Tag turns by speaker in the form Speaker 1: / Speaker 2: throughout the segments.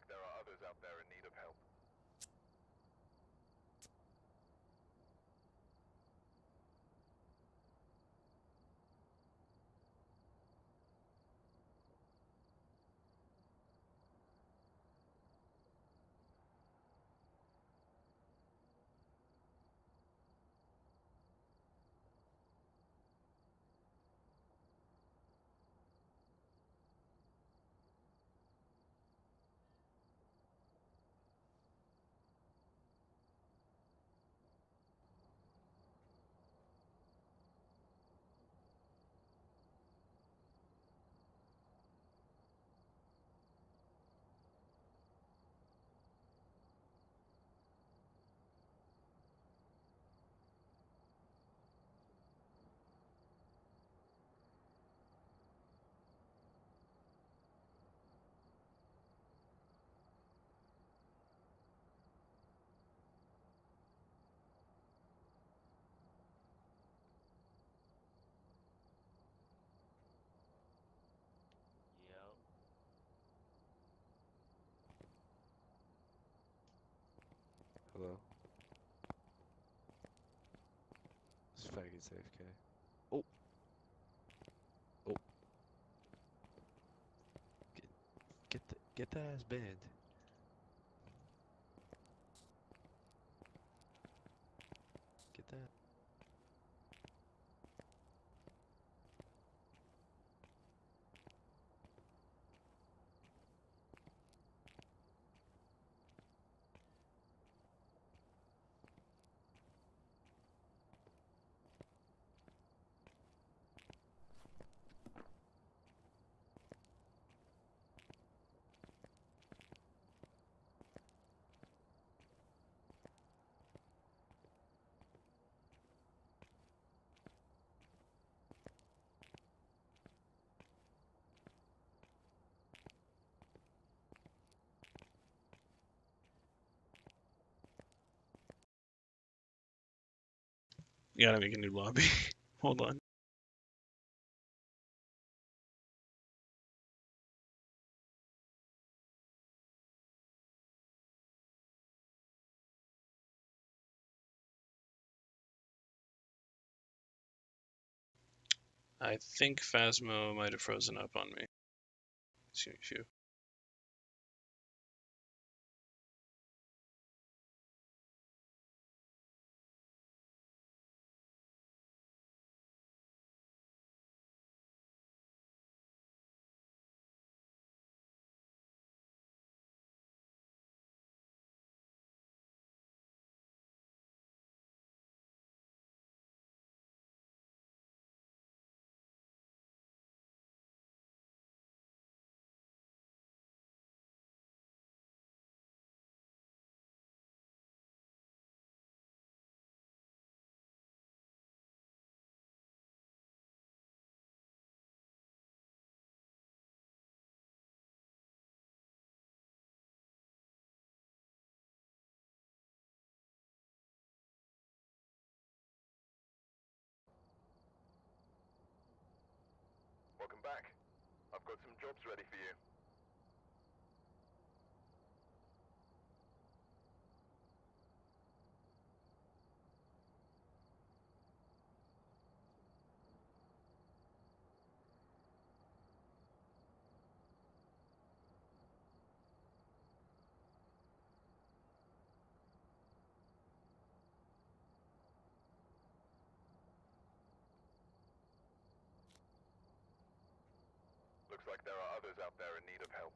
Speaker 1: like there are others out there in need of help.
Speaker 2: Yep.
Speaker 3: Hello? This faggot AFK. Oh! Oh! Get that ass banned. Get that.
Speaker 4: You gotta make a new lobby. Hold on. I think Phasmo might have frozen up on me. See you.
Speaker 1: Welcome back. I've got some jobs ready for you. Looks like there are others out there in need of help.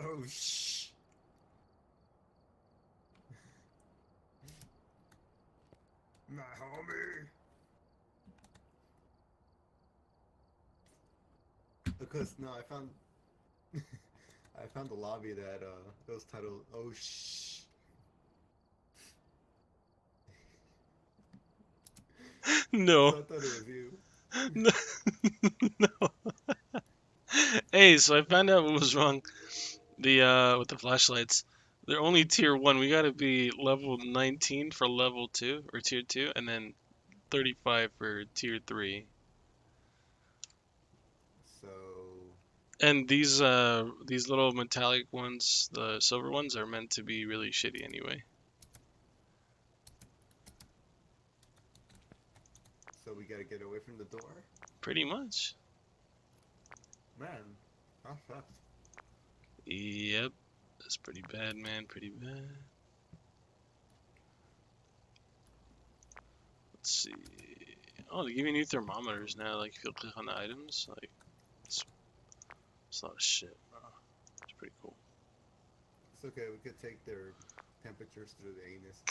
Speaker 2: Oh, shh. My homie. Because, no, I found... I found the lobby that, it was titled, oh, shh.
Speaker 4: No.
Speaker 2: So I thought it was you.
Speaker 4: No. No. Hey, so I found out what was wrong. With the flashlights. They're only tier 1. We gotta be level 19 for level 2, or tier 2, and then 35 for tier 3.
Speaker 2: So...
Speaker 4: And these little metallic ones, the silver ones, are meant to be really shitty anyway.
Speaker 2: So we gotta get away from the door?
Speaker 4: Pretty much.
Speaker 2: Man, that sucks.
Speaker 4: Yep. That's pretty bad, man. Pretty bad. Let's see. Oh, they give you new thermometers now. Like, if you click on the items, like, it's a lot of shit. It's pretty cool.
Speaker 2: It's okay, we could take their temperatures through the anus.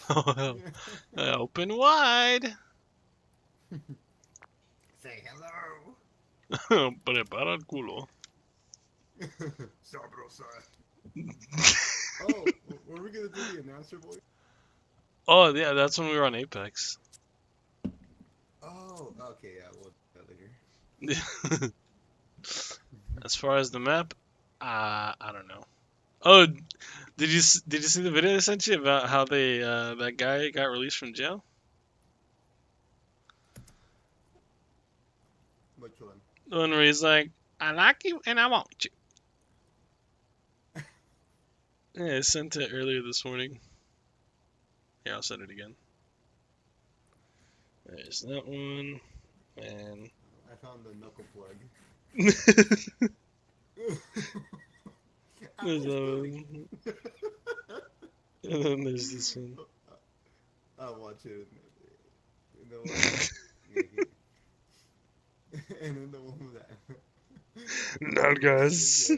Speaker 4: Oh, hell. Open wide.
Speaker 2: Say hello.
Speaker 4: Prepara el culo.
Speaker 2: Sabrosa. Oh, were we gonna do the announcer voice?
Speaker 4: Oh, yeah, that's when we were on Apex.
Speaker 2: Oh, okay, yeah, we'll do that later.
Speaker 4: As far as the map, I don't know. Oh, did you see the video I sent you about how they that guy got released from jail?
Speaker 2: Which one?
Speaker 4: The one where he's like, "I like you and I want you." Yeah, I sent it earlier this morning. Yeah, I'll send it again. There's that one, and
Speaker 2: I found the knuckle plug.
Speaker 4: there's that one, and then there's this one.
Speaker 2: I'll watch it. And the one, and then the one with that.
Speaker 4: No, guys.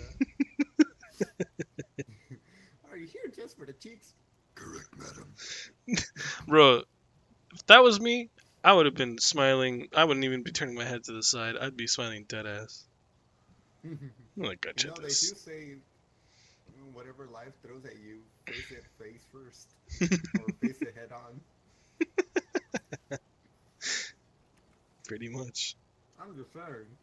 Speaker 2: Are you here just for the cheeks? Correct, madam.
Speaker 4: Bro, if that was me, I would have been smiling. I wouldn't even be turning my head to the side. I'd be smiling dead ass. I'm like, gotcha
Speaker 2: They do
Speaker 4: this.
Speaker 2: say whatever life throws at you, face it face first. Or face it head on.
Speaker 4: Pretty much.
Speaker 2: I'm just saying.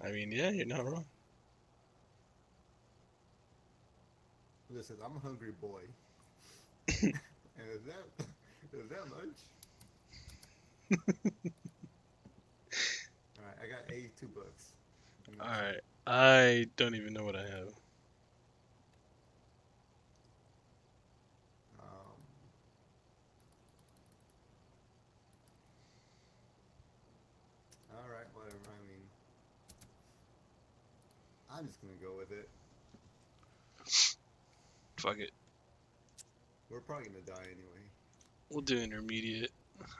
Speaker 4: I mean, yeah, you're not wrong.
Speaker 2: Listen, I'm a hungry boy. And is that lunch? Alright, I got $82.
Speaker 4: Alright, I don't even know what I have.
Speaker 2: Alright, whatever, I mean, I'm just gonna go with it.
Speaker 4: Fuck it.
Speaker 2: We're probably gonna die anyway.
Speaker 4: We'll do intermediate.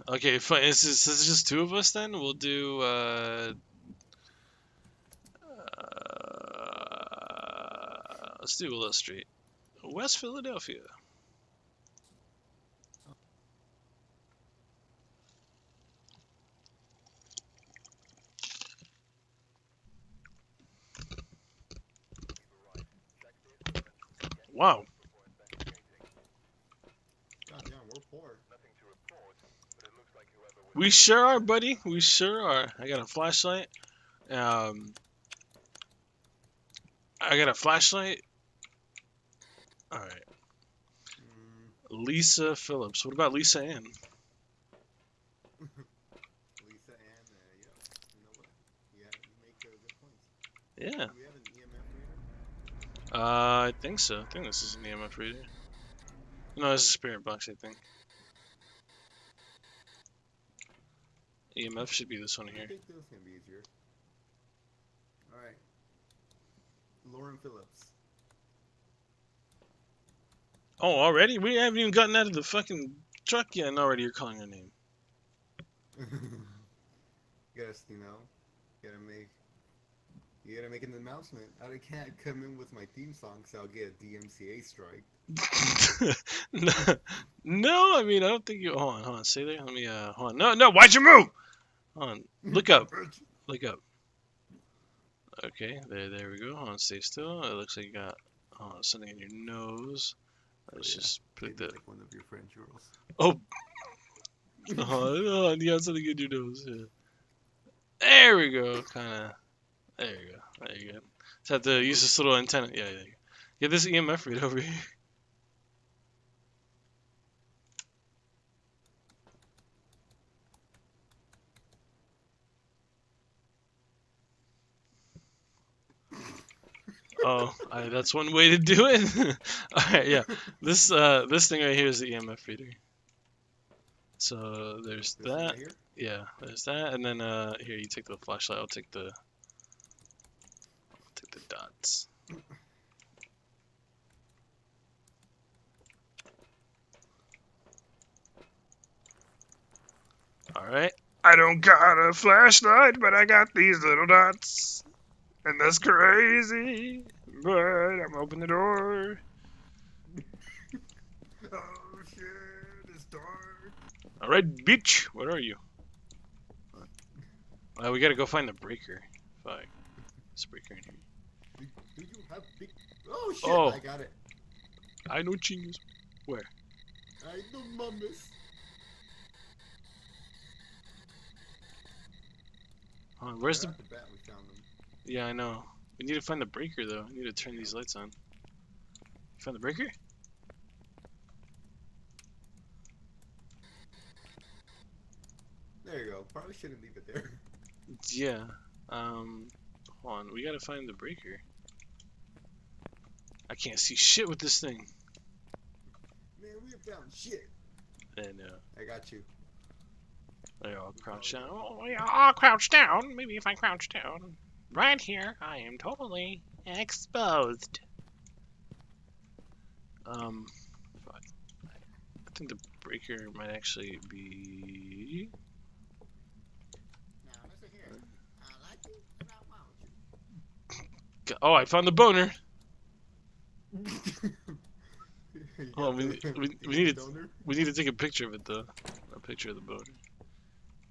Speaker 4: Okay, fine. Is this just 2 of us then? We'll do, let's do Willow Street. West Philadelphia. Wow.
Speaker 2: Goddamn, we're poor.
Speaker 4: We sure are, buddy. We sure are. I got a flashlight. I got a flashlight. Alright. Lisa Phillips. What about Lisa Ann?
Speaker 2: Lisa Ann, yeah, you know what? Yeah, you make good points.
Speaker 4: Yeah.
Speaker 2: Do we have an EMF reader?
Speaker 4: I think so. I think this is an EMF reader. No, this is a spirit box, I think. EMF should be this one
Speaker 2: I
Speaker 4: here.
Speaker 2: think this can be easier. Alright. Lauren Phillips.
Speaker 4: Oh, already? We haven't even gotten out of the fucking truck yet, and already you're calling her name.
Speaker 2: Guess you gotta make an announcement. I can't come in with my theme song, so I'll get a DMCA strike.
Speaker 4: no, no, I mean I don't think you. Hold on, stay there. Let me. Hold on. No, no, why'd you move? Hold on, look up, look up. Okay, there we go. Hold on, stay still. It looks like you got something in your nose. Let's just put
Speaker 2: Maybe
Speaker 4: the.
Speaker 2: like one of your friend girls.
Speaker 4: Oh, you got something in your nose. Yeah. There we go. Kind of. There you go. There you go. Just have to use this little antenna. Yeah, yeah. Get this EMF read over here. Oh, that's one way to do it. All right, yeah. This thing right here is the EMF reader. So there's
Speaker 2: This one
Speaker 4: that.
Speaker 2: right here?
Speaker 4: Yeah, there's that, and then here you take the flashlight. I'll take the dots. All right. I don't got a flashlight, but I got these little dots, and that's crazy. But I'm open the door.
Speaker 2: Oh shit, it's dark.
Speaker 4: All right, bitch. Where are you? We gotta go find the breaker. Fuck. This breaker in here.
Speaker 2: Do you have big... Oh shit,
Speaker 4: Oh.
Speaker 2: I got it.
Speaker 4: I know chingus. Where?
Speaker 2: I know mummies.
Speaker 4: Where's the...
Speaker 2: Right off the bat, we found them.
Speaker 4: Yeah, I know. We need to find the breaker, though. We need to turn these lights on. You found the breaker?
Speaker 2: There you go. Probably shouldn't leave it there.
Speaker 4: Yeah. Hold on. We gotta find the breaker. I can't see shit with this thing.
Speaker 2: Man, we have found shit.
Speaker 4: And,
Speaker 2: I got you.
Speaker 4: they're all crouched down. Oh, we are all crouched down. Maybe if I crouch down. Right here, I am totally exposed. Fuck. I think the breaker might actually be...
Speaker 2: Now, listen here. I like you, and I want
Speaker 4: Oh, I found the boner.
Speaker 2: you.
Speaker 4: Oh, we need to take a picture of it though. A picture of the boner.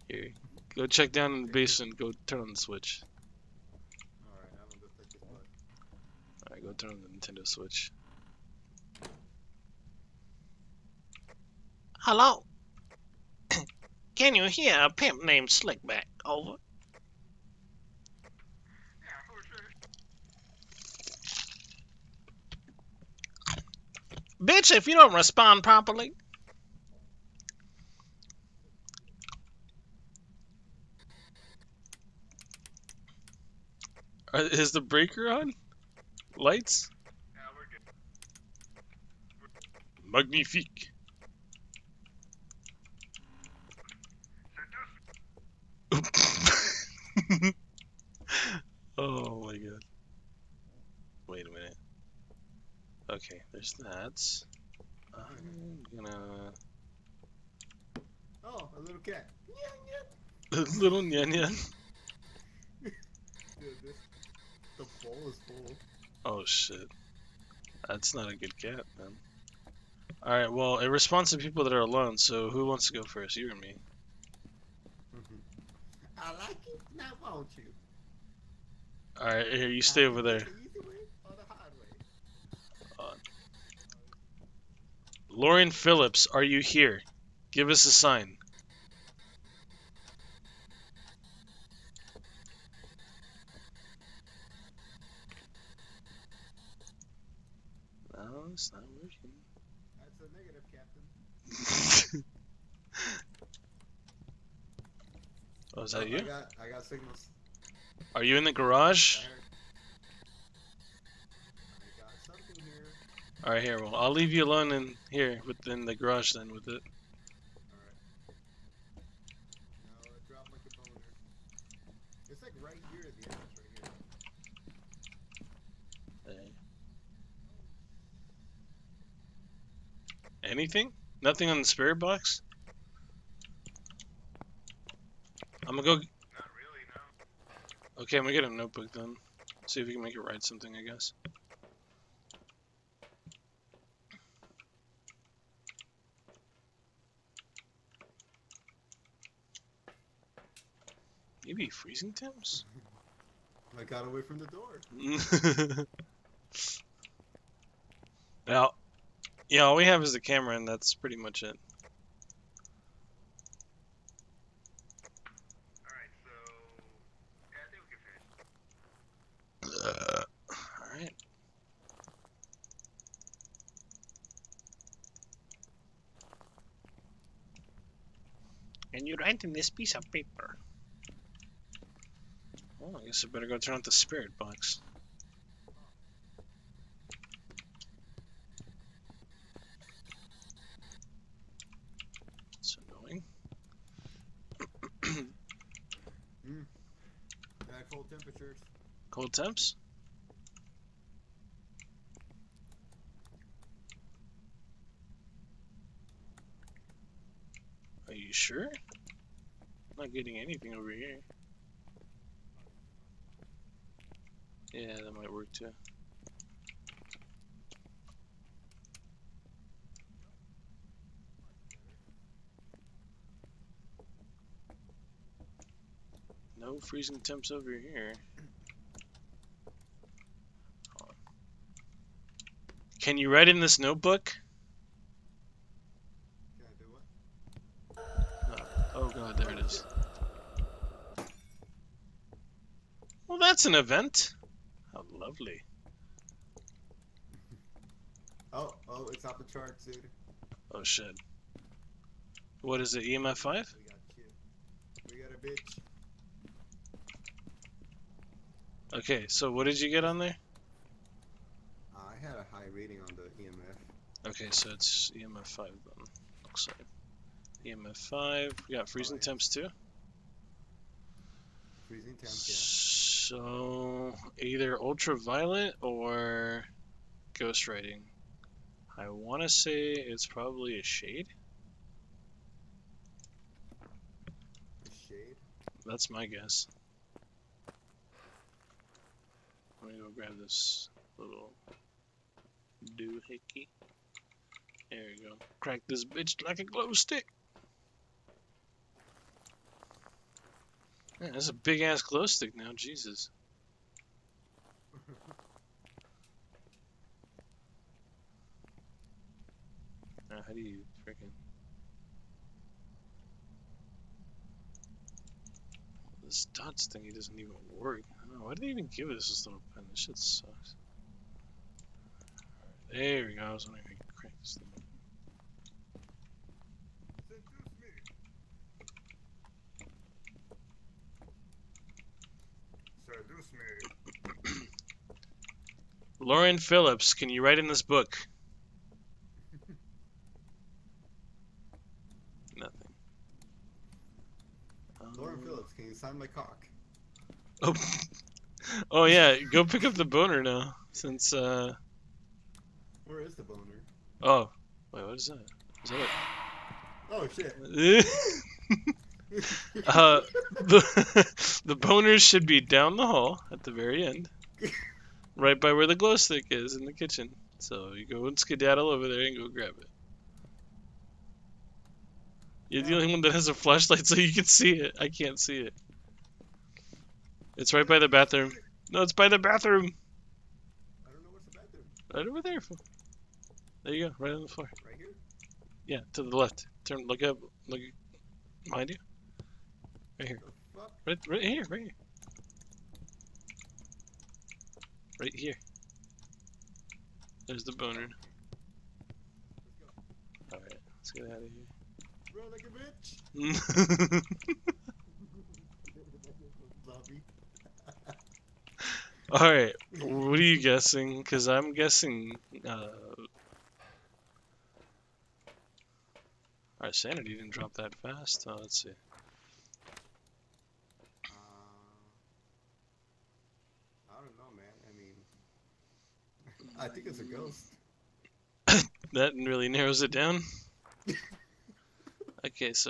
Speaker 4: Here, go check down in the basement. Go turn on the switch.
Speaker 2: Alright, I'm gonna go touch his butt.
Speaker 4: All right, go turn on the Nintendo Switch.
Speaker 5: Hello? Can you hear a pimp named Slickback? Over. Bitch, if you don't respond properly.
Speaker 4: Is the breaker on? Lights? Magnifique. Oh my god. Wait a minute. Okay, there's that. I'm gonna...
Speaker 2: Oh, a little cat.
Speaker 4: Little nyan nyan.
Speaker 2: Dude, the bowl is full.
Speaker 4: Oh shit. That's not a good cat, man. Alright, well, it responds to people that are alone, so who wants to go first? You or me?
Speaker 2: I like it, now won't you?
Speaker 4: Alright, here, you stay over there.
Speaker 2: The easy way or the hard way?
Speaker 4: Lauren Phillips, are you here? Give us a sign. No, it's not working.
Speaker 2: That's a negative, Captain.
Speaker 4: Oh, is that you?
Speaker 2: I got signals.
Speaker 4: Are you in the garage?
Speaker 2: I got something here.
Speaker 4: Alright, here, well, I'll leave you alone in here, within the garage then, with it.
Speaker 2: Alright. No, it dropped like a boner. It's like right here at the entrance, right here.
Speaker 4: There. Anything? Nothing on the spirit box? I'm gonna go. Okay, I'm gonna get a notebook then. See if we can make it write something, I guess. Maybe freezing temps?
Speaker 2: I got away from the door.
Speaker 4: Now, yeah, all we have is the camera, and that's pretty much it.
Speaker 1: Alright, so... Yeah, I think we can finish.
Speaker 4: Alright.
Speaker 5: And you write in this piece of paper.
Speaker 4: Well, I guess I better go turn on the spirit box. It's annoying.
Speaker 2: Cold temperatures.
Speaker 4: Cold temps? Are you sure? I'm not getting anything over here. Yeah, that might work too. No freezing temps over here. Can you write in this notebook?
Speaker 2: Can I do what?
Speaker 4: Oh god, there it is. Well, that's an event. How lovely.
Speaker 2: Oh, it's off the charts, dude.
Speaker 4: Oh shit. What is it, EMF 5?
Speaker 2: We got shit. We got a bitch.
Speaker 4: Okay, so what did you get on there?
Speaker 2: I had a high rating on the EMF.
Speaker 4: Okay, so it's EMF 5 then. Looks like. EMF 5. We got freezing temps too.
Speaker 2: Freezing temps, yeah.
Speaker 4: So either ultraviolet or ghost writing. I want to say it's probably a shade.
Speaker 2: A shade.
Speaker 4: That's my guess. Let me go grab this little doohickey. There we go. Crack this bitch like a glow stick. Man, that's a big ass glow stick now, Jesus. Now, how do you freaking... This dots thingy doesn't even work. I don't know, why did they even give us this little pen? This shit sucks. There we go, I was wondering if I could crank this thing.
Speaker 2: Seduce me.
Speaker 4: Lauren Phillips, can you write in this book? Nothing.
Speaker 2: Lauren Phillips, can you sign my cock?
Speaker 4: Oh. Oh yeah, go pick up the boner now. Since
Speaker 2: Where is the boner?
Speaker 4: oh, wait, what is that? Is that
Speaker 2: Oh shit.
Speaker 4: it? The boners should be down the hall at the very end, right by where the glow stick is in the kitchen. So you go and skedaddle over there and go grab it. You're the only one that has a flashlight, so you can see it. I can't see it. It's right by the bathroom. No, it's by the bathroom.
Speaker 2: I don't know what's the bathroom.
Speaker 4: Right over there. There you go, right on the floor.
Speaker 2: Right here?
Speaker 4: Yeah, to the left. Turn, look up, look behind you. Right here.
Speaker 2: The fuck?
Speaker 4: Right here, right here. Right here. There's the boner.
Speaker 2: Let's go.
Speaker 4: Alright, let's get out of
Speaker 2: Run like a bitch.
Speaker 4: here.
Speaker 2: Lobby.
Speaker 4: Alright, what are you guessing? Because I'm guessing, our sanity didn't drop that fast. Oh, let's see.
Speaker 2: I don't know, man. I mean, I think it's a ghost.
Speaker 4: That really narrows it down. Okay, so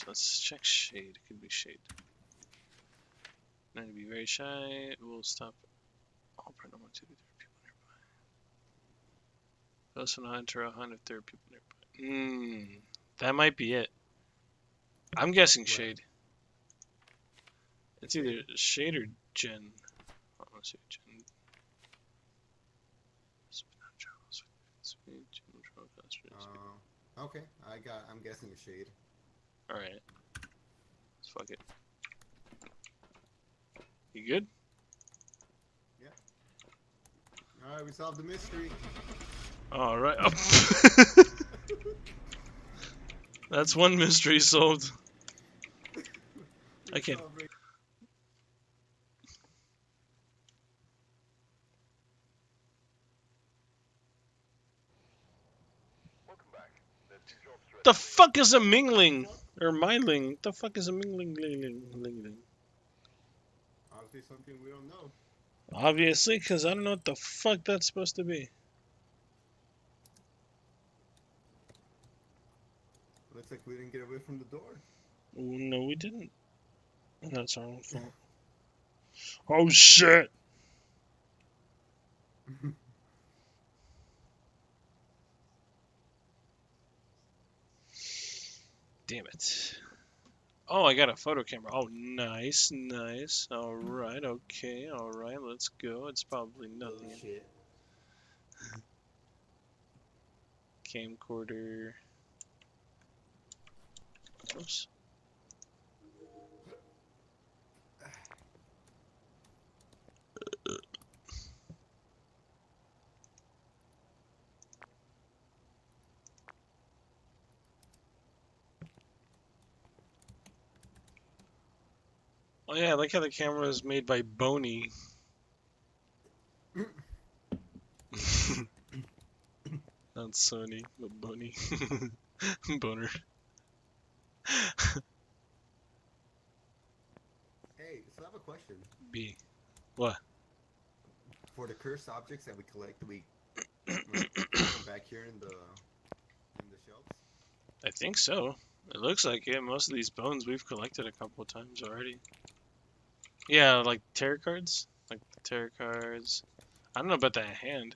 Speaker 4: let's check shade. It could be shade. Not to be very shy. We'll stop all paranormal activity if there are people nearby. Also not enter a hunt if there are people nearby. That might be it. I'm guessing
Speaker 2: What?
Speaker 4: shade. It's either shade or gen. I want to say gen.
Speaker 2: Okay, I'm guessing a shade.
Speaker 4: Alright. Fuck it. You good?
Speaker 2: Alright, we solved the mystery.
Speaker 4: Alright. That's one mystery solved. I can't.
Speaker 1: Welcome back. There's 2 jobs to
Speaker 4: The fuck is a mingling? Or mingling? The fuck is a mingling?
Speaker 2: Obviously something we don't know.
Speaker 4: Obviously, because I don't know what the fuck that's supposed to be.
Speaker 2: Looks like we didn't get away from the door.
Speaker 4: No, we didn't. That's our own fault. Oh shit! Damn it. Oh, I got a photo camera. Oh, nice, nice. Alright, okay, alright, let's go. It's probably nothing.
Speaker 2: Oh, shit.
Speaker 4: Camcorder. Oops. Oh yeah, I like how the camera is made by Boney. Not Sony, but Boney. Boner.
Speaker 2: Hey, so I have a question.
Speaker 4: B. What?
Speaker 2: For the cursed objects that we collect, we like, put them back here in the shelves?
Speaker 4: I think so. It looks like it. Most of these bones we've collected a couple of times already. Yeah, like tarot cards? Like the tarot cards. I don't know about that hand.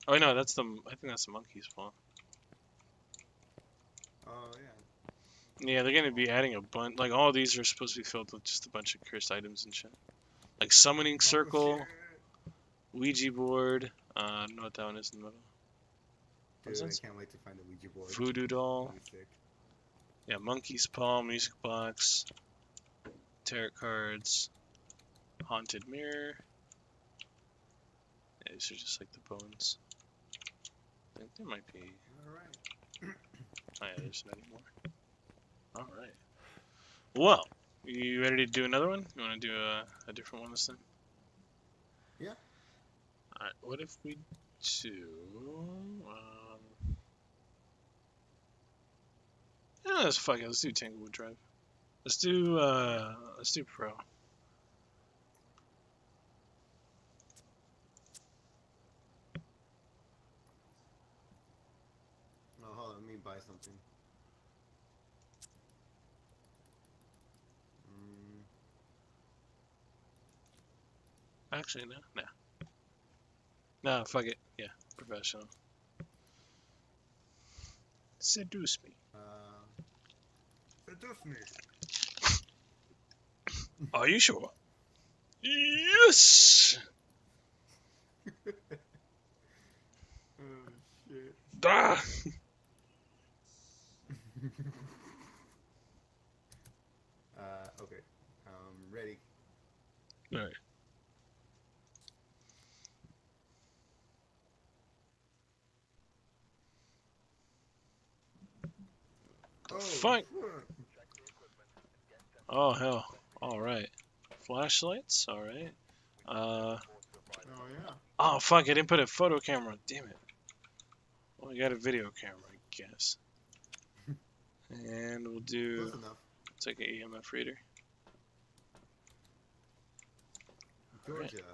Speaker 4: Oh no, that's the. I think that's the monkey's paw.
Speaker 2: Oh, yeah.
Speaker 4: Yeah, they're gonna be adding a bunch. Like all these are supposed to be filled with just a bunch of cursed items and shit. Like summoning circle, Ouija board. I don't know what that one is in the middle.
Speaker 2: Dude, I
Speaker 4: Nonsense.
Speaker 2: can't wait to find the Ouija board.
Speaker 4: Voodoo doll.
Speaker 2: That'd be sick.
Speaker 4: Yeah, monkey's paw, music box, tarot cards, haunted mirror. Yeah, these are just like the bones. I think there might be.
Speaker 2: Alright.
Speaker 4: Oh yeah, there's not anymore. Alright. Well, you ready to do another one? You want to do a different one this time?
Speaker 2: Yeah.
Speaker 4: Alright, what if we do... yeah, let's fuck it. Let's do Tanglewood Drive. Let's do Pro.
Speaker 2: Oh, hold on, let me buy something.
Speaker 4: Actually, no. No, fuck it. Yeah, professional. Seduce me.
Speaker 2: Seduce me.
Speaker 4: Are you sure? Yes!
Speaker 2: Oh, shit.
Speaker 4: Ah!
Speaker 2: Okay. Ready.
Speaker 4: Alright.
Speaker 2: Oh,
Speaker 4: Fuck.
Speaker 2: fuck.
Speaker 4: Oh, hell. Alright. Flashlights? Alright.
Speaker 2: Oh, yeah.
Speaker 4: Oh, fuck. I didn't put a photo camera. Damn it. Well, we got a video camera, I guess. And we'll do...
Speaker 2: Close enough.
Speaker 4: It's like an EMF reader.
Speaker 2: Georgia.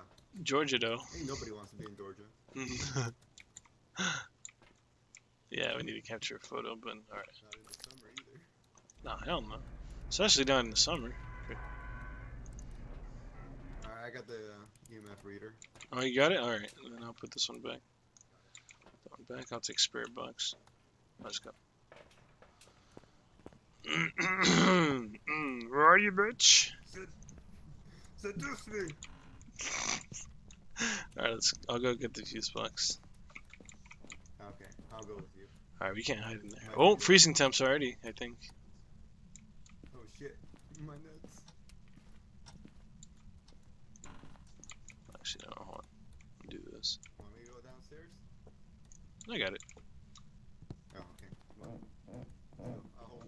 Speaker 4: Georgia, though.
Speaker 2: Ain't nobody wants to be in Georgia.
Speaker 4: Yeah, we need to capture a photo, but alright.
Speaker 2: Not in the summer either.
Speaker 4: No, hell no. Especially not in the summer.
Speaker 2: Alright, I got the EMF reader.
Speaker 4: Oh, you got it? Alright, then I'll put this one back. That one back, I'll take spirit box. Let's go. Where are you, bitch?
Speaker 2: Seduce me!
Speaker 4: Alright, I'll go get the fuse box.
Speaker 2: Okay, I'll go with you.
Speaker 4: Alright, we can't hide in there.
Speaker 2: Might
Speaker 4: Oh,
Speaker 2: be good.
Speaker 4: freezing temps already, I think.
Speaker 2: Oh shit, my nuts.
Speaker 4: Actually, no, hold on. Do this.
Speaker 2: Want me to go downstairs?
Speaker 4: I got it.
Speaker 2: Oh, okay. Well, I'll hold.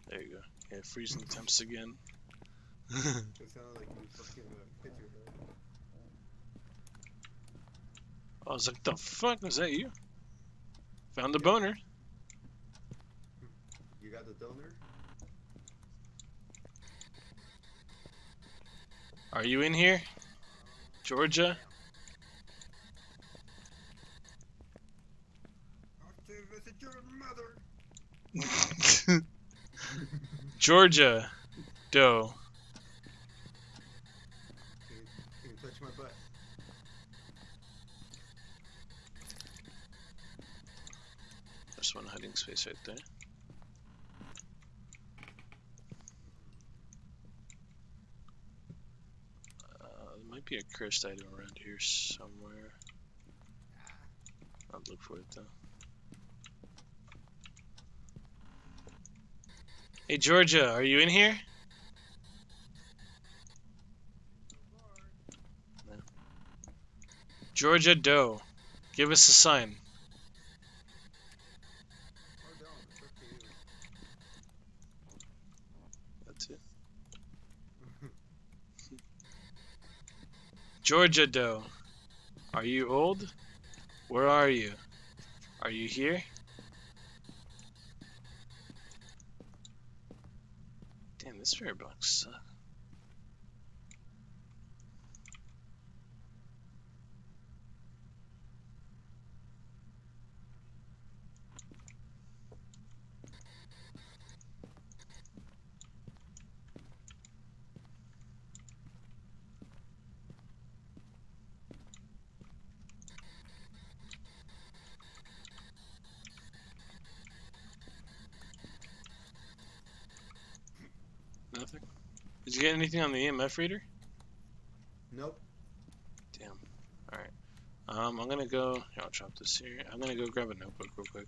Speaker 4: There you go. Yeah, freezing temps again.
Speaker 2: It sounded like you fucking hit your head.
Speaker 4: I was like, the fuck? Was that you? Found the boner.
Speaker 2: You got the donor?
Speaker 4: Are you in here? Georgia?
Speaker 2: I'll to visit your mother.
Speaker 4: Georgia. Doe.
Speaker 2: Can you touch my butt?
Speaker 4: There's one hiding space right there. There might be a cursed item around here somewhere. I'll look for it though. Hey Georgia, are you in here? No. Georgia Doe, give us a sign.
Speaker 2: Or don't, it's up to you.
Speaker 4: That's it. Georgia Doe, are you old? Where are you? Are you here? Damn, this spirit box sucks. Nothing? Did you get anything on the EMF reader?
Speaker 2: Nope.
Speaker 4: Damn. Alright. I'm gonna go. Here, I'll drop this here. I'm gonna go grab a notebook real quick.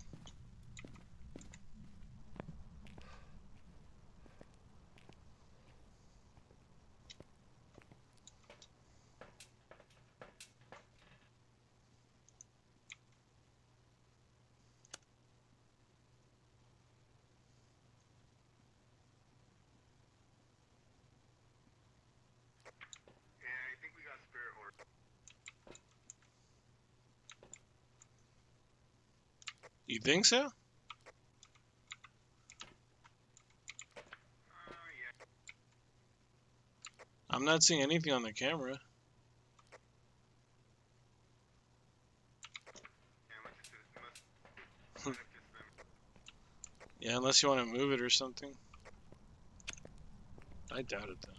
Speaker 1: Yeah, I think we got spirit orb.
Speaker 4: You think so?
Speaker 1: Yeah.
Speaker 4: I'm not seeing anything on the camera.
Speaker 1: Yeah, it must have just been.
Speaker 4: Yeah, unless you want to move it or something. I doubt it though.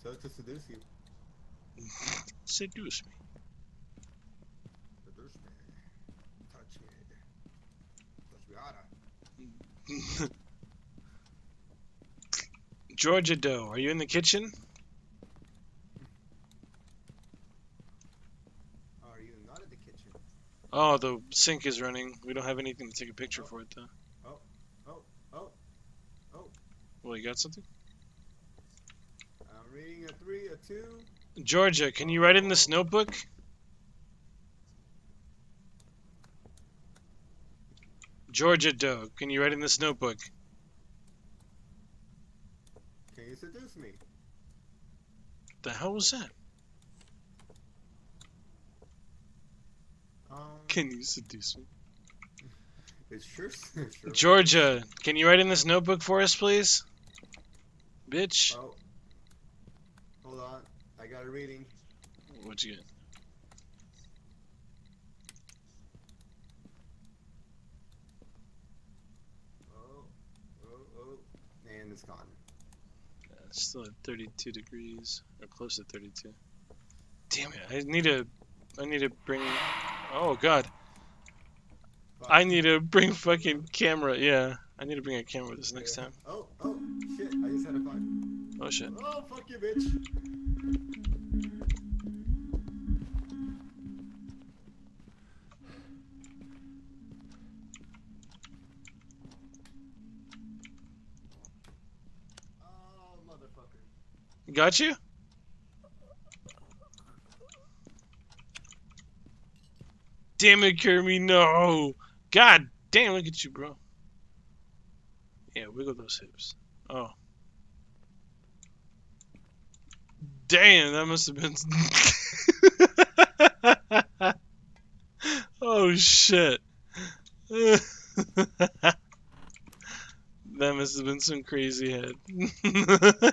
Speaker 2: So to seduce you.
Speaker 4: Seduce me.
Speaker 2: Seduce me. Touch me. Touch me harder.
Speaker 4: Georgia Doe, are you in the kitchen?
Speaker 2: Are you not in the kitchen?
Speaker 4: Oh, the sink is running. We don't have anything to take a picture for it though.
Speaker 2: Oh.
Speaker 4: Well, you got something?
Speaker 2: I'm reading a 3, a 2.
Speaker 4: Georgia, can you write in this notebook? Georgia Doe, can you write in this notebook?
Speaker 2: Can you seduce me?
Speaker 4: The hell was that?
Speaker 2: Um,
Speaker 4: Can you seduce me?
Speaker 2: It's sure.
Speaker 4: Georgia, can you write in this notebook for us, please? Bitch.
Speaker 2: Oh. Hold on. I got a reading.
Speaker 4: What'd you get?
Speaker 2: everything's gone.
Speaker 4: It's still at 32 degrees, or close to 32. Damn it! I need to bring. Oh God!
Speaker 2: Fuck.
Speaker 4: I need to bring fucking camera. Yeah, I need to bring a camera this next
Speaker 2: Yeah.
Speaker 4: time.
Speaker 2: Oh shit! I just had a 5.
Speaker 4: Oh shit!
Speaker 2: Oh fuck you, bitch! Oh motherfucker!
Speaker 4: Got you? Damn it, Kirby! No! God damn! Look at you, bro. Yeah, wiggle those hips. Oh. Damn, that must have been. Oh shit. That must have been some crazy head.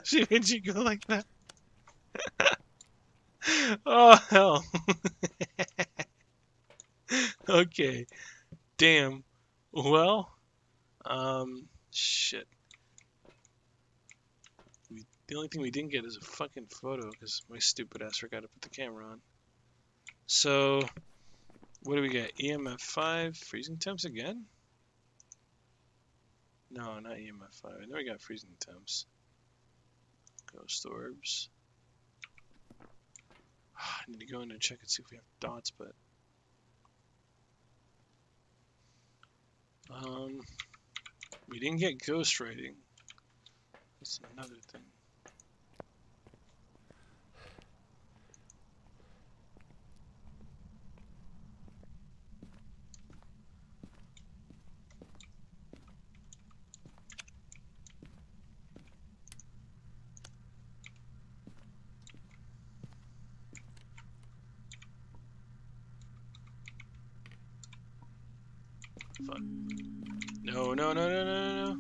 Speaker 4: She made you go like that. Oh hell. Okay. Damn. Well, shit. The only thing we didn't get is a fucking photo because my stupid ass forgot to put the camera on. So, what do we get? EMF 5, freezing temps again? No, not EMF 5. I know we got freezing temps. Ghost orbs. I need to go in and check and see if we have dots, but we didn't get ghost writing. That's another thing. Fuck. No, no, no, no, no, no, no.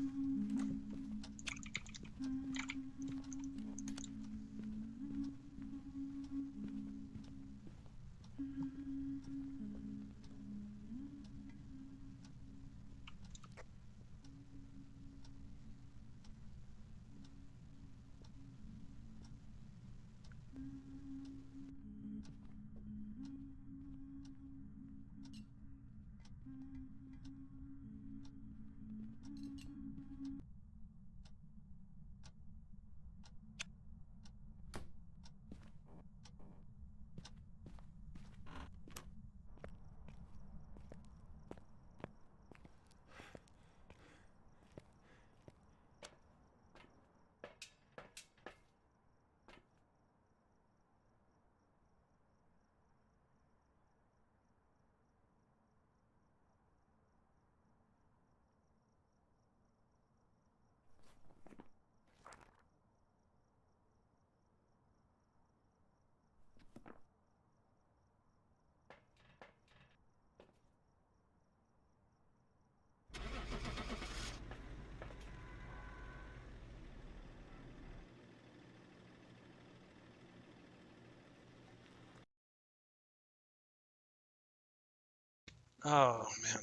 Speaker 4: Oh man.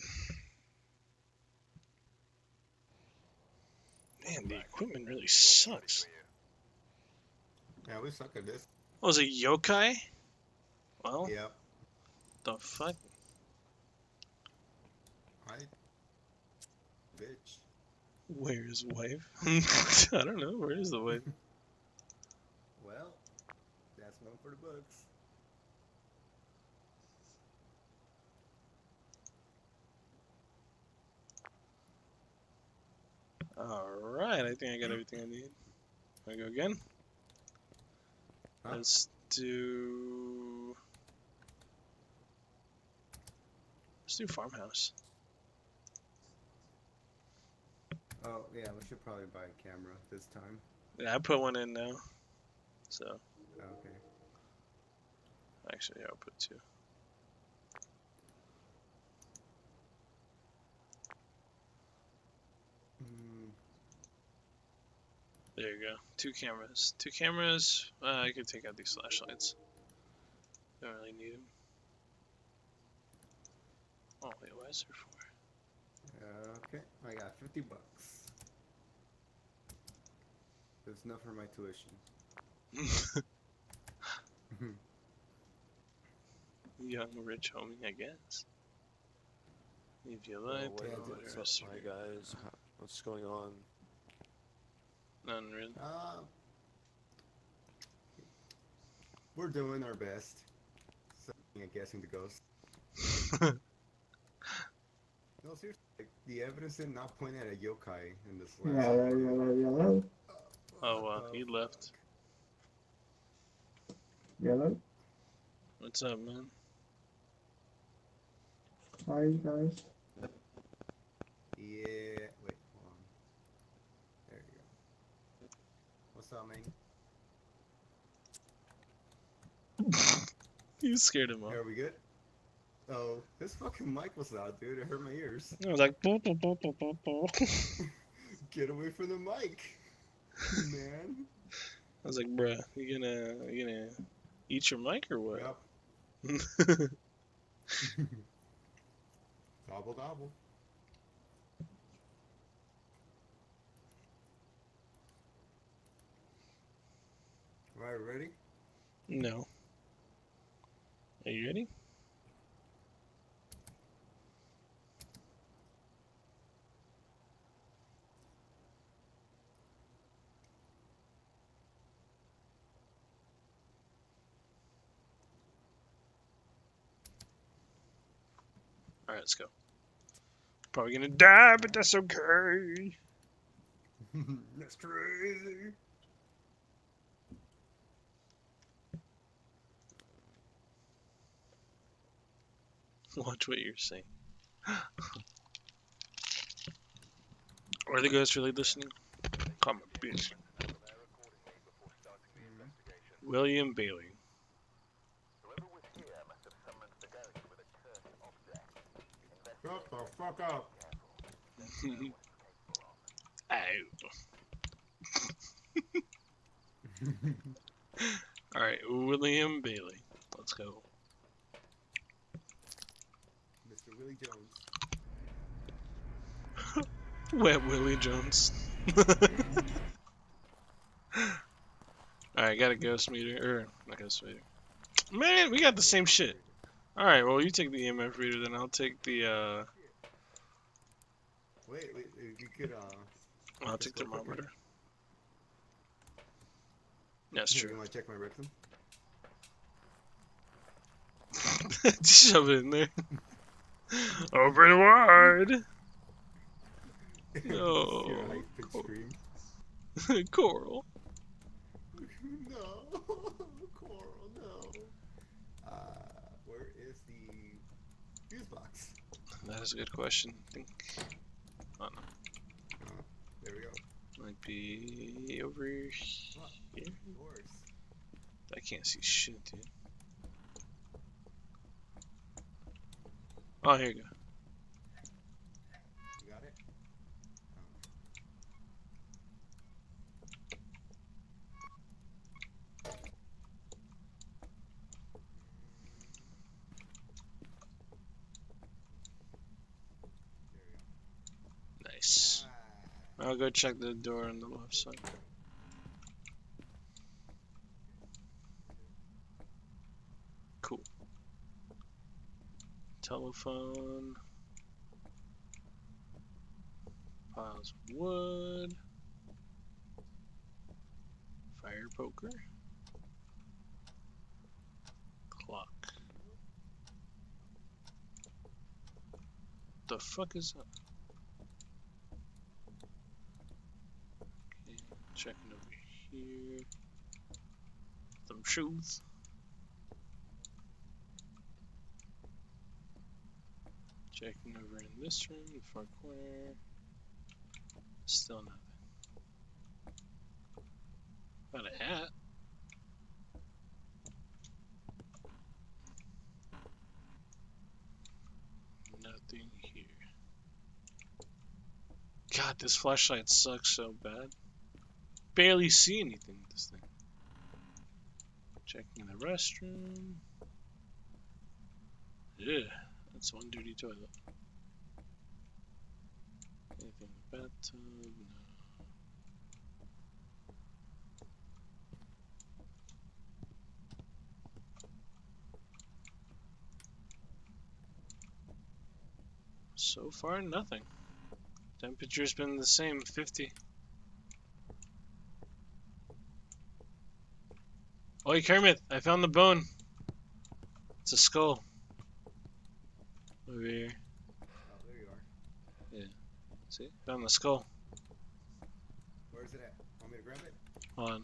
Speaker 4: Man, the equipment really sucks.
Speaker 2: Yeah, we suck at this.
Speaker 4: Oh, was it yokai? Well,
Speaker 2: Yep.
Speaker 4: the fuck?
Speaker 2: Right. Bitch.
Speaker 4: Where is wife? I don't know. Where is the wife?
Speaker 2: Well, that's one for the books.
Speaker 4: Alright, I think I got everything I need. Wanna go again?
Speaker 2: Huh?
Speaker 4: Let's do farmhouse.
Speaker 2: Oh, yeah, we should probably buy a camera this time.
Speaker 4: Yeah, I put one in now. So,
Speaker 2: Okay.
Speaker 4: actually, yeah, I'll put 2.
Speaker 2: Mm,
Speaker 4: There you go. 2 cameras. 2 cameras. I could take out these flashlights. Don't really need them. Oh, wait, what is there for?
Speaker 2: okay, I got $50. That's enough for my tuition.
Speaker 4: Young rich homie, I guess. If you
Speaker 3: Oh,
Speaker 4: like,
Speaker 3: what,
Speaker 4: then
Speaker 2: yeah,
Speaker 4: what
Speaker 3: what's
Speaker 4: else
Speaker 3: up,
Speaker 4: you
Speaker 3: my
Speaker 4: got?
Speaker 3: guys? What's going on?
Speaker 4: None really.
Speaker 2: We're doing our best. Sucking at guessing the ghost. No, seriously, like, the evidence did not point at a yokai in this last
Speaker 6: Yellow,
Speaker 2: one.
Speaker 6: yellow, yellow,
Speaker 4: Oh,
Speaker 2: What the
Speaker 4: he left.
Speaker 6: yellow.
Speaker 4: What's up, man?
Speaker 6: Hi, you guys.
Speaker 2: Yeah, wait, hold on. There you go. What's up, man?
Speaker 4: You scared him off.
Speaker 2: Are we good? Oh, this fucking mic was loud, dude. It hurt my ears.
Speaker 4: I was like, "Boo, boo, boo, boo, boo, boo."
Speaker 2: Get away from the mic, man.
Speaker 4: I was like, bruh, you gonna eat your mic or what?
Speaker 2: Yep. Gobble gobble. Right, ready?
Speaker 4: No. Are you ready? Alright, let's go. Probably gonna die, but that's okay.
Speaker 2: That's crazy.
Speaker 4: Watch what you're saying. Are the ghosts really listening? Come on, bitch. William Bailey.
Speaker 2: Shut the fuck up.
Speaker 4: Alright, William Bailey. Let's go.
Speaker 2: Mr. Willie Jones.
Speaker 4: Wet Willie Jones. Alright, got a ghost meter. Or, not ghost meter. Man, we got the same shit. Alright, well, you take the EMF reader, then I'll take the,
Speaker 2: Wait, you could,
Speaker 4: I'll take the thermometer. That's
Speaker 2: You
Speaker 4: true.
Speaker 2: wanna check my rectum?
Speaker 4: Just shove it in there. Open wide! No.
Speaker 2: Your high-pitched scream.
Speaker 4: Coral.
Speaker 2: No. Coral, no. Where is the fuse box?
Speaker 4: That is a good question. I think. Oh no.
Speaker 2: There we go.
Speaker 4: Might be over here.
Speaker 2: Of course.
Speaker 4: I can't see shit, dude. Oh, here you go.
Speaker 2: You got it?
Speaker 4: Nice. I'll go check the door on the left side. Cool. Telephone. Piles of wood. Fire poker. Clock. The fuck is that? Okay, checking over here. Some shoes. Checking over in this room, the far corner. Still nothing. Got a hat. Nothing here. God, this flashlight sucks so bad. Barely see anything with this thing. Checking the restroom. Yeah, that's one dirty toilet. Anything in the bathtub? No. So far, nothing. Temperature's been the same, 50. Oi, Kermit, I found the bone. It's a skull. Over here.
Speaker 2: Oh, there you are.
Speaker 4: See? Found the skull.
Speaker 2: Where is it at? Want me to grab it?
Speaker 4: Hold on.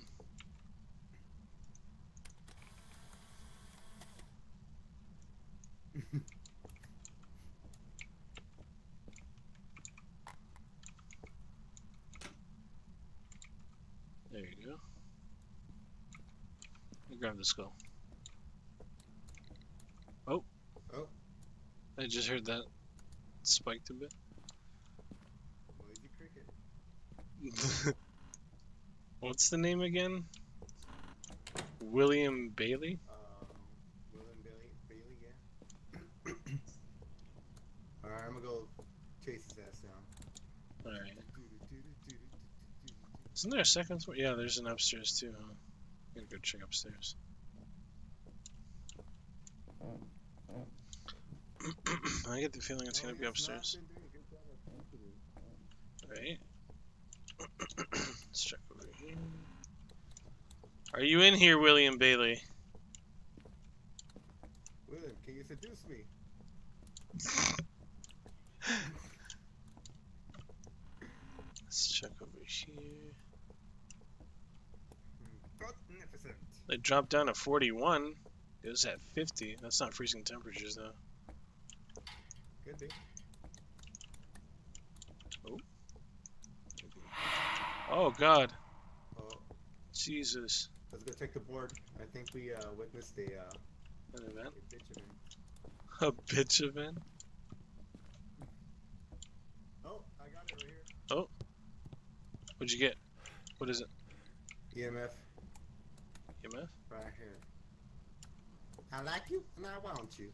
Speaker 4: There you go. I grabbed the skull. Oh.
Speaker 2: Oh.
Speaker 4: I just heard that spiked a bit.
Speaker 2: Noisy cricket.
Speaker 4: What's the name again? William Bailey?
Speaker 2: William Bailey, yeah. Alright, I'm gonna go chase his ass down.
Speaker 4: Alright. Isn't there a second floor? Yeah, there's an upstairs too, huh? I'm gonna go check upstairs. I get the feeling it's gonna be upstairs. Right. Let's check over here. Are you in here, William Bailey?
Speaker 2: William, can you seduce me?
Speaker 4: Let's check over here.
Speaker 2: Magnificent.
Speaker 4: They dropped down to 41. It was at 50. That's not freezing temperatures though.
Speaker 2: Good day.
Speaker 4: Oh God.
Speaker 2: Oh,
Speaker 4: Jesus.
Speaker 2: let's go check the board. I think we witnessed a
Speaker 4: An event?
Speaker 2: bitch event.
Speaker 4: A bitch event?
Speaker 2: Oh, I got it right here.
Speaker 4: What'd you get? What is it?
Speaker 2: EMF
Speaker 4: EMF?
Speaker 2: right here. I like you and I want you.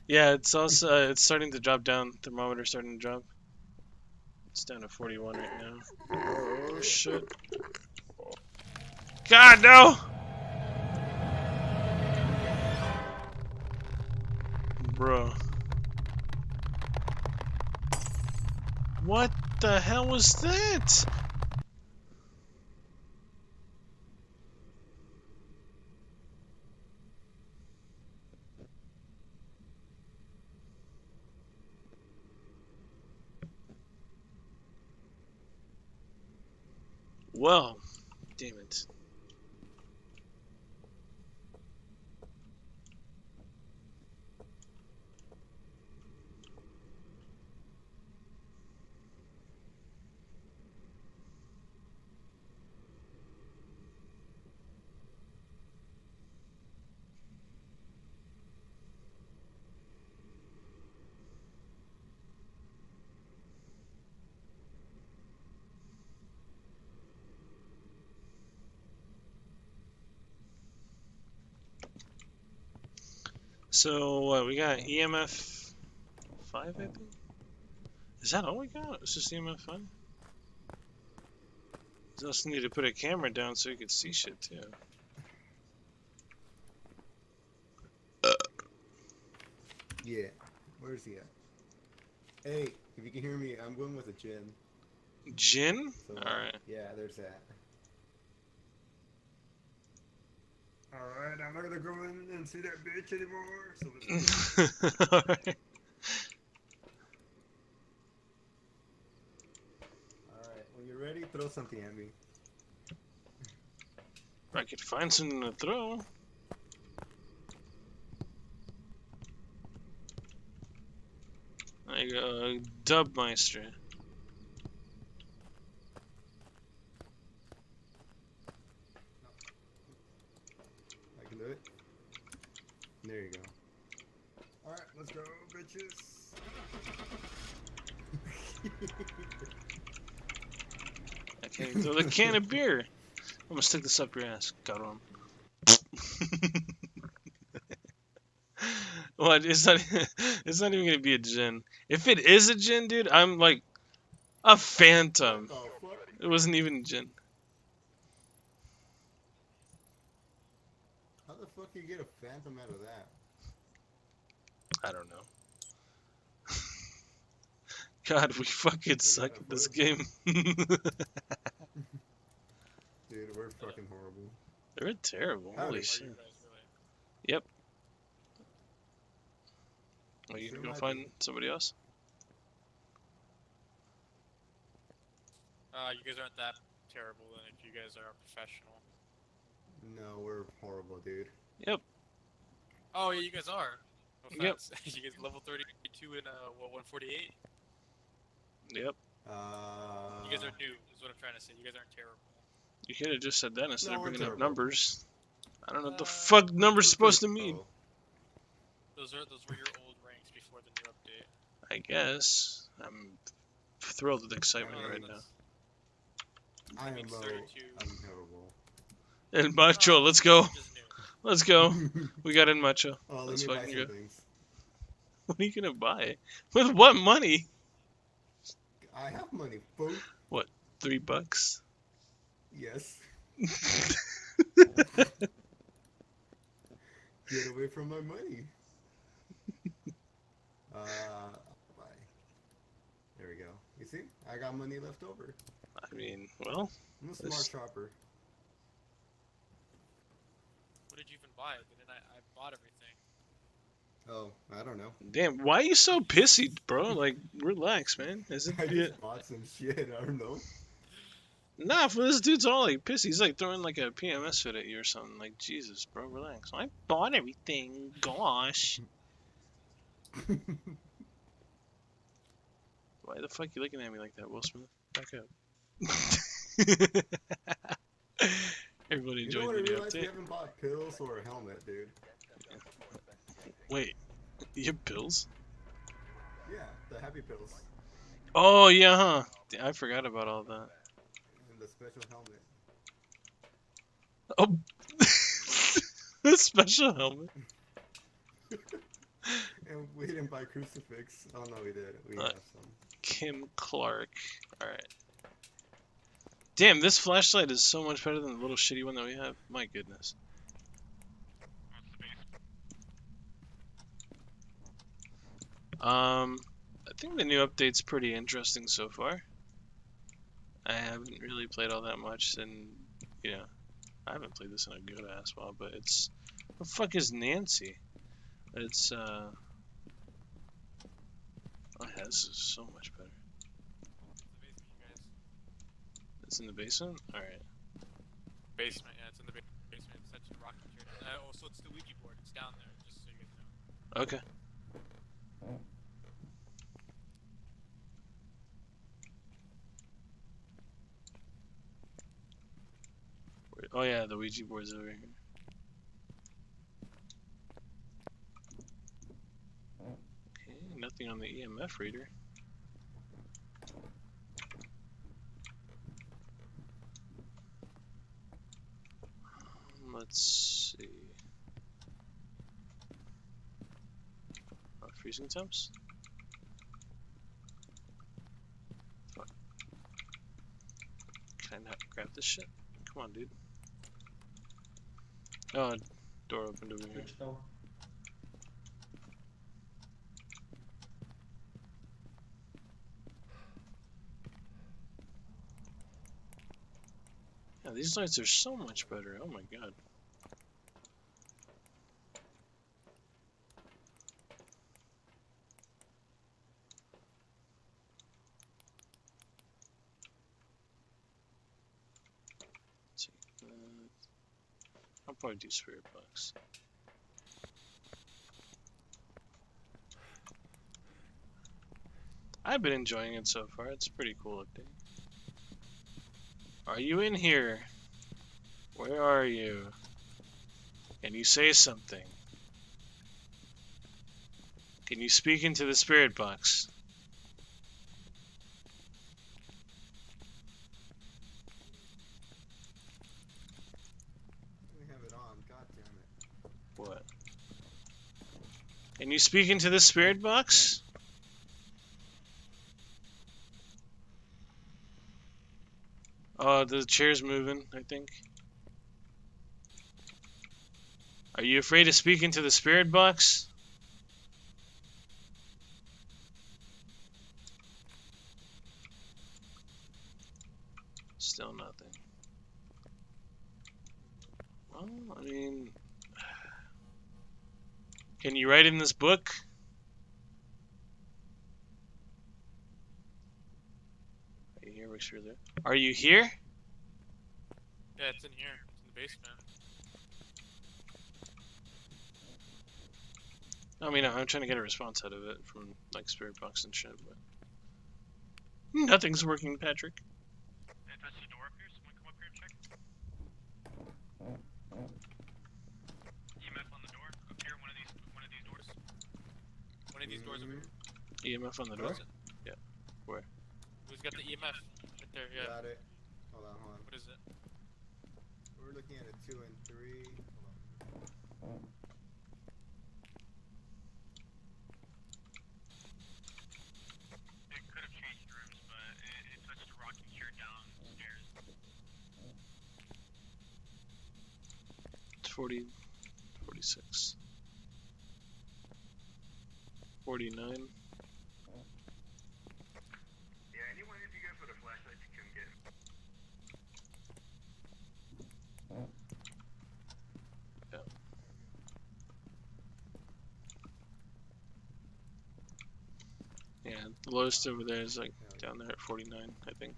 Speaker 4: Yeah, it's also it's starting to drop down. Thermometer's starting to drop. It's down to 41 right now. Oh shit. God no! Bro. What the hell was that? Well, damn it. So what, we got EMF 5, I think? Is that all we got? It's just EMF 5? We also need to put a camera down so you could see shit too.
Speaker 2: Yeah. Where's he at? Hey, if you can hear me, I'm going with a gin.
Speaker 4: Gin?
Speaker 2: So,
Speaker 4: Alright.
Speaker 2: yeah, there's that. Alright, I'm not gonna go in and see that bitch anymore. So
Speaker 4: Alright.
Speaker 2: Alright, when you're ready, throw something at me.
Speaker 4: I could find something to throw. There you go, Dubmeister.
Speaker 2: I can do it. There you go. Alright, let's go, bitches.
Speaker 4: I can't even throw the can of beer. I'm gonna stick this up your ass. Got him. What? It's not. It's not even gonna be a gin. If it is a gin, dude, I'm like a phantom.
Speaker 2: Oh, fuck.
Speaker 4: It wasn't even a gin.
Speaker 2: How the fuck do you get a phantom out of that?
Speaker 4: I don't know. God, we fucking suck at this game.
Speaker 2: Dude, we're fucking horrible.
Speaker 4: They're terrible.
Speaker 2: Howdy.
Speaker 4: Holy
Speaker 2: Are
Speaker 4: shit.
Speaker 5: Are you guys really?
Speaker 4: Are you
Speaker 2: Still
Speaker 4: gonna
Speaker 2: might
Speaker 4: find
Speaker 2: be.
Speaker 4: somebody else?
Speaker 5: You guys aren't that terrible then if you guys are professional.
Speaker 2: No, we're horrible, dude.
Speaker 5: Oh yeah, you guys are. No
Speaker 4: Yep.
Speaker 5: offense. You guys level 32 and what 148?
Speaker 4: Yep.
Speaker 5: You guys are new, is what I'm trying to say. You guys aren't terrible.
Speaker 4: You could have just said that instead
Speaker 2: No,
Speaker 4: of
Speaker 2: we're
Speaker 4: bringing up
Speaker 2: terrible.
Speaker 4: numbers. I don't know what the
Speaker 5: Uh,
Speaker 4: fuck numbers
Speaker 2: We're
Speaker 4: supposed to
Speaker 2: pretty
Speaker 4: mean.
Speaker 2: low.
Speaker 5: Those were your old ranks before the new update.
Speaker 4: I guess. I'm thrilled with excitement
Speaker 2: Oh,
Speaker 4: right now.
Speaker 5: that's-
Speaker 2: I am
Speaker 5: Makes
Speaker 2: low.
Speaker 5: 32.
Speaker 2: I'm terrible.
Speaker 4: El Macho, let's go.
Speaker 5: Just new.
Speaker 4: Let's go. We got El Macho.
Speaker 2: Oh, let
Speaker 4: Let's
Speaker 2: me buy
Speaker 4: fucking
Speaker 2: some
Speaker 4: go.
Speaker 2: things.
Speaker 4: What are you gonna buy? With what money?
Speaker 2: I have money, fool.
Speaker 4: $3?
Speaker 2: Yes. Get away from my money. Bye. There we go. You see? I got money left over.
Speaker 4: I mean, well,
Speaker 2: I'm a smart
Speaker 4: This-
Speaker 2: shopper.
Speaker 5: What did you even buy? Didn't I bought everything.
Speaker 2: Oh, I don't know.
Speaker 4: damn, why are you so pissy, bro? Like, relax, man. Is it
Speaker 2: I
Speaker 4: yeah.
Speaker 2: just bought some shit. I don't know.
Speaker 4: Nah, for this dude's all like pissy. He's like throwing like a PMS fit at you or something. Like, Jesus, bro, relax. I bought everything. Gosh. Why the fuck you looking at me like that, Will Smith? Back up. Everybody
Speaker 2: You know
Speaker 4: enjoyed
Speaker 2: what I
Speaker 4: the
Speaker 2: realized? We
Speaker 4: update.
Speaker 2: haven't bought pills or a helmet, dude.
Speaker 4: Wait, you have pills?
Speaker 2: Yeah, the happy pills
Speaker 4: Oh yeah, huh? I forgot about all that.
Speaker 2: and the special helmet.
Speaker 4: Oh, the special helmet.
Speaker 2: And we didn't buy crucifix. Oh no, we did. We
Speaker 4: Uh,
Speaker 2: have some.
Speaker 4: Kim Clark. All right. Damn, this flashlight is so much better than the little shitty one that we have. My goodness. I think the new update's pretty interesting so far. I haven't really played all that much, and yeah, I haven't played this in a good ass while. But it's the fuck is Nancy? It's oh yeah, this is so much better. It's in the basement. All right.
Speaker 5: Basement, yeah, it's in the basement. It's such a rocking chair. Also, it's the Ouija board. It's down there, just so you guys know.
Speaker 4: Okay. Oh yeah, the Ouija board's over here. Okay, nothing on the EMF reader. Let's see. Freezing temps? Fuck. Can I not grab this shit? Come on, dude. Oh, door opened over here. Yeah, these lights are so much better. Oh my god. Take that. I'll probably do spirit box. I've been enjoying it so far. It's a pretty cool update. Are you in here? Where are you? Can you say something? Can you speak into the spirit box?
Speaker 2: We have it on. God damn it.
Speaker 4: What? Can you speak into the spirit box? Oh, the chair's moving, I think. Are you afraid to speak into the spirit box? Still nothing. Well, I mean, can you write in this book? Are you here? Make sure you're there. Are you here?
Speaker 5: Yeah, it's in here. It's in the basement.
Speaker 4: I mean, I'm trying to get a response out of it from like Spirit Box and shit, but nothing's working, Patrick.
Speaker 1: Hey, touch the door up here. Someone come up here and check. EMF on the door. Up here, one of these doors.
Speaker 5: One of these doors over here.
Speaker 4: EMF on the door? Yeah. Where?
Speaker 5: Who's got the EMF? Right there, yeah.
Speaker 2: Got it. Hold on.
Speaker 5: What is it?
Speaker 2: We're looking at a 2 and 3. Hold on.
Speaker 1: It could have changed rooms, but it touched a rocking chair downstairs.
Speaker 4: It's 40, 46, 49.
Speaker 1: Yeah, anyone, if you guys put a flashlight, you can get.
Speaker 4: Yeah, the lowest over there is like down there at 49, I think.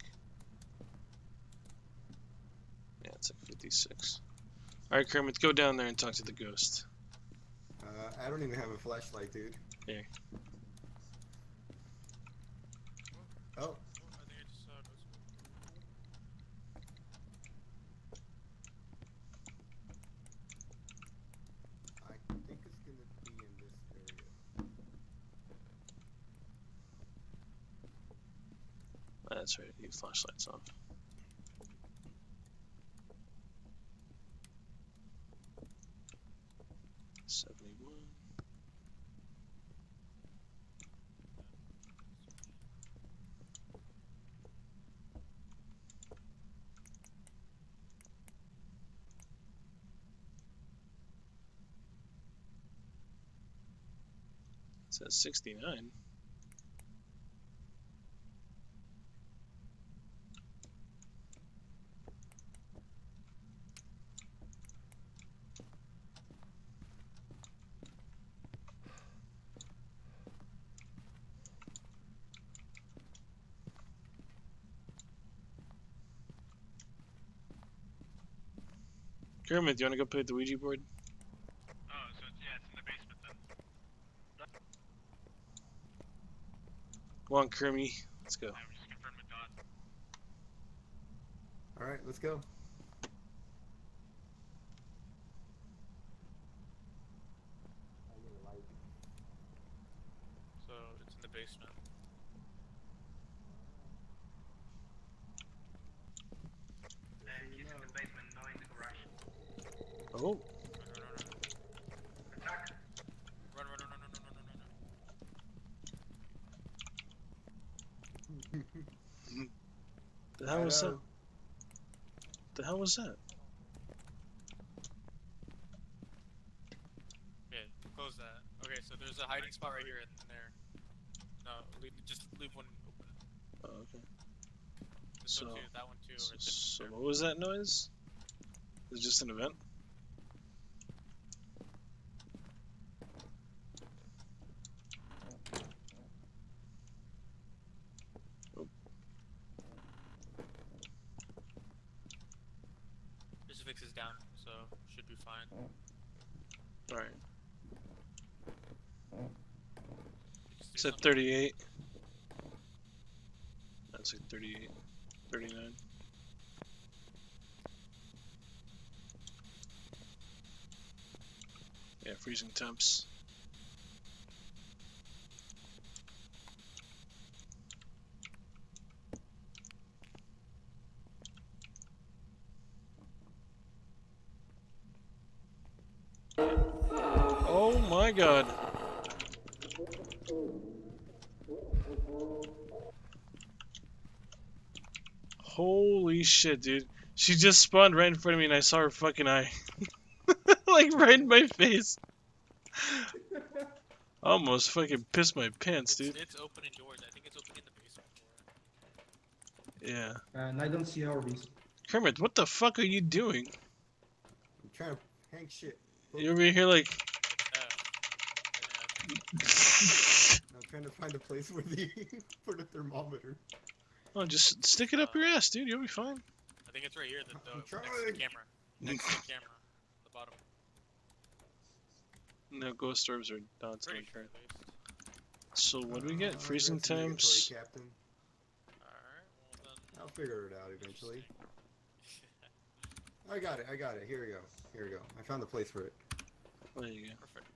Speaker 4: Yeah, it's like 56. Alright, Kermit, go down there and talk to the ghost.
Speaker 2: I don't even have a flashlight, dude.
Speaker 4: Here.
Speaker 2: Oh,
Speaker 5: Oh, I think I just saw it.
Speaker 2: I think it's gonna be in this area.
Speaker 4: That's right, the flashlight's off. It says 69. Kermit, do you want to go play with the Ouija board?
Speaker 1: Oh, so it's in the basement then.
Speaker 4: Come on, Kermit. Let's go.
Speaker 1: I'm just confirming with Dot.
Speaker 2: Alright, let's go.
Speaker 5: So it's in the basement.
Speaker 1: And he's in the basement, not in the garage.
Speaker 4: Oh,
Speaker 1: Attack!
Speaker 5: Run.
Speaker 4: the hell was that? The hell was that?
Speaker 5: Okay, close that. Okay, so there's a hiding spot right here and there. No, just leave one open.
Speaker 4: Oh, okay.
Speaker 5: This one
Speaker 4: So-
Speaker 5: too, that one too.
Speaker 4: So,
Speaker 5: Right
Speaker 4: so
Speaker 5: there.
Speaker 4: what was that noise? Was it just an event?
Speaker 5: Crucifix is down, so should be fine.
Speaker 4: Alright.
Speaker 5: Just do
Speaker 4: It's at
Speaker 5: something.
Speaker 4: 38. That's like 38. 39. Yeah, freezing temps. Oh my god. Holy shit, dude. She just spawned right in front of me and I saw her fucking eye. Like right in my face. Almost fucking pissed my pants, dude.
Speaker 5: It's opening doors. I think it's opening the basement door.
Speaker 4: Yeah.
Speaker 6: And I don't see Orbeez.
Speaker 4: Kermit, what the fuck are you doing?
Speaker 2: I'm trying to hang shit.
Speaker 4: You're over here like.
Speaker 2: I'm trying to find a place where the for the thermometer.
Speaker 4: Oh, just stick it up your ass, dude. You'll be fine.
Speaker 5: I think it's right here.
Speaker 2: I'm
Speaker 5: Next to the
Speaker 2: trying.
Speaker 5: camera. Next to the camera. On the bottom.
Speaker 4: No ghost orbs or dots.
Speaker 5: Pretty
Speaker 4: Like
Speaker 5: sure
Speaker 4: that.
Speaker 5: at least.
Speaker 4: So what do we get? Freezing
Speaker 2: That's negatory,
Speaker 4: temps.
Speaker 2: Captain.
Speaker 5: Alright, well then.
Speaker 2: I'll figure it out eventually. I got it. Here we go. I found the place for it.
Speaker 4: There you go.
Speaker 5: Perfect.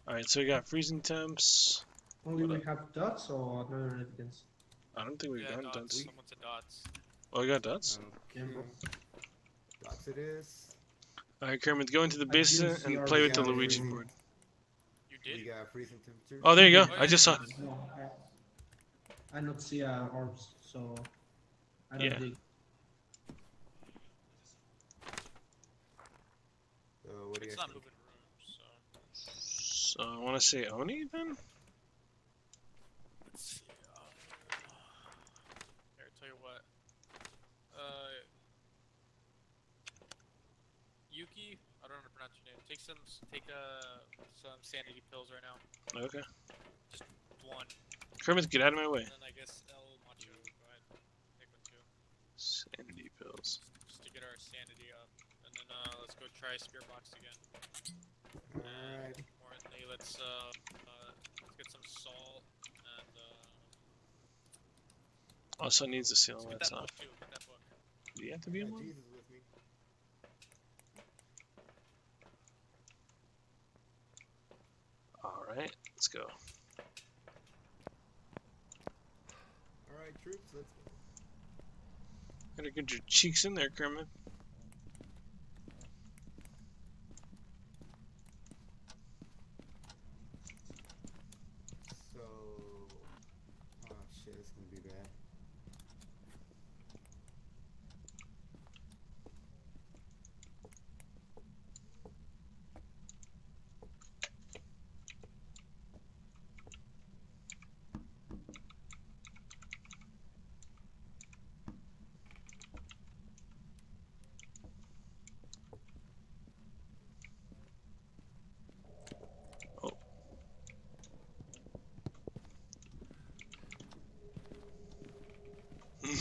Speaker 4: Alright, so we got freezing temps.
Speaker 6: Only
Speaker 4: What
Speaker 6: we have dots or another evidence.
Speaker 4: I don't think we've
Speaker 5: Yeah,
Speaker 4: got
Speaker 5: dots.
Speaker 4: dots.
Speaker 5: Someone said dots.
Speaker 4: Oh, we got dots?
Speaker 2: Okay. Dots it is.
Speaker 4: Alright, Kermit, go into the
Speaker 6: I
Speaker 4: basement
Speaker 6: didn't see
Speaker 4: and play with the
Speaker 2: our
Speaker 4: Luigi
Speaker 2: freezing.
Speaker 4: board.
Speaker 5: You
Speaker 2: We
Speaker 5: did?
Speaker 2: got freezing temperatures.
Speaker 4: Oh, there you go.
Speaker 5: Oh,
Speaker 4: I
Speaker 5: yeah,
Speaker 4: just saw.
Speaker 5: yeah.
Speaker 6: No, I not see orbs, so I don't
Speaker 4: Yeah.
Speaker 6: dig.
Speaker 2: So what do you
Speaker 5: It's
Speaker 2: guys
Speaker 5: not
Speaker 2: think?
Speaker 5: moving rooms, so.
Speaker 4: So I want to say Oni then?
Speaker 5: Let's see. Here, tell you what. Yuki, I don't know how to pronounce your name. Take some sanity pills right now.
Speaker 4: Okay.
Speaker 5: One.
Speaker 4: Kermit, get out of my way.
Speaker 5: And then I guess El Macho, go ahead. Take one too.
Speaker 4: Sanity pills.
Speaker 5: Just to get our sanity up. And then let's go try Spear Box again.
Speaker 2: Alright.
Speaker 5: More importantly, let's get some salt and
Speaker 4: Also needs to seal
Speaker 5: let's get
Speaker 4: lights
Speaker 5: that
Speaker 4: off.
Speaker 5: book too. Get that book.
Speaker 4: Do you have to be in one?
Speaker 2: Jesus with me.
Speaker 4: Alright, let's go.
Speaker 2: Alright, troops, let's go.
Speaker 4: Gotta get your cheeks in there, Kermit.
Speaker 2: So, oh shit, it's gonna be bad.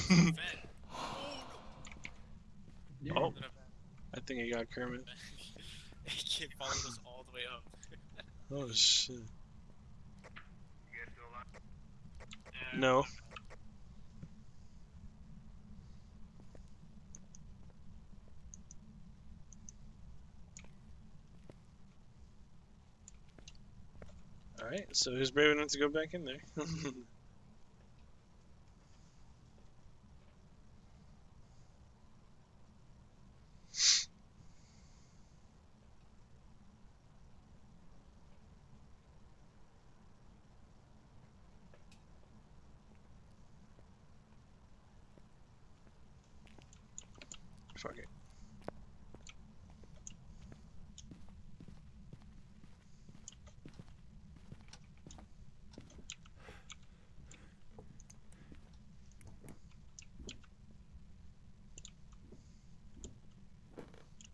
Speaker 5: Vent.
Speaker 6: Yeah.
Speaker 4: Oh.
Speaker 5: Then
Speaker 4: I think I got Kermit.
Speaker 5: It followed us all the way up.
Speaker 4: Oh shit.
Speaker 1: You guys still alive?
Speaker 4: No. Alright, so who's brave enough to go back in there? Fuck it.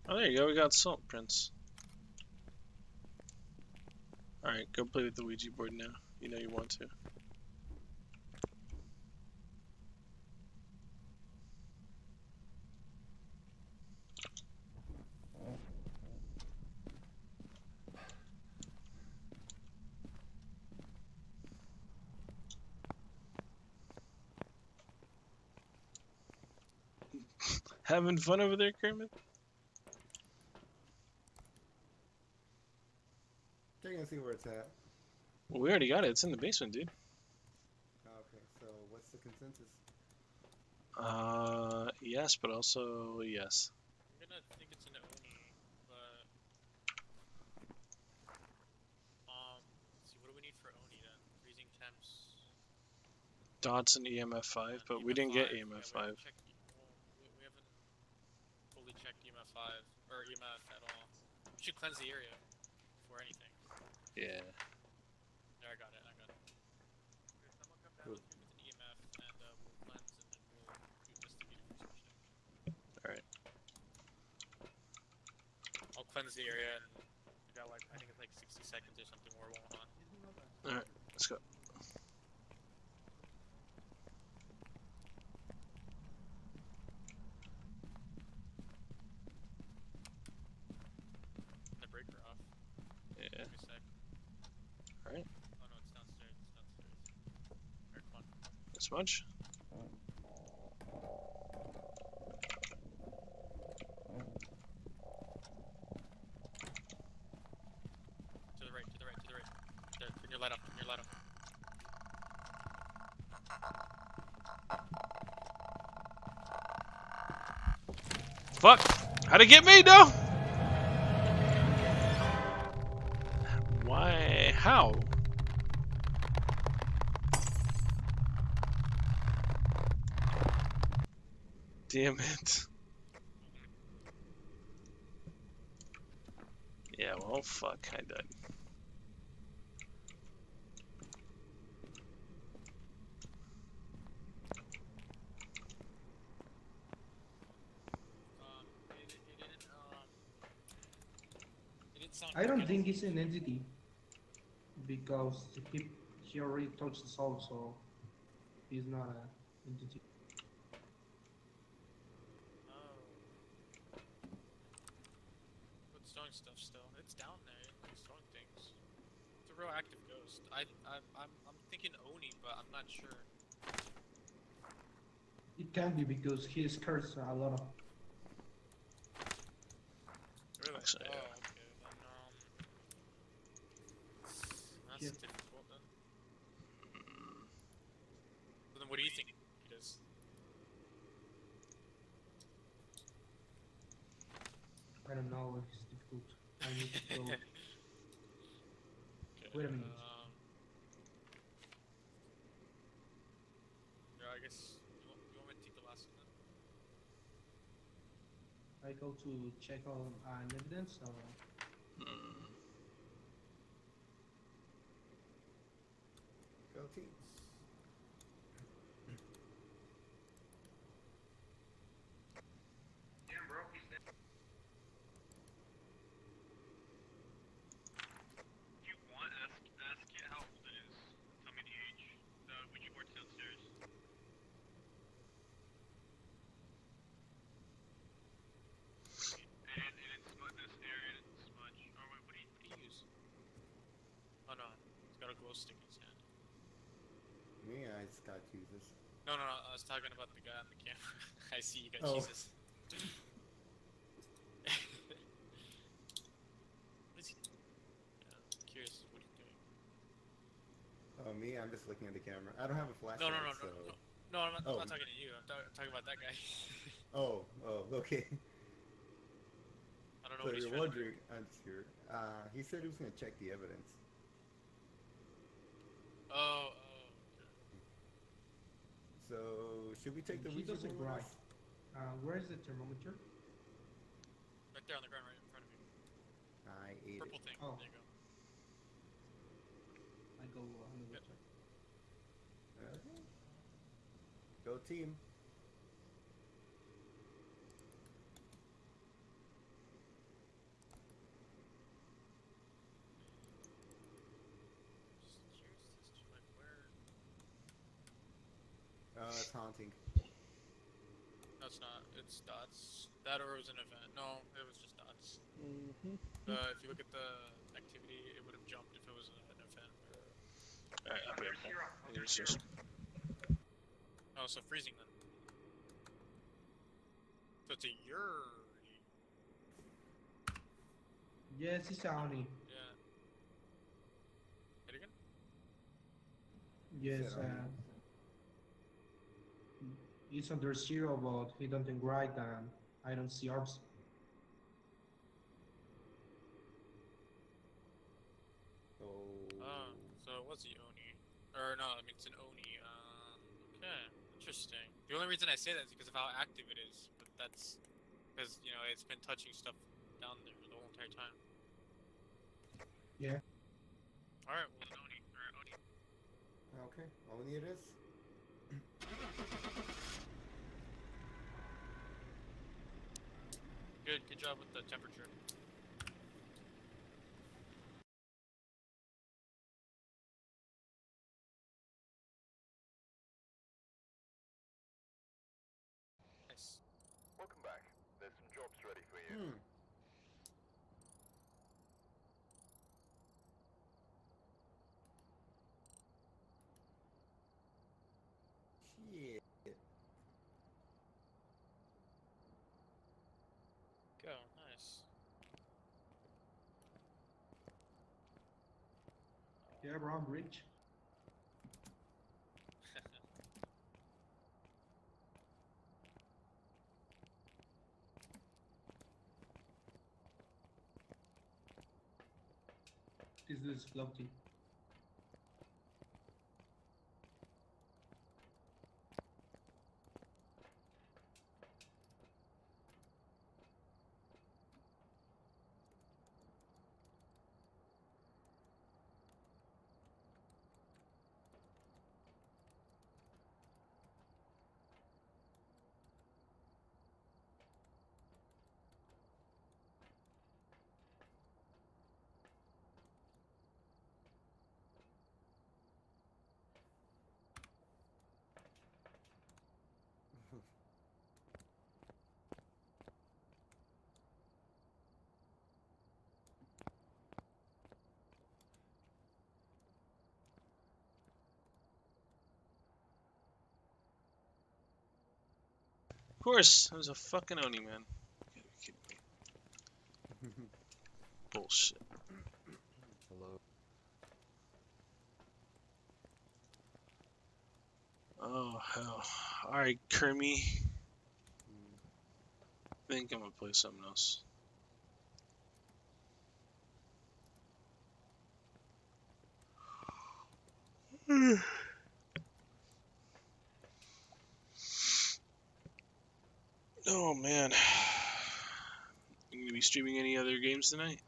Speaker 4: Oh, there you go. We got Salt Prince. Alright, go play with the Ouija board now. You know you want to. Having fun over there, Kermit?
Speaker 2: Checking to see where it's at.
Speaker 4: Well, we already got it. It's in the basement, dude.
Speaker 2: Okay, so what's the consensus?
Speaker 4: Yes, but also yes.
Speaker 5: I'm gonna think it's an Oni, but let's see, what do we need for Oni then? Freezing temps.
Speaker 4: Dots and EMF 5, but we
Speaker 5: EMF
Speaker 4: didn't get
Speaker 5: 5.
Speaker 4: EMF
Speaker 5: Yeah,
Speaker 4: 5.
Speaker 5: we haven't fully checked EMF 5 or EMF at all. We should cleanse the area before anything.
Speaker 4: Yeah.
Speaker 5: There, I got it. Okay, someone come down
Speaker 2: Cool.
Speaker 5: with me with an EMF and we'll cleanse and then we'll cleanse the area, and we got like I think it's like 60 seconds or something more going on.
Speaker 4: Alright, let's go.
Speaker 5: The breaker off.
Speaker 4: Yeah.
Speaker 5: Give me a sec.
Speaker 4: Alright.
Speaker 5: Oh no, it's downstairs. It's downstairs. Alright, come on.
Speaker 4: This much?
Speaker 5: To the right, to the right, to the right. There, turn your light off, turn your light off.
Speaker 4: Fuck! How'd it get me? No! Why? How? Damn it. Yeah, well, fuck, I died.
Speaker 5: It didn't sound
Speaker 6: I don't
Speaker 5: good.
Speaker 6: think it's an entity because he already touched the soul, so he's not an entity.
Speaker 5: Oh. But it's throwing stuff still. It's down there. It's throwing things. It's a real active ghost. I'm thinking Oni, but I'm not sure.
Speaker 6: It can be because he scares a lot of.
Speaker 5: Really?
Speaker 4: Actually,
Speaker 5: oh,
Speaker 4: yeah.
Speaker 5: okay. Then that's
Speaker 6: Yeah.
Speaker 5: difficult then. So then, what do you think it is?
Speaker 6: I don't know if it's difficult. I need to go.
Speaker 5: Okay,
Speaker 6: Wait a minute.
Speaker 5: Yeah, I guess you want me to take the last one then?
Speaker 6: I go to check on an evidence. Or...
Speaker 2: Go teams.
Speaker 1: Damn, bro, he's dead. If you want, ask it how old it is. Tell me the age. The Ouija board's downstairs. And it's this area and it's smudge. Oh wait, what do you use?
Speaker 5: Oh no, he's got a glow stick in his hand.
Speaker 2: Me, I just got Jesus.
Speaker 5: No, I was talking about the guy on the camera. I see you got
Speaker 2: Oh.
Speaker 5: Jesus. What is he doing? Yeah, I'm curious, what are you doing?
Speaker 2: Oh, me, I'm just looking at the camera. I don't have a flashlight,
Speaker 5: No,
Speaker 2: so...
Speaker 5: I'm
Speaker 2: Oh.
Speaker 5: not talking to you. I'm talking about that guy.
Speaker 2: Oh, okay.
Speaker 5: I don't know
Speaker 2: So
Speaker 5: what he's
Speaker 2: you're
Speaker 5: trying to do.
Speaker 2: wondering, I'm sure. He said he was gonna check the evidence.
Speaker 5: Oh,
Speaker 2: So, should we take the
Speaker 6: He
Speaker 2: Ouija
Speaker 6: doesn't
Speaker 2: board?
Speaker 6: cry. Where is the thermometer?
Speaker 5: right there on the ground, right in front of you.
Speaker 2: I ate
Speaker 5: Purple
Speaker 2: it.
Speaker 5: thing.
Speaker 6: Oh.
Speaker 5: There you go.
Speaker 6: I go on the
Speaker 5: Yep.
Speaker 6: website.
Speaker 2: Okay. Go team.
Speaker 5: Just curious as to like where.
Speaker 2: It's haunting.
Speaker 5: No, it's not. It's dots. That or it was an event. No, it was just dots.
Speaker 4: Mm-hmm.
Speaker 5: If you look at the activity, it would have jumped if it was an event.
Speaker 4: Alright, I'll be right back. I need to just-
Speaker 5: Oh, so freezing then. So it's a Yuri.
Speaker 6: Yes, it's Oni.
Speaker 5: Yeah. Hit again?
Speaker 6: Yes,
Speaker 2: Is it Oni?
Speaker 6: it's under 0, but he doesn't write and I don't see orbs.
Speaker 2: Oh.
Speaker 5: So it was the Oni. Or no, I mean it's an Oni. Okay, interesting. The only reason I say that is because of how active it is. But that's because, you know, it's been touching stuff down there the whole entire time.
Speaker 6: Yeah.
Speaker 5: Alright, well, an Oni. Or Oni.
Speaker 2: Okay, only it is.
Speaker 5: Good job with the temperature.
Speaker 2: Hmm. Shit.
Speaker 5: Go, nice.
Speaker 6: Yeah, bro, I'm rich. This dude is floating.
Speaker 4: Of course, I was a fucking Oni, man. You gotta be kidding me. Bullshit.
Speaker 3: Hello.
Speaker 4: Oh, hell. Alright, Kermie. I think I'm gonna play something else. Oh, man. You gonna be streaming any other games tonight?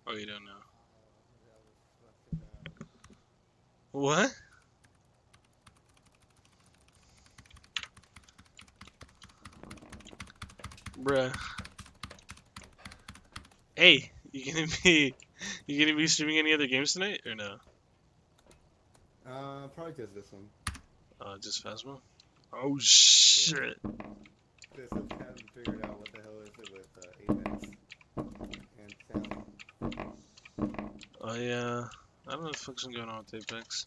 Speaker 4: Oh, you don't know.
Speaker 2: That was fucking,
Speaker 4: What? Bruh. Hey, you gonna be streaming any other games tonight or no?
Speaker 2: probably just this one.
Speaker 4: Just Phasma? Oh shit.
Speaker 2: This is haven't figured out what the hell is it with Apex and sound.
Speaker 4: Oh yeah. I don't know what the fuck's going on with Apex.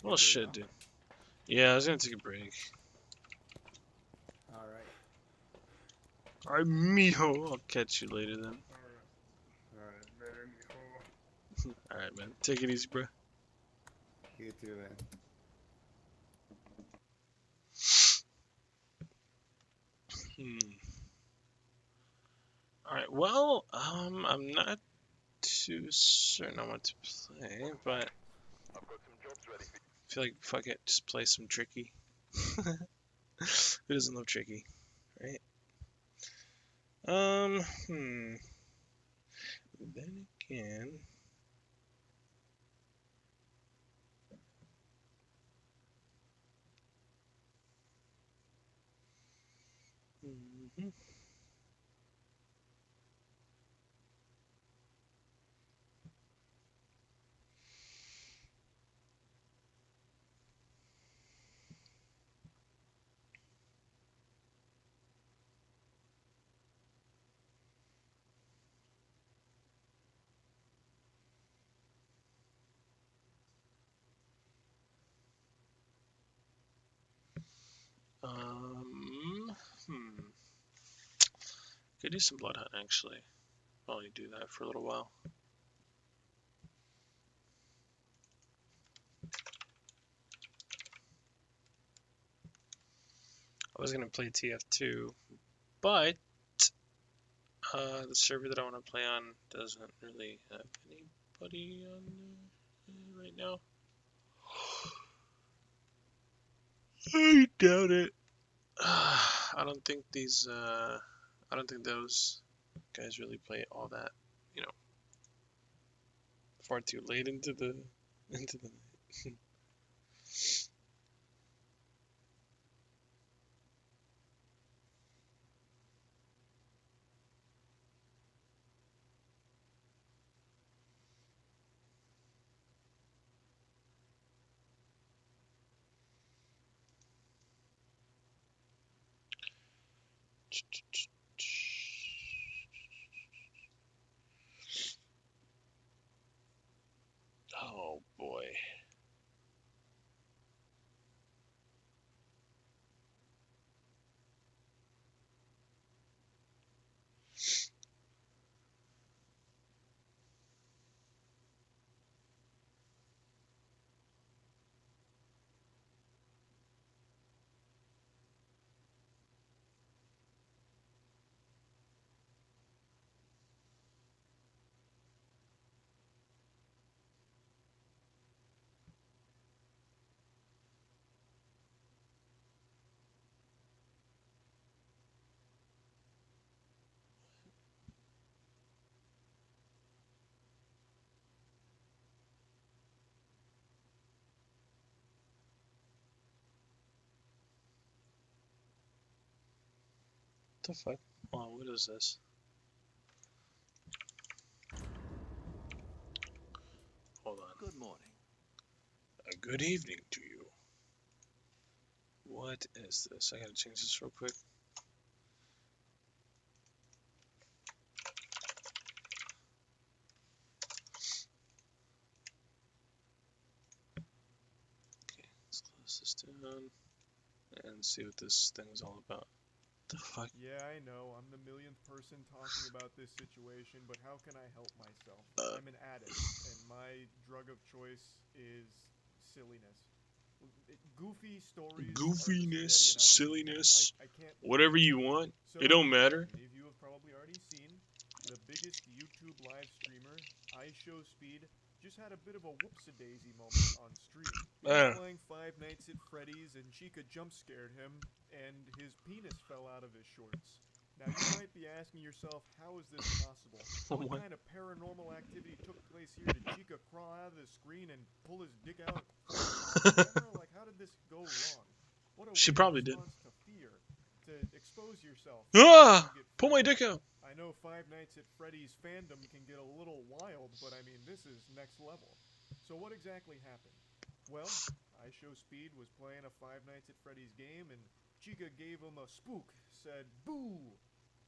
Speaker 4: Well shit, dude. Yeah, I was gonna take a break.
Speaker 2: Alright.
Speaker 4: Alright, mijo. I'll catch you later then.
Speaker 2: Alright, better mijo.
Speaker 4: Alright, man. Take it easy, bro.
Speaker 2: You too, man.
Speaker 4: Alright, well, I'm not too certain on what to play, but I feel like fuck it, just play some tricky. Who doesn't love tricky, right? Then again, mhm. Hmm. Could do some blood hunt actually. While you do that for a little while. I was gonna play TF2, but the server that I want to play on doesn't really have anybody on right now. I doubt it. I don't think I don't think those guys really play all that, you know, far too late into the night. boy. What the fuck? Oh, what is this? Hold on.
Speaker 7: Good morning.
Speaker 4: A good evening to you. What is this? I gotta change this real quick. Okay, let's close this down and see what this thing's all about. The fuck?
Speaker 8: Yeah, I know. I'm the millionth person talking about this situation, but how can I help myself? I'm an addict, and my drug of choice is silliness. Goofy stories.
Speaker 4: Goofiness,
Speaker 8: are the spaghetti and I'm
Speaker 4: silliness,
Speaker 8: I can't.
Speaker 4: whatever you want.
Speaker 8: So,
Speaker 4: It don't matter.
Speaker 8: many of you have probably already seen the biggest YouTube live streamer, iShowSpeed, just had a bit of a whoops-a-daisy moment on stream. He was playing Five Nights at Freddy's, and Chica jump-scared him, and his penis fell out of his shorts. Now, you might be asking yourself, how is this possible? What kind of paranormal activity took place here? Did Chica crawl out of the screen and pull his dick out? Like, how did this go wrong? What a
Speaker 4: She
Speaker 8: weird
Speaker 4: probably did.
Speaker 8: response to fear, to expose yourself.
Speaker 4: Ah!
Speaker 8: You get
Speaker 4: Pull my
Speaker 8: freaked
Speaker 4: dick out.
Speaker 8: I know Five Nights at Freddy's fandom can get a little wild, but I mean, this is next level. So what exactly happened? Well, iShowSpeed was playing a Five Nights at Freddy's game, and Chica gave him a spook, said, "Boo!"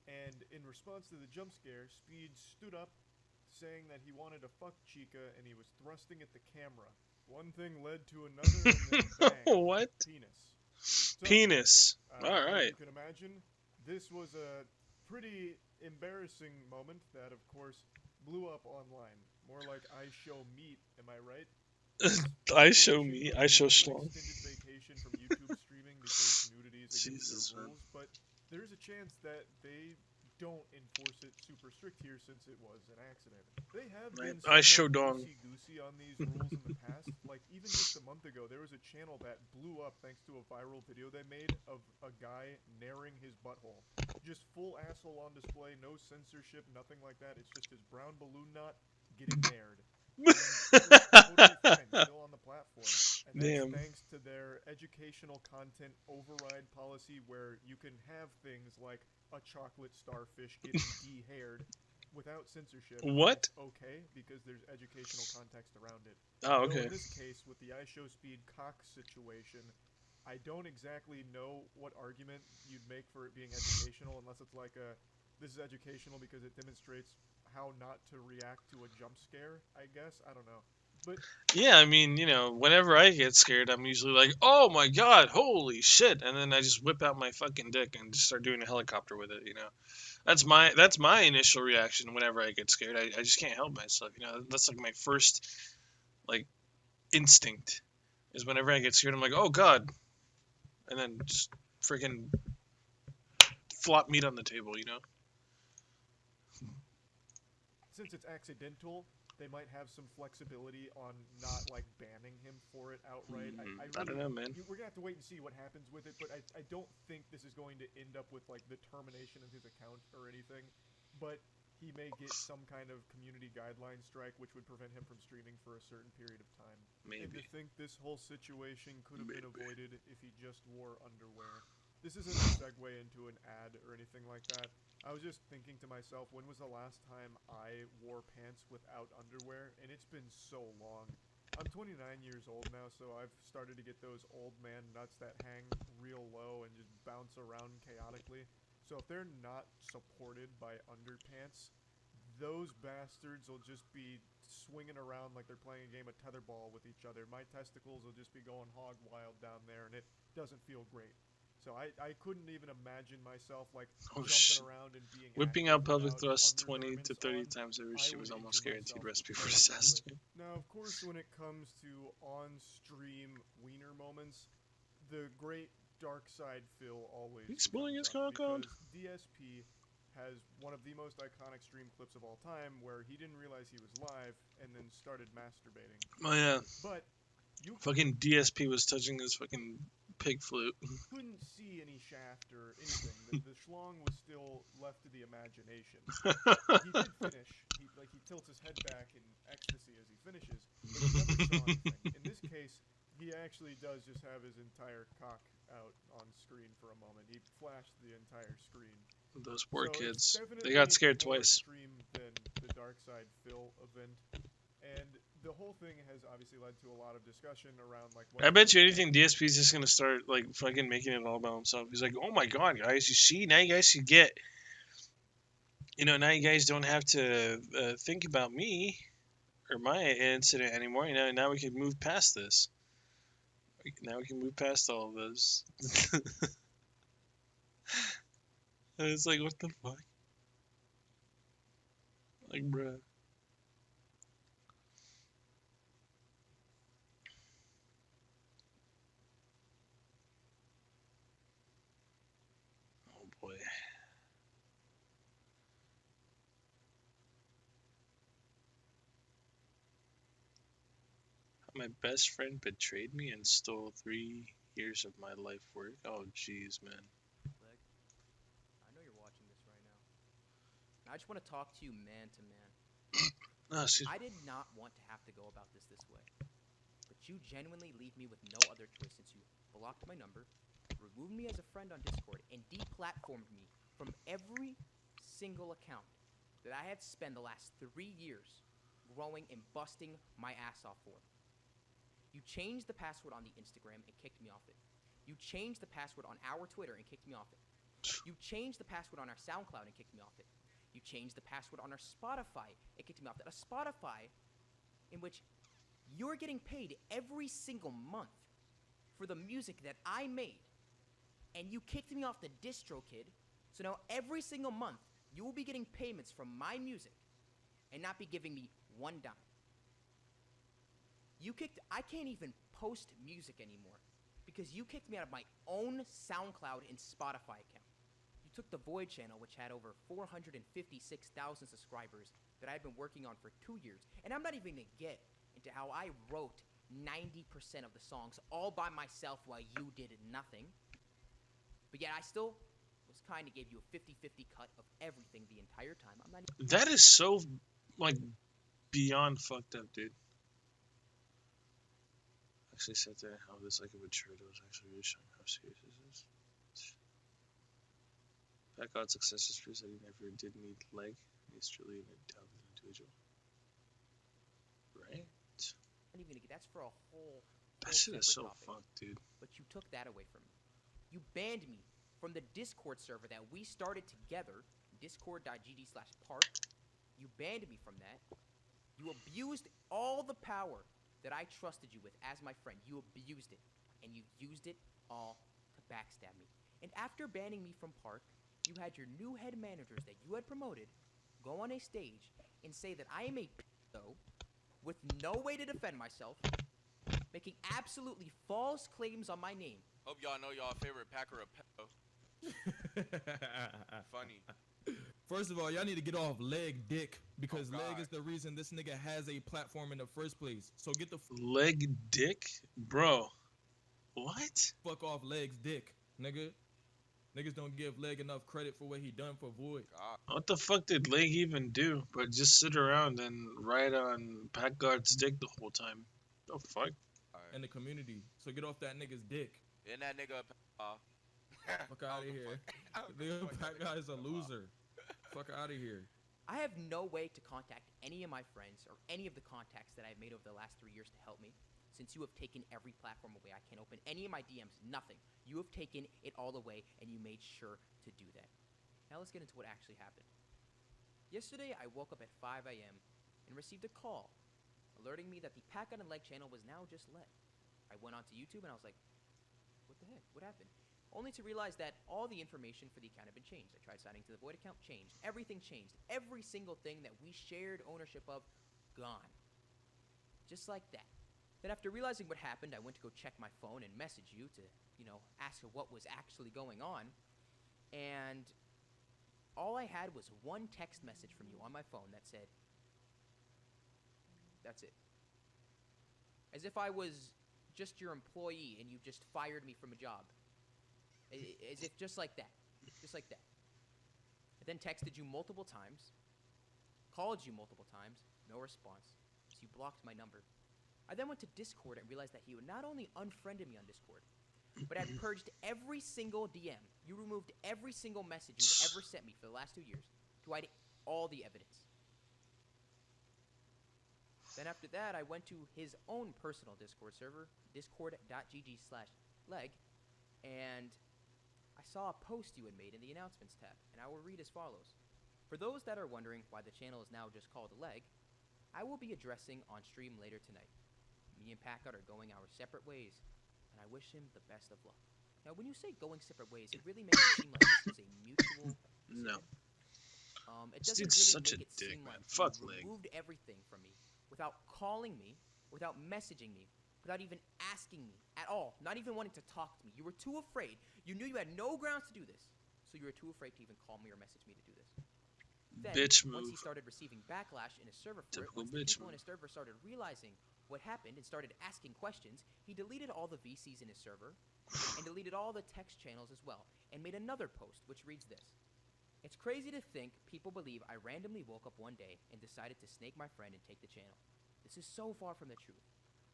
Speaker 8: And in response to the jump scare, Speed stood up, saying that he wanted to fuck Chica, and he was thrusting at the camera. One thing led to another, and then bang.
Speaker 4: What?
Speaker 8: Penis. So,
Speaker 4: Penis.
Speaker 8: as
Speaker 4: Alright.
Speaker 8: you can imagine, this was a pretty embarrassing moment that, of course, blew up online. More like I show meat, am I right?
Speaker 4: I show me. I show strong.
Speaker 8: Extended vacation from YouTube streaming because nudity is against
Speaker 4: Jesus,
Speaker 8: their
Speaker 4: man.
Speaker 8: rules, but there's a chance that they don't enforce it super strict here since it was an accident. They have been
Speaker 4: I show
Speaker 8: somewhat
Speaker 4: dong.
Speaker 8: loosey-goosey on these rules in the past. Like, even just a month ago, there was a channel that blew up thanks to a viral video they made of a guy naring his butthole. Just full asshole on display, no censorship, nothing like that. It's just his brown balloon knot getting nared. Totally fine, still on the platform. And that's
Speaker 4: Damn.
Speaker 8: thanks to their educational content override policy where you can have things like a chocolate starfish getting de-haired without censorship.
Speaker 4: What?
Speaker 8: It's okay, because there's educational context around it.
Speaker 4: Oh,
Speaker 8: Though
Speaker 4: okay.
Speaker 8: in this case, with the iShowSpeed cock situation, I don't exactly know what argument you'd make for it being educational, unless it's like this is educational because it demonstrates how not to react to a jump scare, I guess. I don't know. But
Speaker 4: Yeah, I mean, you know, whenever I get scared, I'm usually like, oh my god, holy shit. And then I just whip out my fucking dick and just start doing a helicopter with it, you know. That's my initial reaction whenever I get scared. I just can't help myself, you know. That's like my first, like, instinct is whenever I get scared, I'm like, oh god. And then just freaking flop meat on the table, you know.
Speaker 8: since it's accidental, they might have some flexibility on not like banning him for it outright. I
Speaker 4: don't know, man.
Speaker 8: We're gonna have to wait and see what happens with it, but I don't think this is going to end up with like the termination of his account or anything. But he may get some kind of community guideline strike, which would prevent him from streaming for a certain period of time. And to
Speaker 4: Maybe.
Speaker 8: think this whole situation could have been
Speaker 4: Maybe.
Speaker 8: avoided if he just wore underwear. This isn't a segue into an ad or anything like that. I was just thinking to myself, when was the last time I wore pants without underwear? And it's been so long. I'm 29 years old now, so I've started to get those old man nuts that hang real low and just bounce around chaotically. So if they're not supported by underpants, those bastards will just be swinging around like they're playing a game of tetherball with each other. My testicles will just be going hog wild down there, and it doesn't feel great. So I couldn't even imagine myself like
Speaker 4: Oh,
Speaker 8: jumping around and being
Speaker 4: Whipping
Speaker 8: active
Speaker 4: out pelvic
Speaker 8: without
Speaker 4: thrusts 20 to
Speaker 8: undergarments
Speaker 4: 30
Speaker 8: on.
Speaker 4: times every
Speaker 8: I
Speaker 4: she was
Speaker 8: would
Speaker 4: almost
Speaker 8: injure
Speaker 4: guaranteed
Speaker 8: myself
Speaker 4: recipe for
Speaker 8: very
Speaker 4: disaster.
Speaker 8: badly. Now, of course, when it comes to on-stream wiener moments, the great dark side Phil always
Speaker 4: He's spilling
Speaker 8: comes
Speaker 4: his
Speaker 8: up
Speaker 4: cock on.
Speaker 8: because DSP has one of the most iconic stream clips of all time where he didn't realize he was live and then started masturbating.
Speaker 4: Oh yeah,
Speaker 8: But you
Speaker 4: fucking DSP was touching his fucking pig flute.
Speaker 8: couldn't see any shaft or anything. The schlong was still left to the imagination. He did finish. He tilts his head back in ecstasy as he finishes, but you never saw anything. In this case, he actually does just have his entire cock out on screen for a moment. He flashed the entire screen.
Speaker 4: Those poor
Speaker 8: So it's
Speaker 4: kids.
Speaker 8: definitely
Speaker 4: They got scared
Speaker 8: more
Speaker 4: twice.
Speaker 8: extreme than the Dark Side Phil event, and the whole thing has obviously led to a lot of discussion around like.
Speaker 4: I bet you anything DSP's just gonna start like fucking making it all about himself. He's like, oh my god, guys, you see, now you guys can get, now you guys don't have to think about me or my incident anymore. Now we can move past this. Now we can move past all of this. And it's like, what the fuck? Like, bruh. Oh boy. My best friend betrayed me and stole 3 years of my life work. Oh, jeez, man.
Speaker 3: Leg, I know you're watching this right now. And I just want to talk to you man to man.
Speaker 4: Oh, excuse
Speaker 3: I did not want to have to go about this way. But you genuinely leave me with no other choice since you blocked my number, removed me as a friend on Discord, and deplatformed me from every single account that I had spent the last 3 years growing and busting my ass off for. You changed the password on the Instagram and kicked me off it. You changed the password on our Twitter and kicked me off it. You changed the password on our SoundCloud and kicked me off it. You changed the password on our Spotify and kicked me off it. A Spotify in which you're getting paid every single month for the music that I made. And you kicked me off the DistroKid. So now every single month, you will be getting payments from my music and not be giving me one dime. I can't even post music anymore because you kicked me out of my own SoundCloud and Spotify account. You took the Void channel, which had over 456,000 subscribers that I've been working on for 2 years. And I'm not even going to get into how I wrote 90% of the songs all by myself while you did nothing. But yet I still was kind of gave you a 50-50 cut of everything the entire time. I'm not even...
Speaker 4: That is so, like, beyond fucked up, dude. Actually sat there how this like a mature was actually really showing how serious this is. Back on successes proves that he never did need leg. He's truly an talented individual. Right?
Speaker 3: I'm not even gonna get that's for a whole
Speaker 4: That shit is so
Speaker 3: topic.
Speaker 4: fucked, dude.
Speaker 3: But you took that away from me. You banned me from the Discord server that we started together, discord.gg/park. You banned me from that. You abused all the power that I trusted you with as my friend. You abused it, and you used it all to backstab me. And after banning me from Park, you had your new head managers that you had promoted go on a stage and say that I am a pedo with no way to defend myself, making absolutely false claims on my name.
Speaker 7: Hope y'all know y'all favorite Packer a pedo. Funny.
Speaker 9: First of all, y'all need to get off Leg Dick because
Speaker 7: Oh,
Speaker 9: Leg
Speaker 7: God.
Speaker 9: is the reason this nigga has a platform in the first place. So get the
Speaker 4: Leg dick? Bro. What?
Speaker 9: fuck off Leg's dick, nigga. Niggas don't give Leg enough credit for what he done for Void.
Speaker 7: God.
Speaker 4: What the fuck did Leg even do? But just sit around and ride on Packguard's dick the whole time. The fuck?
Speaker 9: In the community. So get off that nigga's dick.
Speaker 7: And that nigga
Speaker 9: Fuck out of here. Nigga, that guy is a loser. Fuck out of here.
Speaker 3: I have no way to contact any of my friends or any of the contacts that I've made over the last 3 years to help me. Since you have taken every platform away, I can't open any of my DMs, nothing. You have taken it all away, and you made sure to do that. Now let's get into what actually happened. Yesterday, I woke up at 5 a.m. and received a call alerting me that the Pack on and Leg channel was now just leg. I went onto YouTube and I was like, what the heck? What happened? Only to realize that all the information for the account had been changed. I tried signing to the Void account, changed. Everything changed. Every single thing that we shared ownership of, gone. Just like that. Then after realizing what happened, I went to go check my phone and message you to, ask her what was actually going on. And all I had was one text message from you on my phone that said, that's it. As if I was just your employee and you just fired me from a job. As if just like that. Just like that. I then texted you multiple times, called you multiple times, no response. So you blocked my number. I then went to Discord and realized that you had not only unfriended me on Discord, but had purged every single DM. You removed every single message you've ever sent me for the last 2 years to hide all the evidence. Then after that, I went to his own personal Discord server, discord.gg/leg, and I saw a post you had made in the announcements tab, and I will read as follows. For those that are wondering why the channel is now just called Leg, I will be addressing on stream later tonight. Me and Packard are going our separate ways, and I wish him the best of luck. Now, when you say going separate ways, it really makes it seem like this was a mutual
Speaker 4: No.
Speaker 3: decision. It
Speaker 4: This
Speaker 3: doesn't
Speaker 4: dude's
Speaker 3: really
Speaker 4: such a
Speaker 3: make it
Speaker 4: dick,
Speaker 3: seem
Speaker 4: man.
Speaker 3: like
Speaker 4: Fuck
Speaker 3: you
Speaker 4: Leg.
Speaker 3: removed everything from me without calling me, without messaging me, without even asking me at all, not even wanting to talk to me. You were too afraid. You knew you had no grounds to do this, so you were too afraid to even call me or message me to do this. Then,
Speaker 4: Bitch
Speaker 3: once he
Speaker 4: move.
Speaker 3: started receiving backlash in his server for
Speaker 4: Typical
Speaker 3: it, once the
Speaker 4: bitch
Speaker 3: people in
Speaker 4: move.
Speaker 3: his server started realizing what happened and started asking questions, he deleted all the VCs in his server and deleted all the text channels as well, and made another post which reads this. It's crazy to think people believe I randomly woke up one day and decided to snake my friend and take the channel. This is so far from the truth.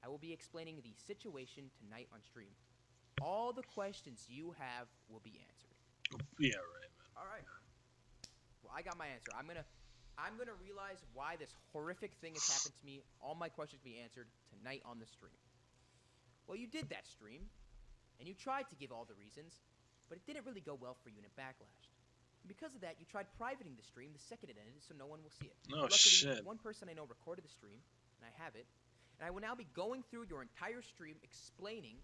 Speaker 3: I will be explaining the situation tonight on stream. All the questions you have will be answered.
Speaker 4: Yeah, right, man.
Speaker 3: All right. Well, I got my answer. I'm gonna realize why this horrific thing has happened to me. All my questions will be answered tonight on the stream. Well, you did that stream, and you tried to give all the reasons, but it didn't really go well for you and it backlashed. And because of that, you tried privating the stream the second it ended so no one will see it.
Speaker 4: Oh,
Speaker 3: Luckily,
Speaker 4: shit.
Speaker 3: one person I know recorded the stream, and I have it, and I will now be going through your entire stream explaining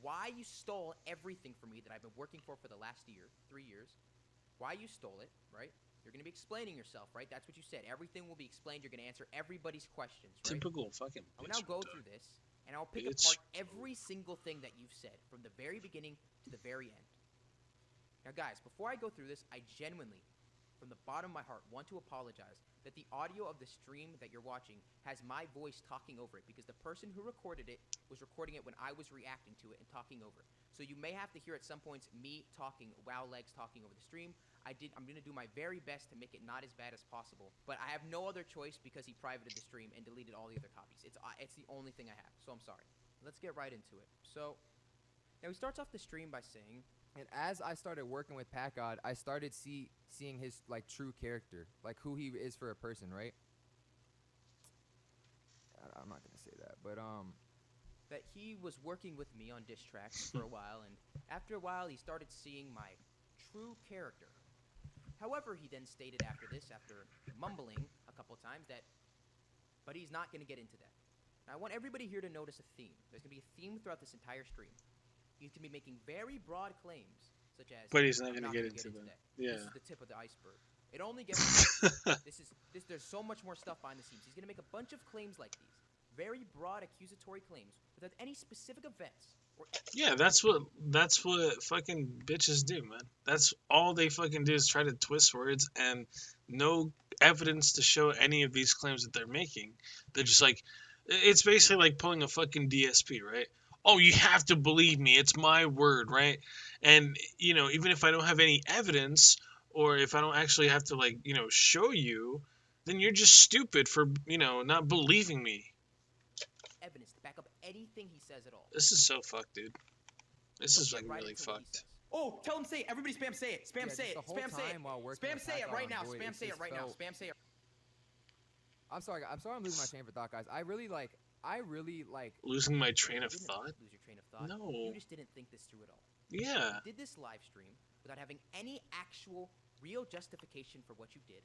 Speaker 3: why you stole everything from me that I've been working for the last 3 years, why you stole it, right? You're going to be explaining yourself, right? That's what you said. Everything will be explained. You're going to answer everybody's questions, right?
Speaker 4: Typical fucking
Speaker 3: I will
Speaker 4: bitch
Speaker 3: now go
Speaker 4: move,
Speaker 3: through
Speaker 4: dog.
Speaker 3: this, and I'll pick
Speaker 4: Bitch
Speaker 3: apart every single thing that you've said from the very beginning to the very end. Now, guys, before I go through this, I genuinely, from the bottom of my heart, want to apologize that the audio of the stream that you're watching has my voice talking over it because the person who recorded it was recording it when I was reacting to it and talking over it. So you may have to hear at some points me talking while Legs talking over the stream. I'm going to do my very best to make it not as bad as possible, but I have no other choice because he privated the stream and deleted all the other copies. It's the only thing I have, so I'm sorry. Let's get right into it. So, now he starts off the stream by saying,
Speaker 10: And as I started working with Packard, I started seeing his true character, like who he is for a person, right? I'm not gonna say that, but
Speaker 3: that he was working with me on diss tracks for a while, and after a while he started seeing my true character. However, he then stated after this, after mumbling a couple of times, but he's not going to get into that. Now, I want everybody here to notice a theme. There's going to be a theme throughout this entire stream. He's going to be making very broad claims, such as,
Speaker 4: But he's not
Speaker 3: "I'm
Speaker 4: gonna get into that. Yeah.
Speaker 3: This is the tip of the iceberg. It only gets worse. There's so much more stuff behind the scenes. He's going to make a bunch of claims like these. Very broad accusatory claims without any specific events.
Speaker 4: Yeah, that's what fucking bitches do, man. That's all they fucking do is try to twist words and no evidence to show any of these claims that they're making. They're just like, it's basically like pulling a fucking DSP, right? Oh, you have to believe me. It's my word, right? And, even if I don't have any evidence or if I don't actually have to, show you, then you're just stupid for, not believing me.
Speaker 3: Evidence to back up anything he says at all.
Speaker 4: This is so fucked, dude. This is
Speaker 3: Let's get
Speaker 4: like
Speaker 3: right
Speaker 4: really
Speaker 3: into what he
Speaker 4: fucked.
Speaker 3: says. Oh, tell him say it. Everybody spam say it. Spam
Speaker 10: yeah,
Speaker 3: say
Speaker 10: just
Speaker 3: it.
Speaker 10: the whole
Speaker 3: Spam say it.
Speaker 10: time while working
Speaker 3: Spam
Speaker 10: with
Speaker 3: say it
Speaker 10: Packard
Speaker 3: right
Speaker 10: on
Speaker 3: now.
Speaker 10: Void,
Speaker 3: Spam
Speaker 10: it
Speaker 3: say it
Speaker 10: just
Speaker 3: right now.
Speaker 10: felt-
Speaker 3: Spam say it.
Speaker 10: I'm sorry I'm losing my train of thought, guys. I really like
Speaker 4: Losing my train of
Speaker 3: You didn't
Speaker 4: thought?
Speaker 3: lose your train of thought.
Speaker 4: No.
Speaker 3: You just didn't think this through at all.
Speaker 4: Yeah.
Speaker 3: You did this live stream without having any actual real justification for what you did.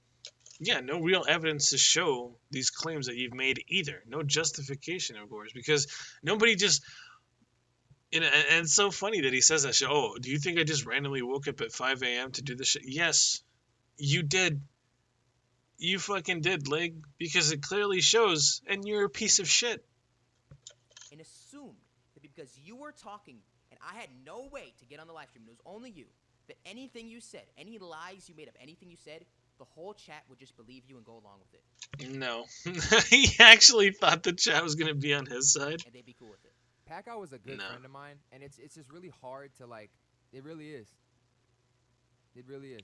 Speaker 4: Yeah, no real evidence to show these claims that you've made either. No justification, of course, because nobody just. And it's so funny that he says that shit. Oh, do you think I just randomly woke up at 5 a.m. to do this shit? Yes, you did. You fucking did, Leg, because it clearly shows, and you're a piece of shit.
Speaker 3: And assumed that because you were talking and I had no way to get on the live stream, and it was only you, that anything you said, any lies you made up, anything you said, the whole chat would just believe you and go along with it.
Speaker 4: No. He actually thought the chat was going to be on his side.
Speaker 3: And they'd be cool with it.
Speaker 10: Packout was a good
Speaker 4: No.
Speaker 10: friend of mine, and it's just really hard to like. It really is. It really is.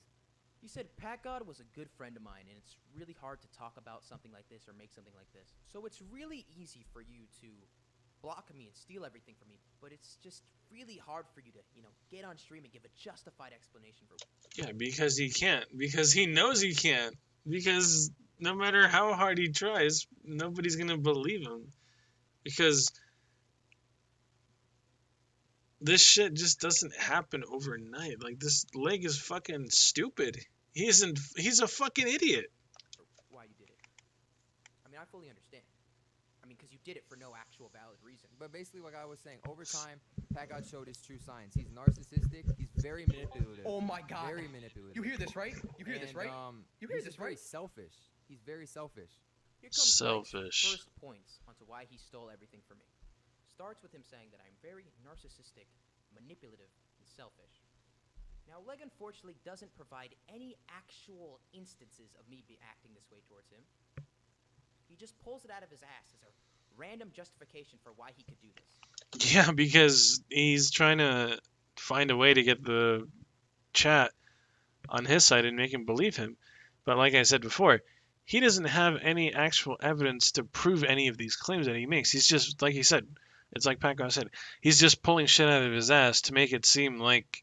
Speaker 3: You said Pat God was a good friend of mine, and it's really hard to talk about something like this or make something like this. So it's really easy for you to block me and steal everything from me, but it's just really hard for you to, get on stream and give a justified explanation for it.
Speaker 4: Yeah, because he can't. Because he knows he can't. Because no matter how hard he tries, nobody's going to believe him. Because this shit just doesn't happen overnight. Like, this Leg is fucking stupid. He's a fucking idiot.
Speaker 3: Why you did it. I mean, I fully understand. I mean, because you did it for no actual valid reason.
Speaker 10: But basically, like I was saying, over time, Packout showed his true signs. He's narcissistic. He's very manipulative.
Speaker 3: Oh my god.
Speaker 10: Very manipulative.
Speaker 3: You hear this, right? You hear this, right? You hear
Speaker 10: He's
Speaker 3: this,
Speaker 10: very
Speaker 3: right?
Speaker 10: selfish. He's very selfish.
Speaker 3: Here comes Leg's
Speaker 4: Selfish.
Speaker 3: first points onto why he stole everything from me. Starts with him saying that I'm very narcissistic, manipulative, and selfish. Now, Leg unfortunately doesn't provide any actual instances of me acting this way towards him. He just pulls it out of his ass as a random justification for why he could do this.
Speaker 4: Yeah, because he's trying to find a way to get the chat on his side and make him believe him. But like I said before, he doesn't have any actual evidence to prove any of these claims that he makes. He's just, like he said, it's like Paco said, he's just pulling shit out of his ass to make it seem like,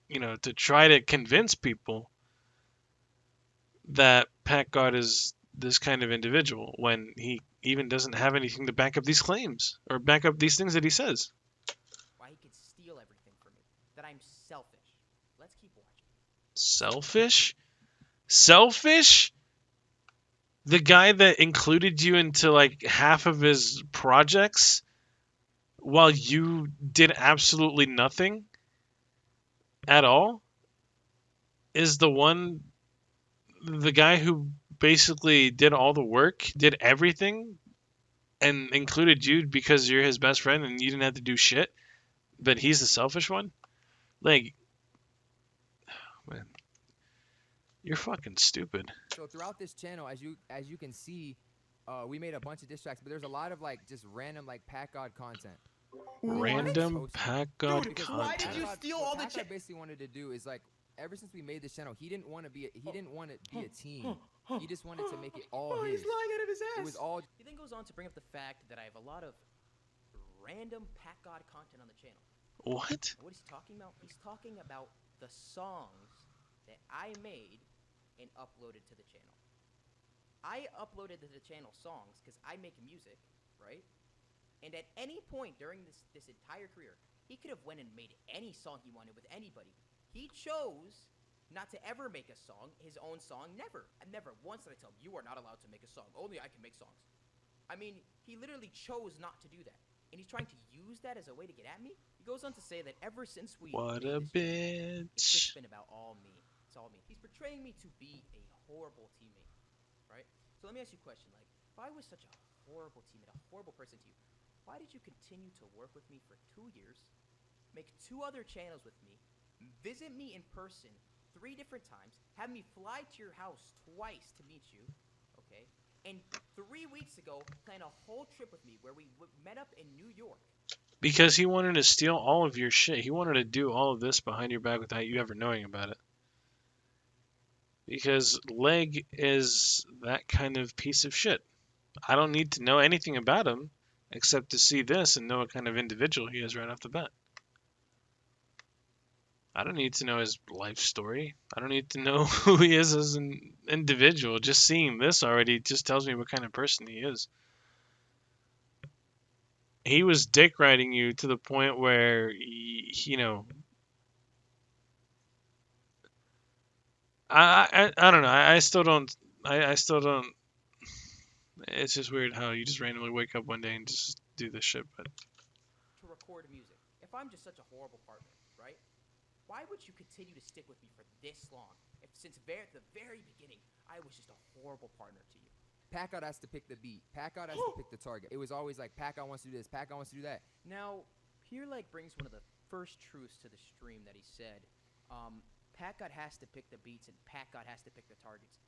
Speaker 4: to try to convince people that Pat God is this kind of individual when he even doesn't have anything to back up these claims or back up these things that he says.
Speaker 3: Why he could steal everything from me. That I'm selfish. Let's keep watching.
Speaker 4: Selfish? Selfish? The guy that included you into like half of his projects while you did absolutely nothing at all is the guy who basically did all the work, did everything, and included you because you're his best friend and you didn't have to do shit, but he's the selfish one? Like, man, you're fucking stupid.
Speaker 10: So throughout this channel, as you can see, we made a bunch of diss tracks, but there's a lot of like just random like Pat God content.
Speaker 4: Random Pat God
Speaker 3: Dude,
Speaker 4: content.
Speaker 3: why did you steal all the
Speaker 10: Pat God
Speaker 3: chat?
Speaker 10: basically wanted to do is like ever since we made this channel, he didn't want to be a team. He just wanted to make it all his.
Speaker 3: He's lying out of his ass.
Speaker 10: It was all.
Speaker 3: He then goes on to bring up the fact that I have a lot of random Pat God content on the channel.
Speaker 4: What?
Speaker 3: What is he talking about? He's talking about the songs that I made and uploaded to the channel. I uploaded to the channel songs because I make music, right? And at any point during this entire career, he could have went and made any song he wanted with anybody. He chose not to ever make a song, his own song, never. And never once did I tell him, you are not allowed to make a song. Only I can make songs. I mean, he literally chose not to do that. And he's trying to use that as a way to get at me. He goes on to say that ever since we
Speaker 4: What
Speaker 3: made
Speaker 4: a
Speaker 3: this channel, it's just
Speaker 4: bitch.
Speaker 3: been about all me. It's all me. He's portraying me to be a horrible teammate, right? So let me ask you a question. Like, if I was such a horrible teammate, a horrible person to you, why did you continue to work with me for 2 years, make 2 other channels with me, visit me in person 3 different times, have me fly to your house twice to meet you, okay? And 3 weeks ago, plan a whole trip with me where we met up in New York.
Speaker 4: Because he wanted to steal all of your shit. He wanted to do all of this behind your back without you ever knowing about it. Because Leg is that kind of piece of shit. I don't need to know anything about him except to see this and know what kind of individual he is right off the bat. I don't need to know his life story. I don't need to know who he is as an individual. Just seeing this already just tells me what kind of person he is. He was dick riding you to the point where, I don't know. I still don't I still don't. It's just weird how you just randomly wake up one day and just do this shit. But
Speaker 3: To record music. If I'm just such a horrible partner, right? Why would you continue to stick with me for this long? If since the very beginning, I was just a horrible partner to you.
Speaker 10: Packard has to pick the beat. Packard has to pick the target. It was always like Packard wants to do this. Packard wants to do that.
Speaker 3: Now, here like brings one of the first truths to the stream that he said. Packard has to pick the beats and Packard has to pick the targets.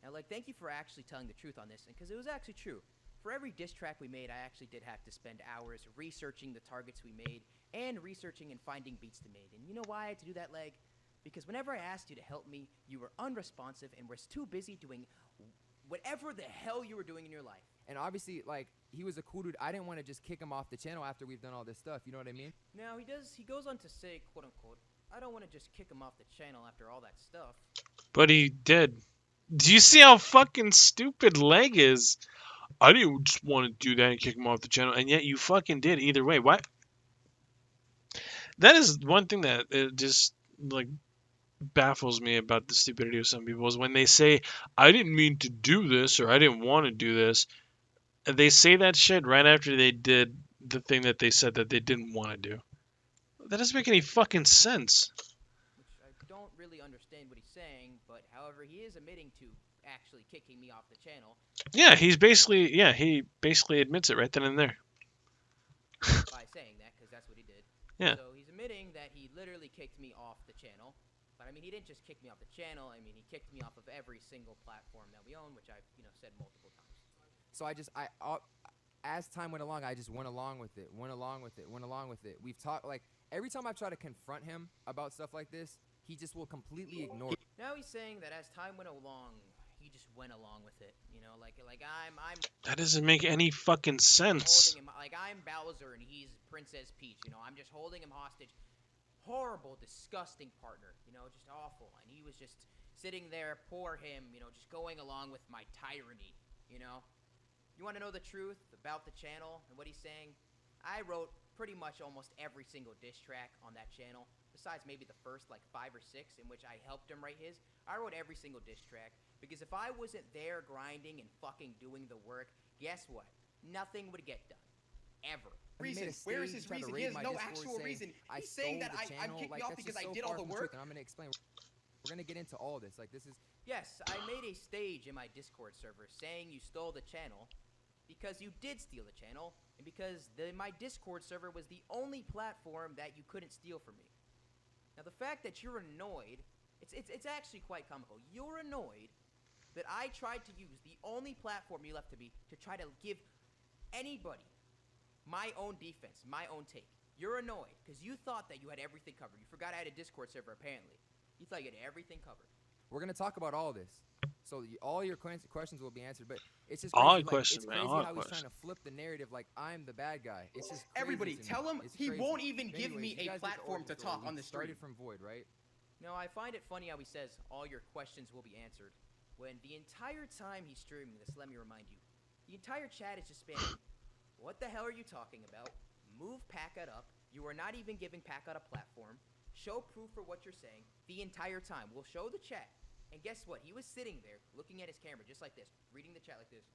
Speaker 3: Now, like, thank you for actually telling the truth on this, because it was actually true. For every diss track we made, I actually did have to spend hours researching the targets we made and researching and finding beats to make. And you know why I had to do that, Leg? Because whenever I asked you to help me, you were unresponsive and was too busy doing whatever the hell you were doing in your life.
Speaker 10: And obviously, like, he was a cool dude. I didn't want to just kick him off the channel after we've done all this stuff. You know what I mean?
Speaker 3: Now, he goes on to say, quote unquote, I don't want to just kick him off the channel after all that stuff.
Speaker 4: but he did. Do you see how fucking stupid Leg is? I didn't just want to do that and kick him off the channel, and yet you fucking did either way. Why? That is one thing that it just like baffles me about the stupidity of some people is when they say, I didn't mean to do this or I didn't want to do this. They say that shit right after they did the thing that they said that they didn't want to do. That doesn't make any fucking sense.
Speaker 3: Which I don't really understand what he's saying, but however, he is admitting to actually kicking me off the channel.
Speaker 4: Yeah, he basically admits it right then and there.
Speaker 3: By saying that, because that's what he did.
Speaker 4: Yeah.
Speaker 3: So he's admitting that he literally kicked me off the channel. But I mean, he didn't just kick me off the channel. I mean, he kicked me off of every single platform that we own, which I've said multiple times.
Speaker 10: So as time went along, I just went along with it. We've talked, like, every time I try to confront him about stuff like this, he just will completely ignore it.
Speaker 3: Now he's saying that as time went along, he just went along with it. Like I'm
Speaker 4: That doesn't make any fucking sense.
Speaker 3: holding him, like I'm Bowser and he's Princess Peach. I'm just holding him hostage. Horrible, disgusting partner. Just awful. And he was just sitting there, poor him. Just going along with my tyranny. You want to know the truth about the channel and what he's saying? I wrote pretty much almost every single diss track on that channel, besides maybe the first like 5 or 6 in which I helped him write his. I wrote every single diss track because if I wasn't there grinding and fucking doing the work, guess what? Nothing would get done. Ever.
Speaker 10: Reason.
Speaker 11: Where is his reason? He has no actual reason. He's saying that I'm kicking you off because I did all the work.
Speaker 10: And I'm going to explain. We're going to get into all this. Like, this is...
Speaker 3: Yes, I made a stage in my Discord server saying you stole the channel because you did steal the channel and because my Discord server was the only platform that you couldn't steal from me. Now, the fact that you're annoyed, it's actually quite comical. You're annoyed that I tried to use the only platform you left to me to try to give anybody my own defense, my own take. You're annoyed because you thought that you had everything covered. You forgot I had a Discord server, apparently. You thought you had everything covered.
Speaker 10: We're going to talk about all this. So all your questions will be answered, but it's just
Speaker 4: All
Speaker 10: crazy,
Speaker 4: questions,
Speaker 10: it's
Speaker 4: man,
Speaker 10: crazy
Speaker 4: all
Speaker 10: how he's
Speaker 4: questions.
Speaker 10: trying to flip the narrative like I'm the bad guy. It's just crazy
Speaker 11: Everybody,
Speaker 10: to me.
Speaker 11: tell him
Speaker 10: It's
Speaker 11: he
Speaker 10: crazy.
Speaker 11: won't even give
Speaker 10: Anyways,
Speaker 11: me
Speaker 10: you
Speaker 11: a
Speaker 10: guys get the
Speaker 11: platform
Speaker 10: origin
Speaker 11: to talk
Speaker 10: story.
Speaker 11: on the
Speaker 10: We started
Speaker 11: stream.
Speaker 10: from Void, right?
Speaker 3: Now, I find it funny how he says all your questions will be answered when the entire time he's streaming this, let me remind you, the entire chat is just spamming, what the hell are you talking about? Move Packard up. You are not even giving Packard a platform. Show proof for what you're saying the entire time. We'll show the chat. And guess what? He was sitting there looking at his camera just like this, reading the chat like this,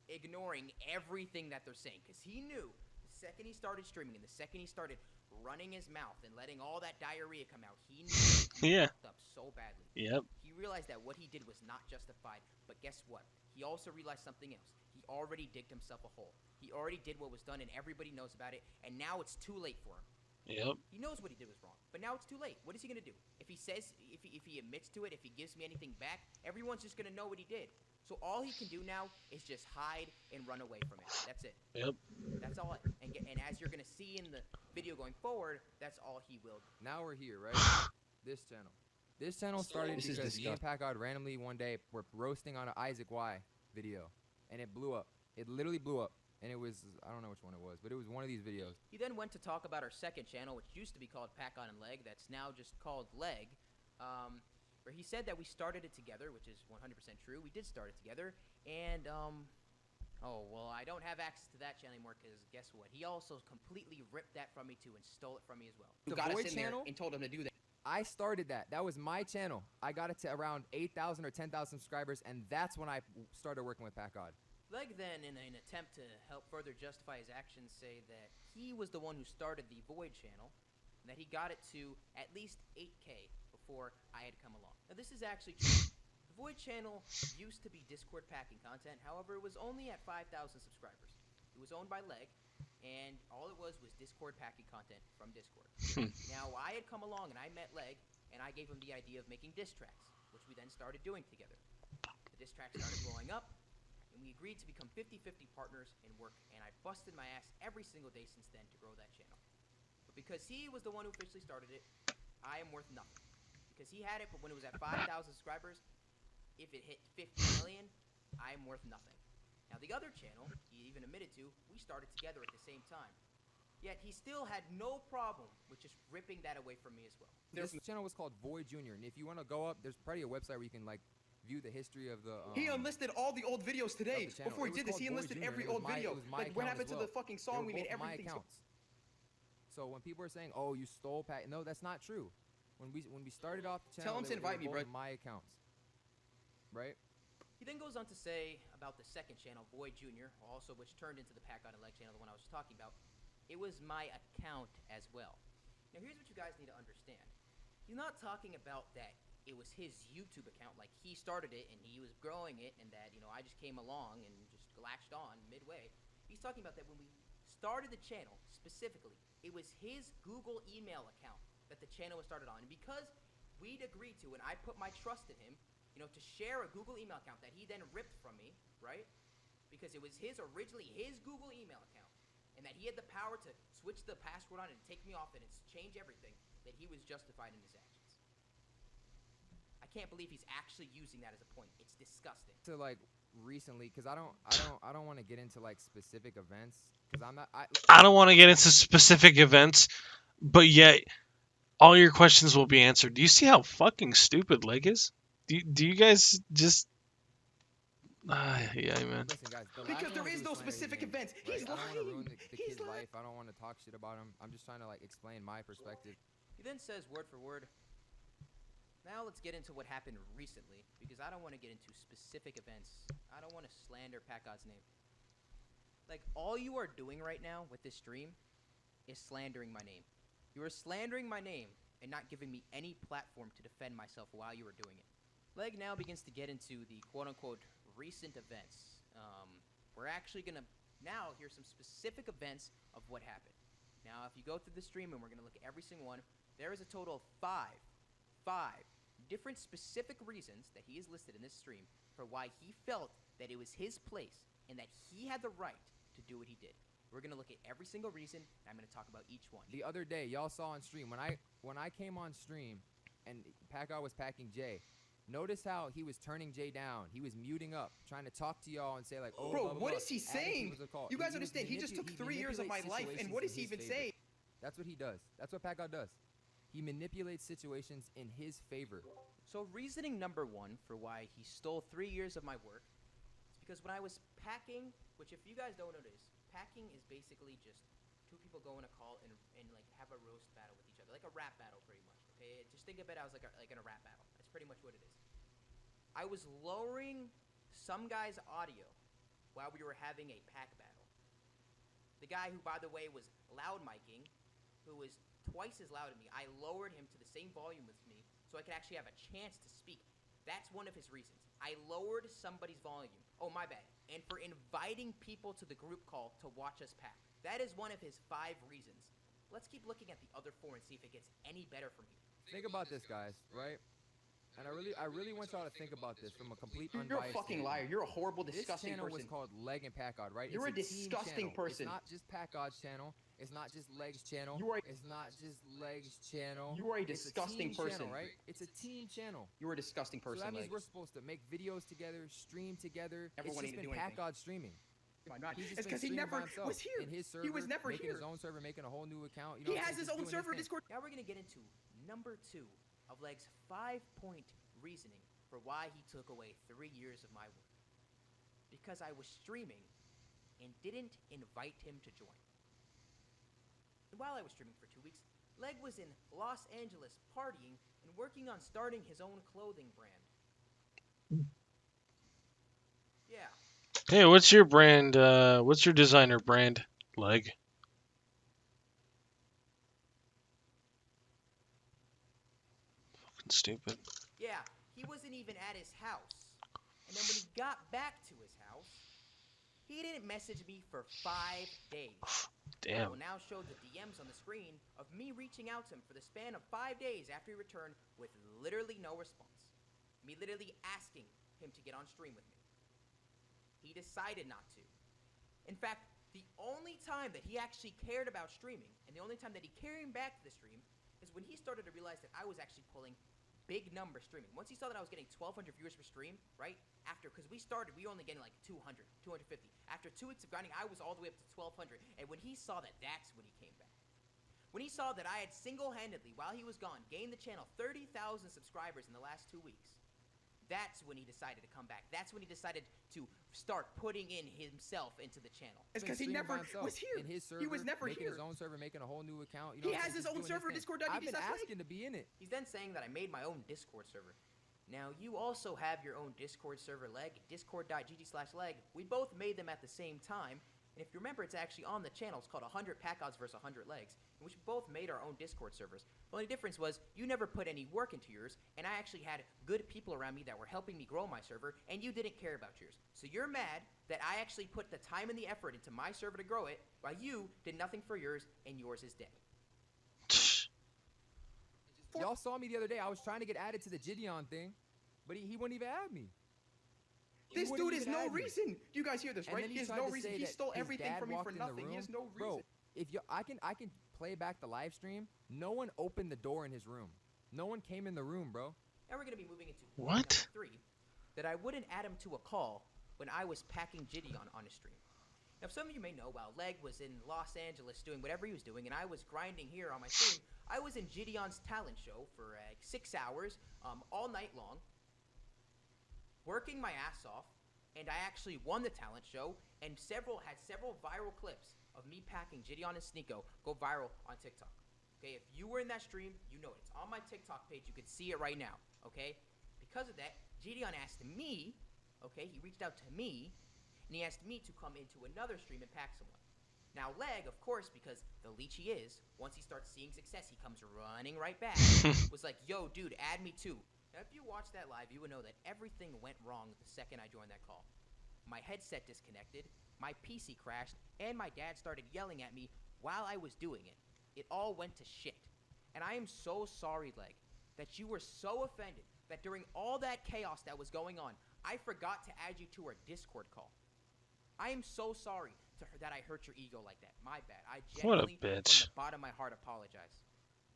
Speaker 3: ignoring everything that they're saying because he knew the second he started streaming and the second he started running his mouth and letting all that diarrhea come out, he knew he
Speaker 4: Yeah.
Speaker 3: fucked up so badly.
Speaker 4: Yep.
Speaker 3: He realized that what he did was not justified, but guess what? He also realized something else. He already digged himself a hole. He already did what was done and everybody knows about it, and now it's too late for him.
Speaker 4: Yep.
Speaker 3: He knows what he did was wrong, but now it's too late. What is he gonna do? If he says, if he admits to it, if he gives me anything back, everyone's just gonna know what he did. So all he can do now is just hide and run away from it. That's it.
Speaker 4: Yep.
Speaker 3: That's all. And as you're gonna see in the video going forward, that's all he will do.
Speaker 10: Now we're here, right? This channel. This channel started
Speaker 11: This is
Speaker 10: because me and
Speaker 11: disgusting.
Speaker 10: Packard randomly one day were roasting on an Isaac Y video, and it blew up. It literally blew up. And it was, I don't know which one it was, but it was one of these videos.
Speaker 3: He then went to talk about our second channel, which used to be called Pack On and Leg, that's now just called Leg, where he said that we started it together, which is 100% true. We did start it together, and, oh, well, I don't have access to that channel anymore, because guess what? He also completely ripped that from me, too, and stole it from me as well.
Speaker 11: You
Speaker 10: The
Speaker 11: got us
Speaker 10: Void
Speaker 11: in there
Speaker 10: channel?
Speaker 11: and told him to do that.
Speaker 10: I started that. That was my channel. I got it to around 8,000 or 10,000 subscribers, and that's when I started working with PackGod.
Speaker 3: Leg then, in an attempt to help further justify his actions, say that he was the one who started the Void channel, and that he got it to at least 8K before I had come along. Now this is actually true. The Void channel used to be Discord packing content, however it was only at 5,000 subscribers. It was owned by Leg, and all it was Discord packing content from Discord. Now I had come along and I met Leg, and I gave him the idea of making diss tracks, which we then started doing together. The diss tracks started blowing up, and we agreed to become 50-50 partners in work, and I busted my ass every single day since then to grow that channel. But because he was the one who officially started it, I am worth nothing. Because he had it, but when it was at 5,000 subscribers, if it hit 50 million, I am worth nothing. Now the other channel, he even admitted to, we started together at the same time. Yet he still had no problem with just ripping that away from me as well.
Speaker 10: This channel was called Void Junior, and if you want to go up, there's probably a website where you can like view the history of the.
Speaker 11: He enlisted all the old videos today. Before he did this, he enlisted every old video. Like what happened to the fucking song we made? Everything.
Speaker 10: So when people are saying, "Oh, you stole Pack," no, that's not true. When we started off the channel,
Speaker 11: tell him to invite me, bro.
Speaker 10: My accounts, right?
Speaker 3: He then goes on to say about the second channel, Void Junior, also which turned into the PackGod and Leg channel, the one I was talking about. It was my account as well. Now here's what you guys need to understand. He's not talking about that it was his YouTube account, like he started it and he was growing it, and that, you know, I just came along and just latched on midway. He's talking about that when we started the channel, specifically, it was his Google email account that the channel was started on. And because we'd agreed to, and I put my trust in him, you know, to share a Google email account that he then ripped from me, right? Because it was originally his Google email account, and that he had the power to switch the password on and take me off and change everything, that he was justified in his actions. I can't believe he's actually using that as a point. It's disgusting.
Speaker 10: To like recently, because I don't want to get into like specific events, because
Speaker 4: I don't want to get into specific events, but yet all your questions will be answered. Do you see how fucking stupid Leg is? Do you guys just? Yeah, man.
Speaker 10: Listen, guys,
Speaker 11: because there is no specific events. He's lying.
Speaker 10: I don't want to ruin the kid's life. I don't want to talk shit about him. I'm just trying to like explain my perspective.
Speaker 3: He then says word for word, now let's get into what happened recently, because I don't want to get into specific events. I don't want to slander PackGod's name. Like, all you are doing right now with this stream is slandering my name. You are slandering my name and not giving me any platform to defend myself while you are doing it. Leg now begins to get into the quote-unquote recent events. We're actually going to now hear some specific events of what happened. Now, if you go through the stream and we're going to look at every single one, there is a total of five different specific reasons that he is listed in this stream for why he felt that it was his place and that he had the right to do what he did. We're going to look at every single reason, and I'm going to talk about each one.
Speaker 10: The other day, y'all saw on stream, when I came on stream and PackGod was packing Jay, notice how he was turning Jay down. He was muting up, trying to talk to y'all and say like, oh,
Speaker 11: bro,
Speaker 10: blah, blah,
Speaker 11: what
Speaker 10: blah.
Speaker 11: is he saying? You guys understand, he just took 3 years of my life, and what is he even saying?
Speaker 10: That's what he does. That's what PackGod does. He manipulates situations in his favor.
Speaker 3: So reasoning number one for why he stole 3 years of my work is because when I was packing, which if you guys don't know this, packing is basically just two people go in a call and like have a roast battle with each other, like a rap battle pretty much. Okay, just think of it as like in a rap battle. That's pretty much what it is. I was lowering some guy's audio while we were having a pack battle. The guy who, by the way, was loud micing, who was twice as loud as me, I lowered him to the same volume with me so I could actually have a chance to speak. That's one of his reasons. I lowered somebody's volume. Oh, my bad. And for inviting people to the group call to watch us pack. That is one of his 5 reasons. Let's keep looking at the other 4 and see if it gets any better from here.
Speaker 10: Think about this, guys, right? And I really want y'all to think about this from a complete unbiased
Speaker 11: You're a fucking liar. You're a horrible, disgusting
Speaker 10: person.
Speaker 11: person.
Speaker 10: This channel was called Leg and PackGod, right?
Speaker 11: You're a disgusting person.
Speaker 10: It's not just PackGod's channel. It's not just Leg's channel. It's not just Leg's channel.
Speaker 11: You are a disgusting person,
Speaker 10: channel, right? It's a team channel.
Speaker 11: You're a disgusting person.
Speaker 10: So that means we're supposed to make videos together, stream together.
Speaker 11: Everyone
Speaker 10: it's just been PackGod streaming.
Speaker 11: It's because he never was here.
Speaker 10: In his server,
Speaker 11: he was never
Speaker 10: making
Speaker 11: here.
Speaker 10: his own server, making a whole new account. You know,
Speaker 11: he has his own server Discord.
Speaker 3: Now we're gonna get into number 2 of Leg's 5-point reasoning for why he took away 3 years of my work. Because I was streaming and didn't invite him to join. And while I was streaming for 2 weeks, Leg was in Los Angeles partying and working on starting his own clothing brand. Yeah.
Speaker 4: Hey, what's your brand? What's your designer brand? Leg. Fucking stupid.
Speaker 3: Yeah, he wasn't even at his house. And then when he got back to his house, he didn't message me for 5 days.
Speaker 4: Damn.
Speaker 3: I will now show the DMs on the screen of me reaching out to him for the span of 5 days after he returned with literally no response. Me literally asking him to get on stream with me. He decided not to. In fact, the only time that he actually cared about streaming, and the only time that he came back to the stream, is when he started to realize that I was actually pulling big number streaming. Once he saw that I was getting 1,200 viewers per stream, right? After, because we started, we were only getting like 200, 250. After 2 weeks of grinding, I was all the way up to 1,200. And when he saw that, that's when he came back. When he saw that I had single-handedly, while he was gone, gained the channel 30,000 subscribers in the last 2 weeks, that's when he decided to come back. That's when he decided to start putting in himself into the channel.
Speaker 11: It's because he never was here.
Speaker 10: In his server,
Speaker 11: he was never
Speaker 10: making
Speaker 11: here.
Speaker 10: his own server, making a whole new account. You know,
Speaker 11: He has his own server, Discord.gg/leg.
Speaker 10: I've been asking to be in it.
Speaker 3: He's then saying that I made my own Discord server. Now, you also have your own Discord server, Leg, discord.gg/leg. We both made them at the same time. And if you remember, it's actually on the channel. It's called 100 Pack Odds versus 100 Legs, in which we both made our own Discord servers. The only difference was you never put any work into yours, and I actually had good people around me that were helping me grow my server, and you didn't care about yours. So you're mad that I actually put the time and the effort into my server to grow it, while you did nothing for yours, and yours is dead.
Speaker 10: Y'all saw me the other day. I was trying to get added to the Gideon thing, but he wouldn't even add me.
Speaker 11: This dude is no reason. You guys hear this, right? He has no reason. He stole everything from me for nothing. He has no reason.
Speaker 10: Bro, if you, I can play back the live stream. No one opened the door in his room. No one came in the room, bro.
Speaker 3: Now we're gonna be moving into
Speaker 4: What?
Speaker 3: 3, that I wouldn't add him to a call when I was packing Gideon on his stream. Now, some of you may know, while Leg was in Los Angeles doing whatever he was doing, and I was grinding here on my stream, I was in Gideon's talent show for 6 hours, all night long, working my ass off, and I actually won the talent show, and had several viral clips of me packing Gideon and Sneeko go viral on TikTok. Okay, if you were in that stream, you know it. It's on my TikTok page. You can see it right now. Okay, because of that, Gideon asked me. Okay, he reached out to me, and he asked me to come into another stream and pack someone. Now, Leg, of course, because the leech he is, once he starts seeing success, he comes running right back. Was like, yo, dude, add me too. Now, if you watch that live, you would know that everything went wrong the second I joined that call. My headset disconnected, my PC crashed, and my dad started yelling at me while I was doing it. It all went to shit. And I am so sorry, Leg, that you were so offended that during all that chaos that was going on, I forgot to add you to our Discord call. I am so sorry that I hurt your ego like that. My bad. I genuinely, from the bottom of my heart, apologize.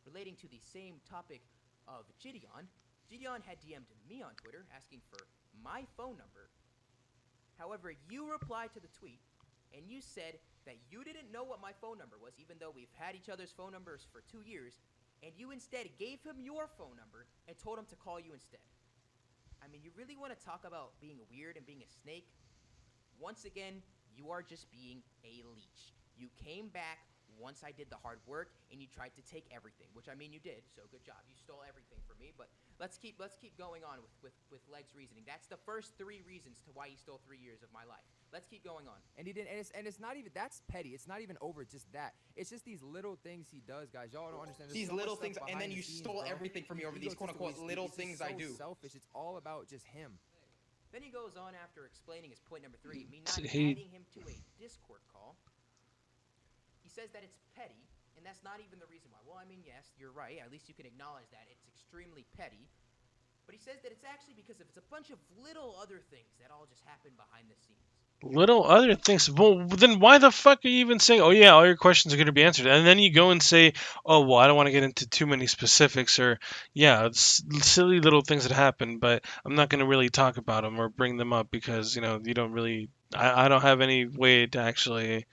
Speaker 3: Relating to the same topic of Gideon, Gideon had DM'd me on Twitter asking for my phone number. However, you replied to the tweet, and you said that you didn't know what my phone number was, even though we've had each other's phone numbers for 2 years, and you instead gave him your phone number and told him to call you instead. I mean, you really want to talk about being weird and being a snake? Once again, you are just being a leech. You came back once I did the hard work, and you tried to take everything, which I mean you did, so good job. You stole everything from me, but let's keep going on with Leg's reasoning. That's the first 3 reasons to why he stole 3 years of my life. Let's keep going on.
Speaker 10: And he didn't, and it's not even, that's petty. It's not even over just that. It's just these little things he does, guys. Y'all don't understand.
Speaker 11: These little things, and then you stole everything from me over these quote-unquote little things I do.
Speaker 10: It's so selfish. It's all about just him.
Speaker 3: Then he goes on after explaining his point number 3, me not adding him to a Discord call. He says that it's petty, and that's not even the reason why. Well, I mean, yes, you're right. At least you can acknowledge that. It's extremely petty. But he says that it's actually because it's a bunch of little other things that all just happen behind the scenes.
Speaker 4: Little other things. Well, then why the fuck are you even saying, oh yeah, all your questions are going to be answered? And then you go and say, oh, well, I don't want to get into too many specifics, or, yeah, it's silly little things that happen, but I'm not going to really talk about them or bring them up because, you know, you don't really, I don't have any way to actually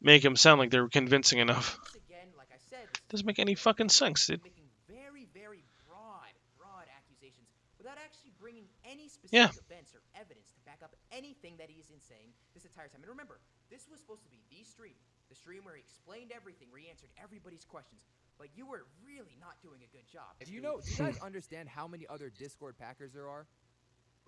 Speaker 4: make them sound like they're convincing enough.
Speaker 3: Once again, like I said,
Speaker 4: Doesn't make any fucking sense, dude.
Speaker 3: Making very, very broad accusations without actually bringing any specific events or evidence to back up anything that he's saying this entire time. And remember, this was supposed to be the stream where he explained everything, where he answered everybody's questions. but you were really not doing a good job.
Speaker 10: Do you guys understand how many other Discord Packers there are?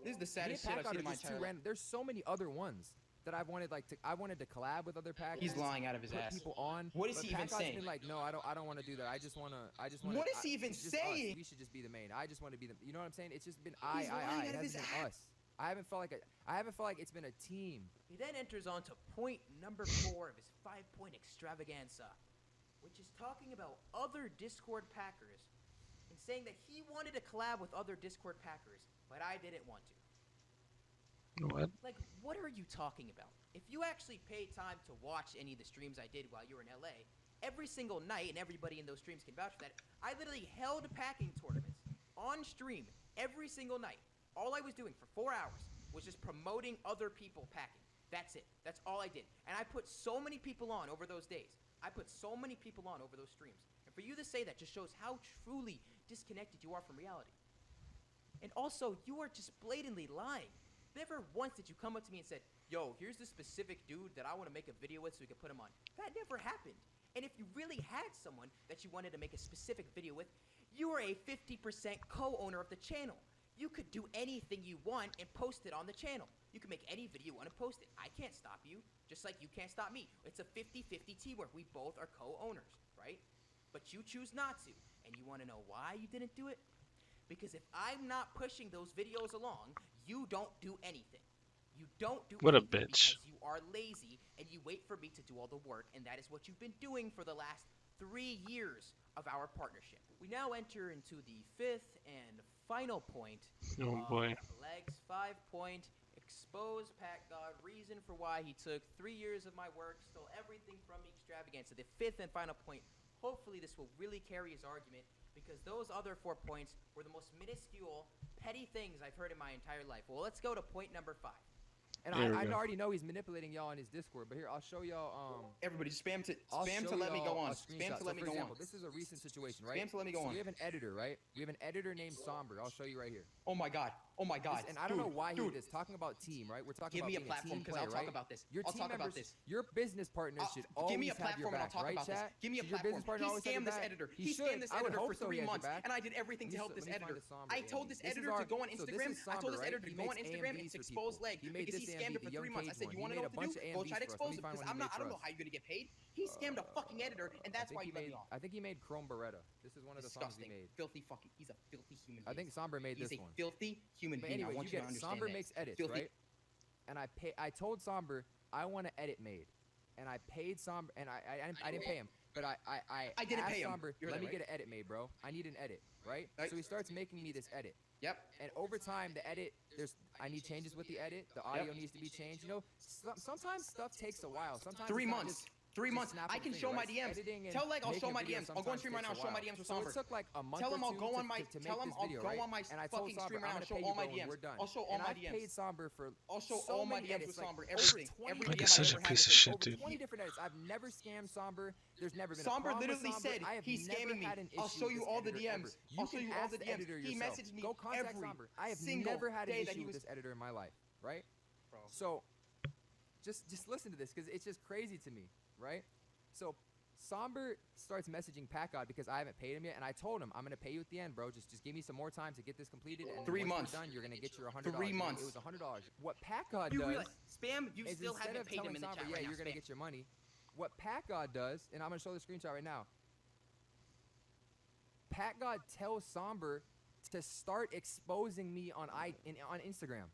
Speaker 11: This is the saddest shit I've seen in my entire life.
Speaker 10: There's so many other ones that I've wanted I wanted to collab with other Packers.
Speaker 11: He's lying out of his
Speaker 10: put
Speaker 11: ass.
Speaker 10: People on.
Speaker 11: What is he even saying?
Speaker 10: Been like, no, I don't want to do that. I just want to.
Speaker 11: What is he even saying?
Speaker 10: We should just be the main. I just want to be the. You know what I'm saying? It's just been
Speaker 11: He's lying
Speaker 10: It
Speaker 11: out of his
Speaker 10: hasn't been
Speaker 11: ass.
Speaker 10: us. I haven't felt like it's been a team.
Speaker 3: He then enters on to point number 4 of his 5-point extravaganza, which is talking about other Discord Packers and saying that he wanted to collab with other Discord Packers, but I didn't want to.
Speaker 4: What?
Speaker 3: Like, what are you talking about? If you actually paid time to watch any of the streams I did while you were in LA, every single night, and everybody in those streams can vouch for that, I literally held packing tournaments on stream every single night. All I was doing for 4 hours was just promoting other people packing. That's it. That's all I did. And I put so many people on over those days. I put so many people on over those streams. And for you to say that just shows how truly disconnected you are from reality. And also, you are just blatantly lying. Never once did you come up to me and said, yo, here's this specific dude that I want to make a video with so we can put him on. That never happened. And if you really had someone that you wanted to make a specific video with, you are a 50% co-owner of the channel. You could do anything you want and post it on the channel. You can make any video you want and post it. I can't stop you, just like you can't stop me. It's a 50-50 teamwork. We both are co-owners, right? But you choose not to. And you want to know why you didn't do it? Because if I'm not pushing those videos along, you don't do anything. You don't do
Speaker 4: What a
Speaker 3: anything
Speaker 4: bitch.
Speaker 3: because you are lazy and you wait for me to do all the work, and that is what you've been doing for the last 3 years of our partnership. We now enter into the 5th and final point.
Speaker 4: Oh boy.
Speaker 3: Legs 5-point. Expose Pack God. Reason for why he took 3 years of my work, stole everything from me, extravaganza. The 5th and final point. Hopefully this will really carry his argument, because those other 4 points were the most minuscule, petty things I've heard in my entire life. Well, let's go to point number 5.
Speaker 10: And I already know he's manipulating y'all on his Discord, but here, I'll show y'all.
Speaker 11: Everybody, just spam to let me go on. Spam to let me go on.
Speaker 10: This is a recent situation, right?
Speaker 11: Spam to let me go on.
Speaker 10: We have an editor, right? We have an editor named Somber. I'll show you right here.
Speaker 11: Oh my god. Oh my god.
Speaker 10: And I don't know why he did this. Talking about team, right? We're talking
Speaker 11: Give
Speaker 10: about
Speaker 11: me a platform because I'll talk about this. I'll talk about this.
Speaker 10: Your business partners should always
Speaker 11: give me a
Speaker 10: have your
Speaker 11: platform and I'll
Speaker 10: back,
Speaker 11: talk
Speaker 10: right,
Speaker 11: about this.
Speaker 10: chat?
Speaker 11: Give me a
Speaker 10: Should your business
Speaker 11: platform.
Speaker 10: partner always
Speaker 11: He
Speaker 10: have your
Speaker 11: scammed this
Speaker 10: back?
Speaker 11: editor.
Speaker 10: He
Speaker 11: He scammed
Speaker 10: should.
Speaker 11: this
Speaker 10: I would
Speaker 11: editor
Speaker 10: hope
Speaker 11: for
Speaker 10: so he
Speaker 11: 3
Speaker 10: has your
Speaker 11: months,
Speaker 10: back.
Speaker 11: and I did everything to help this
Speaker 10: Let me find
Speaker 11: editor.
Speaker 10: a Somber
Speaker 11: I told this
Speaker 10: AMV.
Speaker 11: editor to go on Instagram. I told this editor to go on
Speaker 10: makes
Speaker 11: Instagram and
Speaker 10: AMVs
Speaker 11: to
Speaker 10: for
Speaker 11: expose
Speaker 10: people.
Speaker 11: Leg
Speaker 10: He made
Speaker 11: because
Speaker 10: this
Speaker 11: he scammed
Speaker 10: AMV,
Speaker 11: it for
Speaker 10: the
Speaker 11: 3
Speaker 10: young
Speaker 11: months. I
Speaker 10: Cage
Speaker 11: said,
Speaker 10: one.
Speaker 11: you
Speaker 10: He
Speaker 11: want to
Speaker 10: made
Speaker 11: know
Speaker 10: a
Speaker 11: what to
Speaker 10: bunch
Speaker 11: do?
Speaker 10: of
Speaker 11: Go
Speaker 10: AMVs
Speaker 11: try to
Speaker 10: for us. Let
Speaker 11: expose
Speaker 10: me
Speaker 11: it
Speaker 10: find
Speaker 11: because
Speaker 10: one
Speaker 11: I
Speaker 10: he made
Speaker 11: don't
Speaker 10: for
Speaker 11: know
Speaker 10: us.
Speaker 11: how you're gonna get paid. He scammed a fucking editor, and that's why
Speaker 10: I
Speaker 11: he let me off.
Speaker 10: think he made Chrome Beretta. This is one of the songs he
Speaker 11: Disgusting,
Speaker 10: made.
Speaker 11: filthy fucking. He's a filthy human being.
Speaker 10: I think Somber made
Speaker 11: He's
Speaker 10: this
Speaker 11: a
Speaker 10: one.
Speaker 11: filthy human
Speaker 10: But
Speaker 11: being.
Speaker 10: anyway,
Speaker 11: I want
Speaker 10: you
Speaker 11: you to
Speaker 10: get
Speaker 11: understand
Speaker 10: Somber
Speaker 11: that.
Speaker 10: makes edits,
Speaker 11: Filthy.
Speaker 10: right? And I told Somber I want an edit made, and I paid Somber, and I didn't pay him, but I
Speaker 11: didn't
Speaker 10: asked
Speaker 11: pay him.
Speaker 10: Somber,
Speaker 11: You heard
Speaker 10: let
Speaker 11: that,
Speaker 10: me
Speaker 11: right?
Speaker 10: get an edit made, bro. I need an edit, right?
Speaker 11: Right.
Speaker 10: So he starts making me this edit.
Speaker 11: Yep.
Speaker 10: And over time, the edit, I need changes with the edit. The audio
Speaker 11: Yep.
Speaker 10: needs to be changed. You know, sometimes stuff takes a while. Sometimes
Speaker 11: 3
Speaker 10: it's not
Speaker 11: months.
Speaker 10: just-
Speaker 11: 3
Speaker 10: just
Speaker 11: months.
Speaker 10: snap
Speaker 11: I
Speaker 10: of a
Speaker 11: can
Speaker 10: finger,
Speaker 11: show my
Speaker 10: right?
Speaker 11: DMs.
Speaker 10: Editing and
Speaker 11: Tell Leg I'll
Speaker 10: making
Speaker 11: show
Speaker 10: a
Speaker 11: my
Speaker 10: video
Speaker 11: DMs. I'll go on
Speaker 10: sometimes
Speaker 11: stream right now.
Speaker 10: takes a
Speaker 11: Show my
Speaker 10: while.
Speaker 11: DMs with
Speaker 10: So
Speaker 11: Somber.
Speaker 10: it took like a month
Speaker 11: Tell
Speaker 10: or
Speaker 11: him I'll
Speaker 10: two
Speaker 11: go on my.
Speaker 10: to make
Speaker 11: Tell him
Speaker 10: this
Speaker 11: I'll
Speaker 10: video,
Speaker 11: go
Speaker 10: right?
Speaker 11: on my
Speaker 10: And I told
Speaker 11: fucking
Speaker 10: Somber,
Speaker 11: stream right
Speaker 10: I'm
Speaker 11: now.
Speaker 10: gonna
Speaker 11: Show
Speaker 10: pay
Speaker 11: all
Speaker 10: you,
Speaker 11: my
Speaker 10: bro, when
Speaker 11: DMs.
Speaker 10: we're done.
Speaker 11: I'll show all
Speaker 10: And
Speaker 11: my
Speaker 10: I've
Speaker 11: DMs.
Speaker 10: paid Somber for
Speaker 11: I'll show
Speaker 10: so
Speaker 11: all my
Speaker 10: many
Speaker 11: DMs
Speaker 10: edits,
Speaker 11: with
Speaker 10: like,
Speaker 11: Somber.
Speaker 10: over
Speaker 11: Everything.
Speaker 10: 20
Speaker 11: Every
Speaker 4: Like
Speaker 11: DM
Speaker 4: it's
Speaker 11: I
Speaker 4: such
Speaker 11: ever
Speaker 4: a
Speaker 11: had
Speaker 4: piece of
Speaker 11: with him.
Speaker 4: shit,
Speaker 10: over
Speaker 4: dude.
Speaker 10: 20 different edits. I've never scammed Somber. There's never been a
Speaker 11: Somber
Speaker 10: problem with
Speaker 11: literally
Speaker 10: Somber.
Speaker 11: said
Speaker 10: I have
Speaker 11: he's
Speaker 10: never
Speaker 11: scamming me.
Speaker 10: had an
Speaker 11: I'll
Speaker 10: issue
Speaker 11: show
Speaker 10: with
Speaker 11: you
Speaker 10: this
Speaker 11: all the
Speaker 10: editor
Speaker 11: DMs.
Speaker 10: ever.
Speaker 11: I'll show
Speaker 10: can
Speaker 11: you all
Speaker 10: ask
Speaker 11: the
Speaker 10: the
Speaker 11: DMs.
Speaker 10: editor
Speaker 11: He
Speaker 10: yourself.
Speaker 11: messaged me
Speaker 10: Go contact
Speaker 11: every
Speaker 10: Somber. I have
Speaker 11: single
Speaker 10: never had an
Speaker 11: day that
Speaker 10: issue
Speaker 11: he
Speaker 10: with
Speaker 11: was.
Speaker 10: this editor in my life, right?
Speaker 11: Bro.
Speaker 10: So, just listen to this because it's just crazy to me, right? So, Somber starts messaging Packard because I haven't paid him yet, and I told him I'm gonna pay you at the end, bro. Just give me some more time to get this completed, and
Speaker 11: 3
Speaker 10: once
Speaker 11: months.
Speaker 10: we're done, you're gonna get your $100.
Speaker 11: 3 months.
Speaker 10: It was $100. What Packard
Speaker 11: You
Speaker 10: does
Speaker 11: realize spam? You
Speaker 10: is
Speaker 11: still
Speaker 10: instead
Speaker 11: haven't
Speaker 10: of
Speaker 11: paid him
Speaker 10: telling
Speaker 11: in the
Speaker 10: Somber,
Speaker 11: chat
Speaker 10: yeah,
Speaker 11: right now.
Speaker 10: you're gonna
Speaker 11: Spam.
Speaker 10: get your money. What Packard does, and I'm gonna show the screenshot right now. Packard tells Somber to start exposing me on Instagram.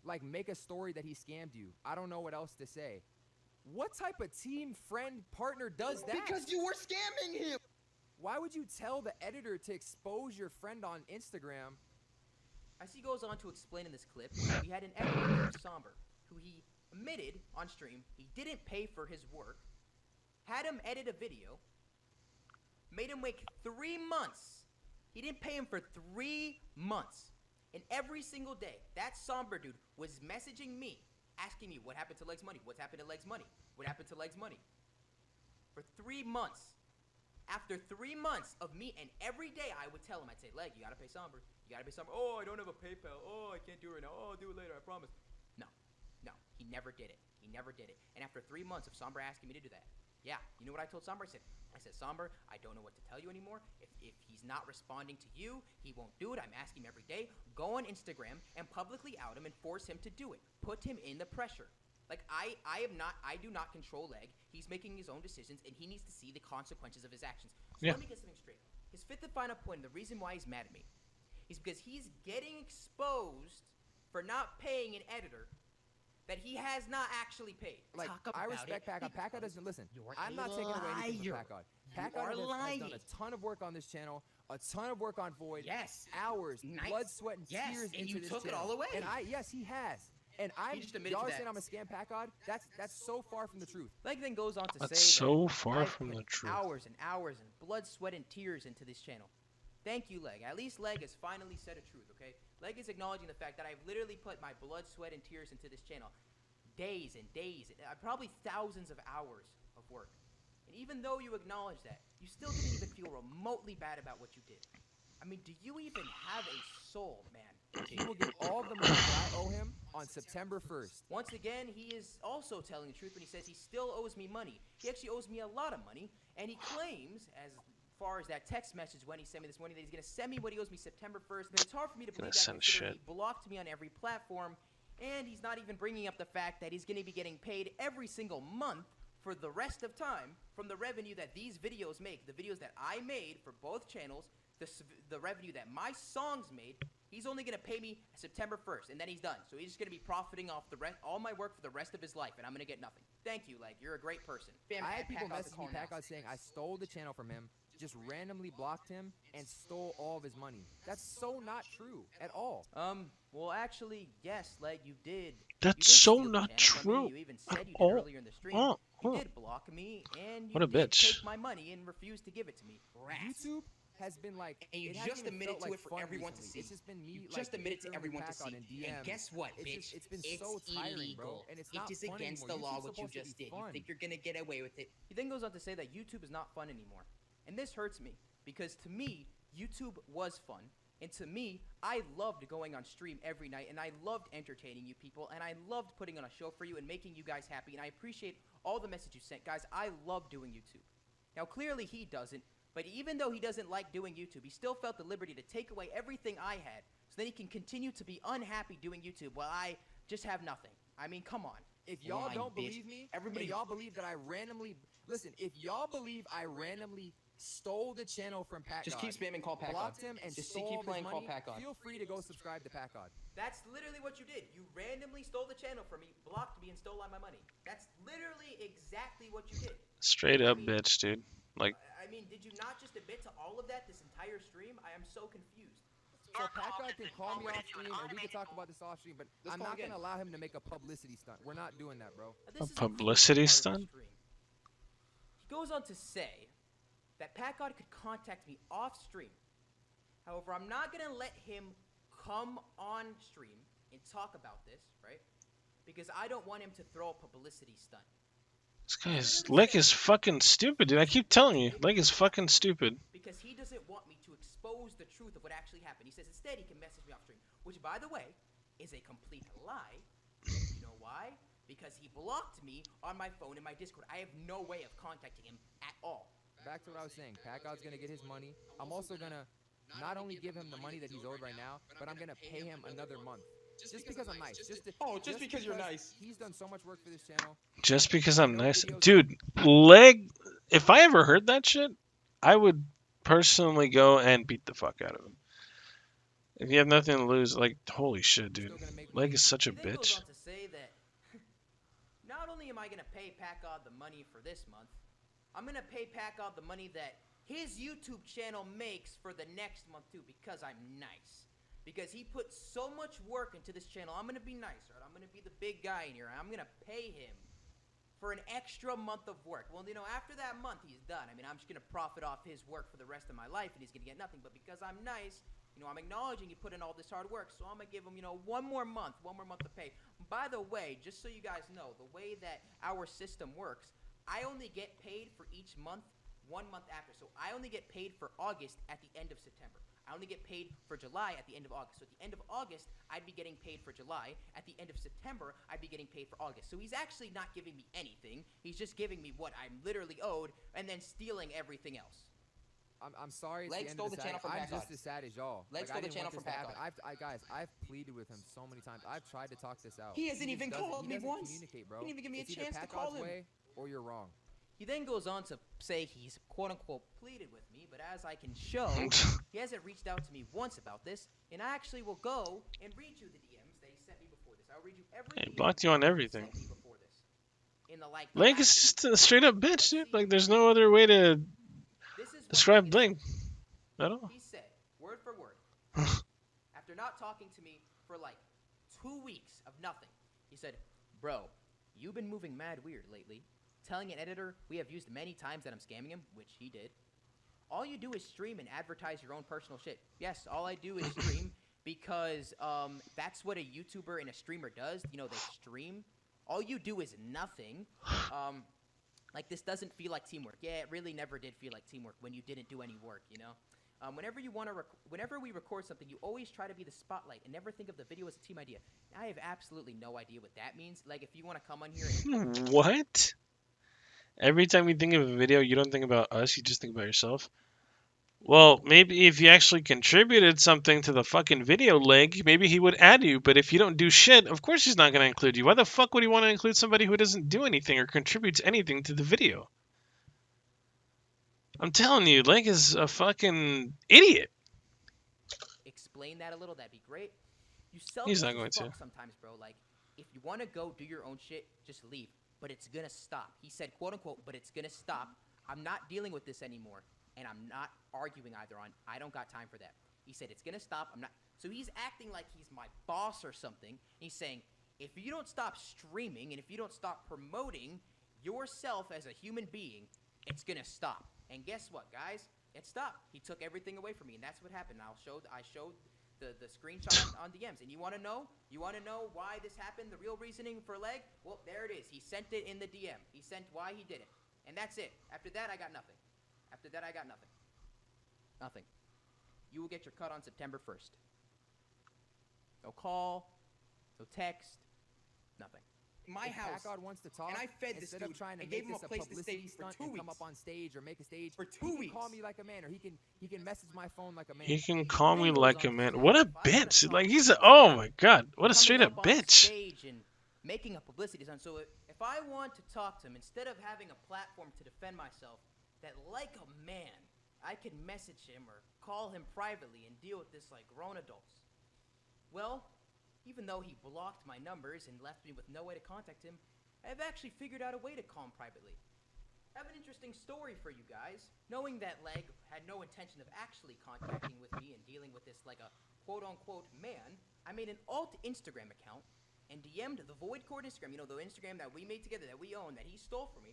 Speaker 10: Like, make a story that he scammed you. I don't know what else to say. What type of team, friend, partner does that?
Speaker 11: Because you were scamming him.
Speaker 10: Why would you tell the editor to expose your friend on Instagram?
Speaker 3: As he goes on to explain in this clip, we had an editor named Somber, who he admitted on stream he didn't pay for his work, had him edit a video, made him wait 3 months. He didn't pay him for 3 months. And every single day, that Somber dude was messaging me, asking me what happened to Leg's money, what's happened to Leg's money, what happened to Leg's money. For 3 months. After 3 months of me, and every day I would tell him, I'd say, Leg, you gotta pay Somber. You gotta pay Somber. Oh, I don't have a PayPal. Oh, I can't do it right now. Oh, I'll do it later, I promise. No, he never did it. He never did it. And after 3 months of Somber asking me to do that, Yeah, you know what I told Somber? I said, Somber, I don't know what to tell you anymore. If he's not responding to you, he won't do it. I'm asking him every day. Go on Instagram and publicly out him and force him to do it. Put him in the pressure. Like, I do not control Leg. He's making his own decisions, and he needs to see the consequences of his actions. So let me get something straight. His fifth and final point, the reason why he's mad at me, is because he's getting exposed for not paying an editor that he has not actually paid.
Speaker 10: Like, I respect Packard. Packard doesn't listen. I'm not taking away anything from Packard. Packard has done a ton of work on this channel, a ton of work on Void.
Speaker 3: Yes.
Speaker 10: Hours, blood, sweat, and tears into this channel.
Speaker 3: And you took it all away.
Speaker 10: And yes, he has. And y'all are saying I'm a scam Packard? That's so far from the truth.
Speaker 3: Leg then goes on to
Speaker 4: That's
Speaker 3: say
Speaker 4: so
Speaker 3: that
Speaker 4: far
Speaker 3: I've
Speaker 4: from
Speaker 3: put
Speaker 4: the truth.
Speaker 3: hours and hours and blood, sweat, and tears into this channel. Thank you, Leg. At least Leg has finally said a truth, okay? Leg is acknowledging the fact that I've literally put my blood, sweat, and tears into this channel. Days and days, probably thousands of hours of work. And even though you acknowledge that, you still didn't even feel remotely bad about what you did. I mean, do you even have a soul, man?
Speaker 10: He will get all the money that I owe him on September 1st.
Speaker 3: Once again, he is also telling the truth when he says he still owes me money. He actually owes me a lot of money, and he claims, as far as that text message when he sent me this morning, that he's going to send me what he owes me September 1st, but it's hard for me to believe that considering he blocked me on every platform, and he's not even bringing up the fact that he's going to be getting paid every single month for the rest of time from the revenue that these videos make, the videos that I made for both channels, the revenue that my songs made. He's only going to pay me September 1st, and then he's done. So he's just going to be profiting off all my work for the rest of his life, and I'm going to get nothing. Thank you, Leg. You're a great person.
Speaker 10: I had people message me, Packard, saying I stole the channel from him, just randomly blocked him, and stole all of his money. That's so not true at all.
Speaker 3: Well, actually, yes, Leg, you did.
Speaker 4: That's so not true.
Speaker 3: You even said you did earlier in the stream. You did block me, and you did take my money and refuse to give it to me.
Speaker 10: YouTube has been like,
Speaker 11: and you just admitted to it for everyone to see.
Speaker 10: It's just been me,
Speaker 11: you just admitted to everyone to see. And guess what, bitch?
Speaker 10: It's been so tiring, bro. And it's not
Speaker 11: it is against the law what you just did. You think you're gonna get away with it?
Speaker 3: He then goes on to say that YouTube is not fun anymore, and this hurts me because to me, YouTube was fun. And to me, I loved going on stream every night, and I loved entertaining you people, and I loved putting on a show for you and making you guys happy, and I appreciate all the messages you sent. Guys, I love doing YouTube. Now, clearly he doesn't, but even though he doesn't like doing YouTube, he still felt the liberty to take away everything I had so that he can continue to be unhappy doing YouTube while I just have nothing. I mean, come on.
Speaker 10: If y'all don't believe me, if y'all believe that I randomly... Listen, if y'all believe I randomly stole the channel from Packard,
Speaker 11: just keep spamming call Packard.
Speaker 10: Blocked him and
Speaker 11: just
Speaker 10: stole
Speaker 11: keep playing
Speaker 10: his money,
Speaker 11: call Packard.
Speaker 10: Feel free to go subscribe to Packard.
Speaker 3: That's literally what you did. You randomly stole the channel from me, blocked me, and stole all my money. That's literally exactly what you did.
Speaker 4: Straight up, bitch, dude. Like.
Speaker 3: I mean, did you not just admit to all of that this entire stream? I am so confused.
Speaker 10: So Packard can call me off stream, and we can talk about this off stream, but I'm not going to allow him to make a publicity stunt. We're not doing that, bro.
Speaker 4: A publicity stunt?
Speaker 3: He goes on to say that Packard could contact me off stream. However, I'm not going to let him come on stream and talk about this, right? Because I don't want him to throw a publicity stunt.
Speaker 4: This guy's Leg is fucking stupid, dude. I keep telling you, Leg is fucking stupid.
Speaker 3: Because he doesn't want me to expose the truth of what actually happened. He says instead he can message me off stream, which, by the way, is a complete lie. You know why? Because he blocked me on my phone and my Discord. I have no way of contacting him at all.
Speaker 10: Back to what I was saying. Packard's going to get his money. I'm also going to not only give him the money that he's owed right now, but I'm going to pay him another month. Just because I'm nice. Just because you're nice. He's done so much work for this channel.
Speaker 4: Just because I'm nice. Dude, Leg, if I ever heard that shit, I would personally go and beat the fuck out of him. If you have nothing to lose, like, holy shit, dude. Leg is such a bitch.
Speaker 3: Goes on to say that not only am I going to pay Packard the money for this month, I'm going to pay Packard the money that his YouTube channel makes for the next month too, because I'm nice. Because he put so much work into this channel, I'm going to be nice, right? I'm going to be the big guy in here. I'm going to pay him for an extra month of work. Well, you know, after that month, he's done. I mean, I'm just going to profit off his work for the rest of my life, and he's going to get nothing. But because I'm nice, you know, I'm acknowledging he put in all this hard work, so I'm going to give him, you know, one more month to pay. By the way, just so you guys know, the way that our system works, I only get paid for each month 1 month after. So I only get paid for August at the end of September. I only get paid for July at the end of August. So at the end of August, I'd be getting paid for July. At the end of September, I'd be getting paid for August. So he's actually not giving me anything. He's just giving me what I'm literally owed and then stealing everything else.
Speaker 10: I'm sorry. It's
Speaker 11: Leg
Speaker 10: the end
Speaker 11: stole
Speaker 10: of
Speaker 11: the
Speaker 10: the
Speaker 11: channel
Speaker 10: saga.
Speaker 11: from
Speaker 10: I'm
Speaker 11: Pack
Speaker 10: just as sad as y'all.
Speaker 11: Leg
Speaker 10: Like,
Speaker 11: stole
Speaker 10: I
Speaker 11: the
Speaker 10: didn't
Speaker 11: channel
Speaker 10: want this
Speaker 11: from
Speaker 10: to
Speaker 11: Pack
Speaker 10: happen. Guys, I've pleaded with him so many times. I've tried to talk this out.
Speaker 11: He hasn't
Speaker 10: just
Speaker 11: even
Speaker 10: doesn't-
Speaker 11: called
Speaker 10: he
Speaker 11: me
Speaker 10: doesn't
Speaker 11: once.
Speaker 10: Communicate, bro.
Speaker 11: He didn't even give me a
Speaker 10: It's either
Speaker 11: chance to
Speaker 10: Pack
Speaker 11: call
Speaker 10: God's
Speaker 11: him.
Speaker 10: way or you're wrong.
Speaker 3: He then goes on to say he's quote-unquote pleaded with me, but as I can show, he hasn't reached out to me once about this, and I actually will go and read you the DMs that he sent me before this. I'll read you every
Speaker 4: He
Speaker 3: DM
Speaker 4: blocked you on
Speaker 3: he
Speaker 4: everything.
Speaker 3: sent me before this. In the, like,
Speaker 4: Link is just a straight up bitch, dude. Like, there's no other way to describe Link at all.
Speaker 3: He said, word for word, after not talking to me for like 2 weeks of nothing, he said, bro, you've been moving mad weird lately. Telling an editor we have used many times that I'm scamming him, which he did. All you do is stream and advertise your own personal shit. Yes, all I do is stream because that's what a YouTuber and a streamer does. You know, they stream. All you do is nothing. Like, this doesn't feel like teamwork. Yeah, it really never did feel like teamwork when you didn't do any work, you know? Whenever we record something, you always try to be the spotlight and never think of the video as a team idea. I have absolutely no idea what that means. Like, if you want to come on here and...
Speaker 4: What? Every time you think of a video, you don't think about us, you just think about yourself. Well, maybe if you actually contributed something to the fucking video leg, maybe he would add you, but if you don't do shit, of course he's not going to include you. Why the fuck would he want to include somebody who doesn't do anything or contributes anything to the video? I'm telling you, Leg is a fucking idiot.
Speaker 3: Explain that a little, that'd be great. You
Speaker 4: He's
Speaker 3: selfish
Speaker 4: not
Speaker 3: as
Speaker 4: going to.
Speaker 3: fuck sometimes, bro. Like, if you want to go do your own shit, just leave. But it's gonna stop. He said, quote unquote, but it's gonna stop. I'm not dealing with this anymore. And I'm not arguing either on. I don't got time for that. He said, it's gonna stop. I'm not. So he's acting like he's my boss or something. He's saying, if you don't stop streaming and if you don't stop promoting yourself as a human being, it's gonna stop. And guess what, guys? It stopped. He took everything away from me, and that's what happened. I showed the screenshot on DMs. And you want to know? You want to know why this happened? The real reasoning for Leg? Well, there it is. He sent it in the DM. He sent why he did it. And that's it. After that, I got nothing. After that, I got nothing. Nothing. You will get your cut on September 1st. No call, no text, nothing.
Speaker 11: My
Speaker 10: if
Speaker 11: house.
Speaker 10: Pack God wants to talk,
Speaker 11: And I fed this
Speaker 10: instead
Speaker 11: dude
Speaker 10: of trying to
Speaker 11: and
Speaker 10: make
Speaker 11: gave him
Speaker 10: this
Speaker 11: a place to
Speaker 10: publicity
Speaker 11: stay for
Speaker 10: stunt
Speaker 11: 2
Speaker 10: and
Speaker 11: weeks.
Speaker 10: come up on stage or make a stage,
Speaker 11: For 2
Speaker 10: he
Speaker 11: weeks.
Speaker 10: can call me like a man, or he can message my phone like a man.
Speaker 4: He can call me like a man. What a bitch. Like, he's a... Oh my god. What a straight up bitch.
Speaker 3: Stage and making a publicity stunt. So if I want to talk to him, instead of having a platform to defend myself, that like a man, I can message him or call him privately and deal with this like grown adults. Well, even though he blocked my numbers and left me with no way to contact him, I've actually figured out a way to call him privately. I have an interesting story for you guys. Knowing that Leg had no intention of actually contacting with me and dealing with this like a quote-unquote man, I made an alt Instagram account and DM'd the Void Cord Instagram, you know, the Instagram that we made together, that we own, that he stole from me.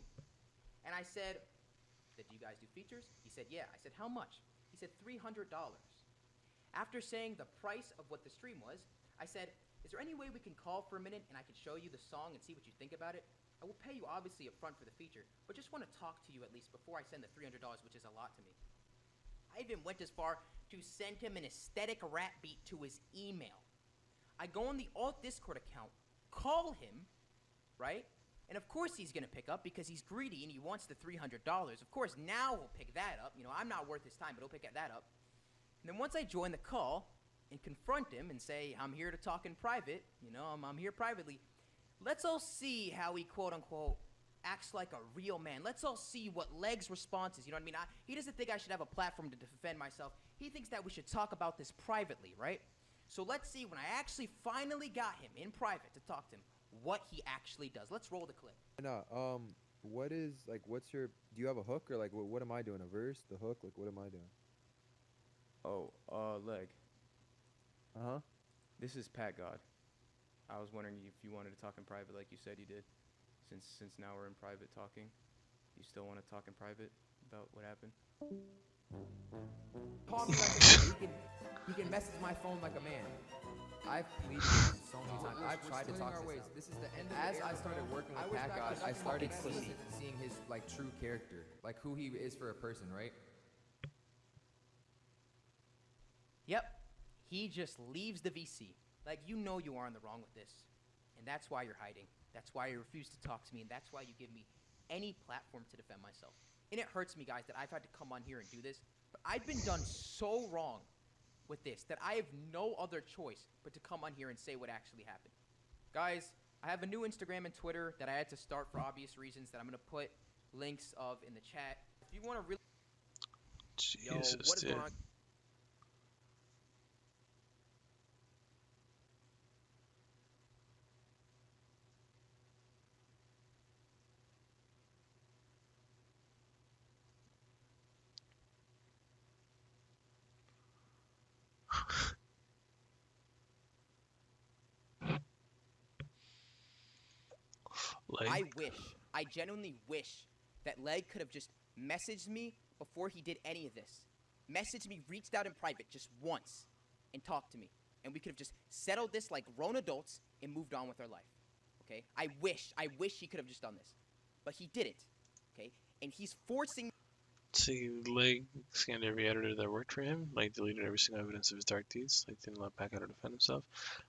Speaker 3: And I said, do you guys do features? He said, yeah. I said, how much? He said, $300. After saying the price of what the stream was, I said, is there any way we can call for a minute and I can show you the song and see what you think about it? I will pay you obviously up front for the feature, but just want to talk to you at least before I send the $300, which is a lot to me. I even went as far to send him an aesthetic rap beat to his email. I go on the alt Discord account, call him, right? And of course he's going to pick up because he's greedy and he wants the $300. Of course, now he'll pick that up. You know, I'm not worth his time, but he'll pick that up. And then once I join the call and confront him and say, I'm here to talk in private, you know, I'm here privately, let's all see how he, quote-unquote, acts like a real man. Let's all see what Leg's response is, you know what I mean? He doesn't think I should have a platform to defend myself. He thinks that we should talk about this privately, right? So let's see, when I actually finally got him in private to talk to him, what he actually does. Let's roll the clip.
Speaker 12: No, what is, like, what's your, do you have a hook, or, like, what am I doing? A verse? The hook? Like, what am I doing?
Speaker 13: Oh, Leg.
Speaker 12: Uh-huh.
Speaker 13: This is Pat God. I was wondering if you wanted to talk in private like you said you did. Since now we're in private talking, you still want to talk in private about what happened?
Speaker 10: Call me like a man. He can message my phone like a man. I've pleaded with him so many times. I've tried to talk to him. This is the end. As I started working with Pat God, I started seeing his like true character, like who he is for a person, right?
Speaker 3: Yep, he just leaves the VC. Like, you know you are in the wrong with this. And that's why you're hiding. That's why you refuse to talk to me, and that's why you give me any platform to defend myself. And it hurts me, guys, that I've had to come on here and do this, but I've been done so wrong with this that I have no other choice but to come on here and say what actually happened. Guys, I have a new Instagram and Twitter that I had to start for obvious reasons that I'm going to put links of in the chat. If you want to really...
Speaker 4: Jesus,
Speaker 3: Yo, what is
Speaker 4: dude.
Speaker 3: going on?
Speaker 4: Like,
Speaker 3: I genuinely wish that Leg could have just messaged me before he did any of this. Messaged me, reached out in private just once, and talked to me. And we could have just settled this like grown adults and moved on with our life. Okay? I wish he could have just done this. But he didn't. Okay? And he's forcing...
Speaker 4: see, Leg scanned every editor that worked for him. Leg deleted every single evidence of his dark deeds. Leg didn't let Packard defend himself.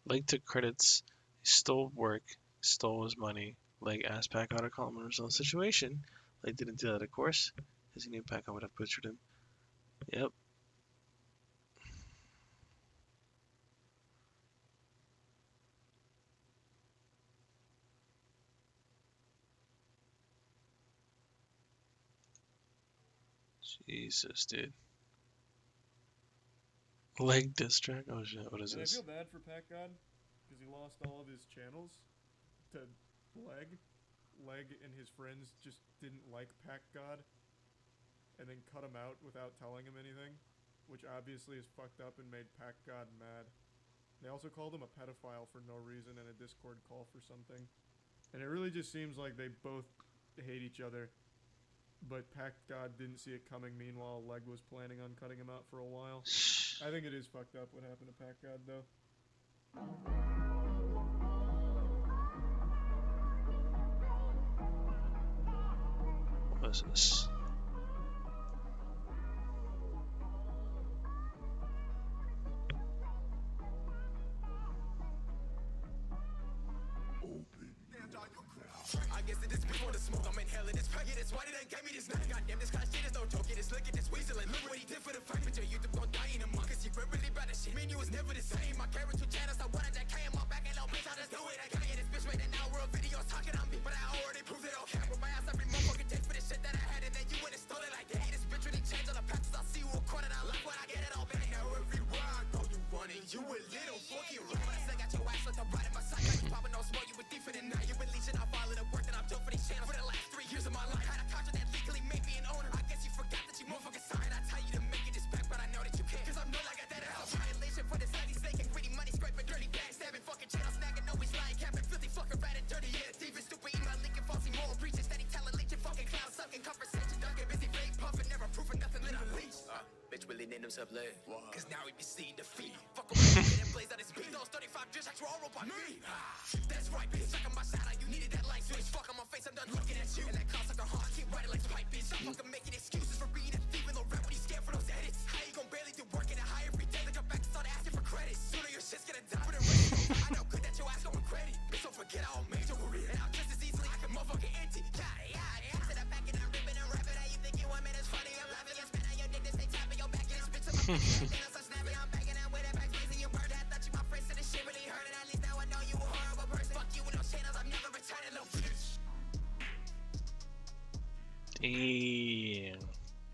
Speaker 4: Leg took credits. He stole work. Stole his money. Leg asked Packard to call him and resolve the situation. Leg didn't do that, of course, because he knew Packard would have butchered him. Yep. Jesus, dude. Leg diss track? Oh shit, what is
Speaker 8: And
Speaker 4: this?
Speaker 8: I feel bad for Pack God because he lost all of his channels to Leg. Leg and his friends just didn't like Pack God and then cut him out without telling him anything, which obviously is fucked up and made Pack God mad. They also called him a pedophile for no reason in a Discord call for something. And it really just seems like they both hate each other. But Pack God didn't see it coming. Meanwhile, Leg was planning on cutting him out for a while. I think it is fucked up what happened to Pack God, though.
Speaker 4: What is this?
Speaker 14: I guess it is before the smoke. I'm inhaling this packet. That's why they done gave me this name. Goddamn, this kind of shit is no joke. Just look at this weasel and look what he did for the fame. But your YouTube gon' die in a month. Cause you really bad at shit. Me and you was never the same. My character channels, I wanted that K in my back and no bitch. I just do it. I can't get this bitch made an hour of videos talking on me. But I already proved it on camera. My ass every motherfucking day for the shit that I had. And then you went and stole it like that. This bitch really changed all the patches. I see you recorded. I love when I get it all back. Now everywhere I go, you running. You a little fucking right. When I still got your ass like the right in my side. Got you popping no smoke. You were deep for the night. You been leeching off all of the work that I've done for these channels for the last 3 years of my life. Had a contract that legally made me an owner. I guess you forgot that you motherfucking signed. I tell you to make it this back, but I know that you can't. Cause I'm not like I did it. I'm violation for this lady's sake. And greedy money scraping, dirty bag stabbing, fucking channel snagging, always lying, capping, filthy, fucking rat and dirty. Yeah, thief and stupid email leaking, falsy moral breaches, steady telling, leeching, fucking clown sucking, conversation, dunking, busy, vague, puffing, never proofing nothing, lit on leash. Bitch really named himself Leg. Cause now he be seeing defeat. Fuck around, get and blaze on his beat. Those 35 just like roll up on me. That's right, bitch. Sucking my shot out. You needed that light switch. Fuck on my face, I'm done looking at you. And that cost like a heart. Keep riding like pipe, bitch. I'm fucking making excuses for being a thief. And no rap when he's scared for those edits. How you gon' barely do work in a high every day? They come back and start asking for credit. Sooner your shit's gonna die for the rest. I know good that your ass going credit. Bitch, don't forget I all made your career. And I'm just as easily I can motherfucking empty. Yeah. To the back and I'm ripping and rapping. How you think you want me? That's funny. I'm laughing. You're spinning your dick. This ain't tapping your back. And this bitch I'm so snappy. I'm backing out with that back blazing. You burned. I thought you my friend. So this shit really hurt. And at least now I know you a horrible person. Fuck you with those channels. I'm never returning no bitch.
Speaker 4: Damn.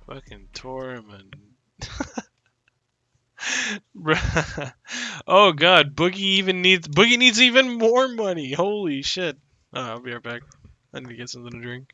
Speaker 4: Fucking Tormund. Bruh. Oh god, Boogie needs even more money. Holy shit. I'll be right back. I need to get something to drink.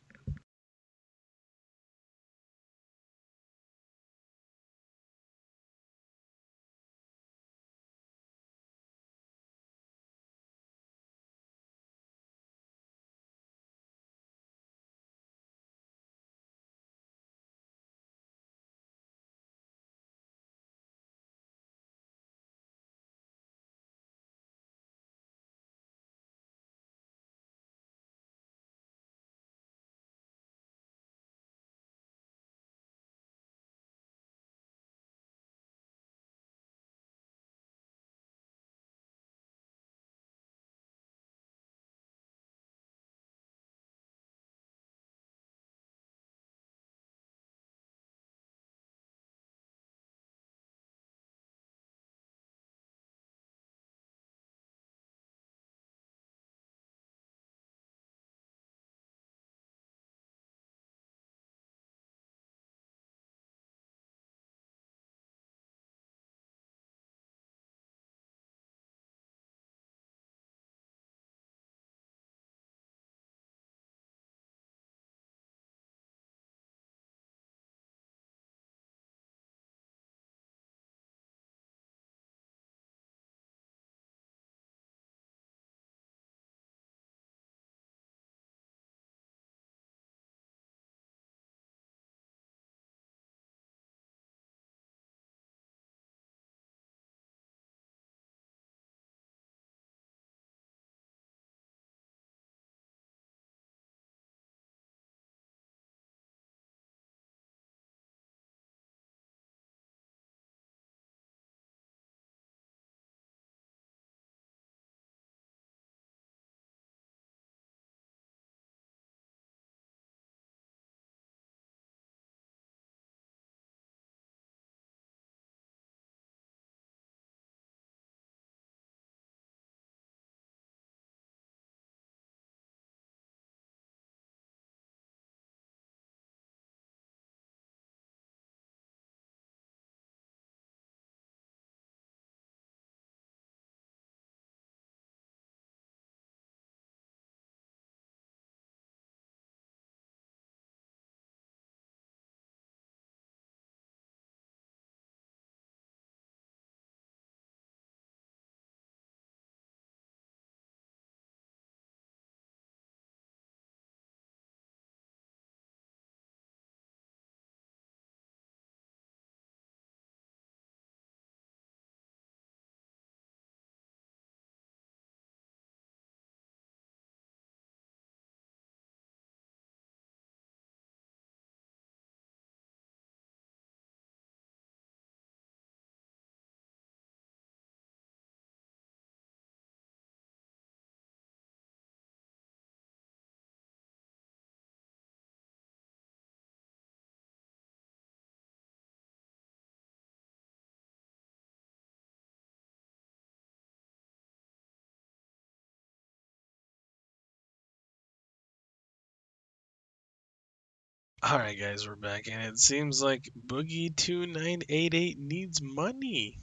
Speaker 4: Alright guys, we're back, and it seems like Boogie2988 needs money.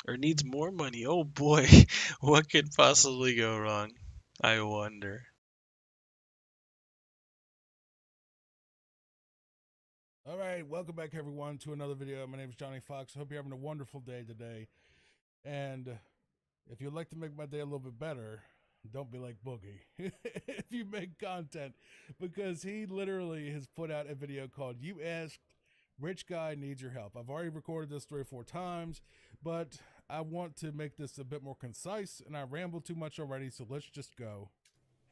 Speaker 4: Or needs more money. Oh boy, what could possibly go wrong? I wonder.
Speaker 15: Alright, welcome back everyone to another video. My name is Johnny Fox. Hope you're having a wonderful day today. And if you'd like to make my day a little bit better, don't be like Boogie if you make content, because he literally has put out a video called You Asked, Rich Guy Needs Your Help. I've already recorded this 3 or 4 times, but I want to make this a bit more concise, and I ramble too much already, so let's just go.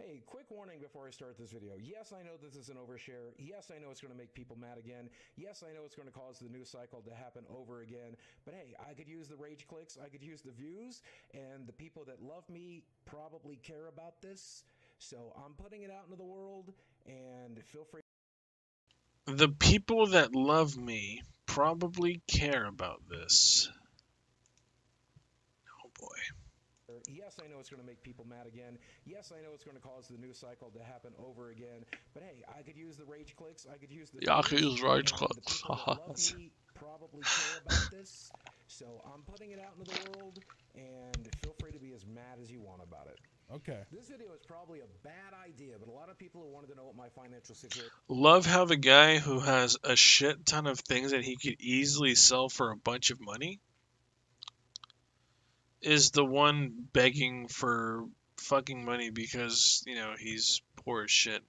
Speaker 16: Hey, quick warning before I start this video. Yes, I know this is an overshare. Yes, I know it's going to make people mad again. Yes, I know it's going to cause the news cycle to happen over again. But hey, I could use the rage clicks, I could use the views, and the people that love me probably care about this. So I'm putting it out into the world, and feel free.
Speaker 4: The people that love me probably care about this. Oh boy.
Speaker 16: Yes, I know it's going to make people mad again. Yes, I know it's going to cause the news cycle to happen over again. But hey, I could use the rage clicks. I could use the
Speaker 4: Yeah, I could use rage clicks.
Speaker 16: The people that love me probably care about this. So I'm putting it out into the world, and feel free to be as mad as you want about it.
Speaker 15: Okay.
Speaker 16: This video is probably a bad idea, but a lot of people who wanted to know what my financial situation.
Speaker 4: Love how the guy who has a shit ton of things that he could easily sell for a bunch of money is the one begging for fucking money because, you know, he's poor as shit.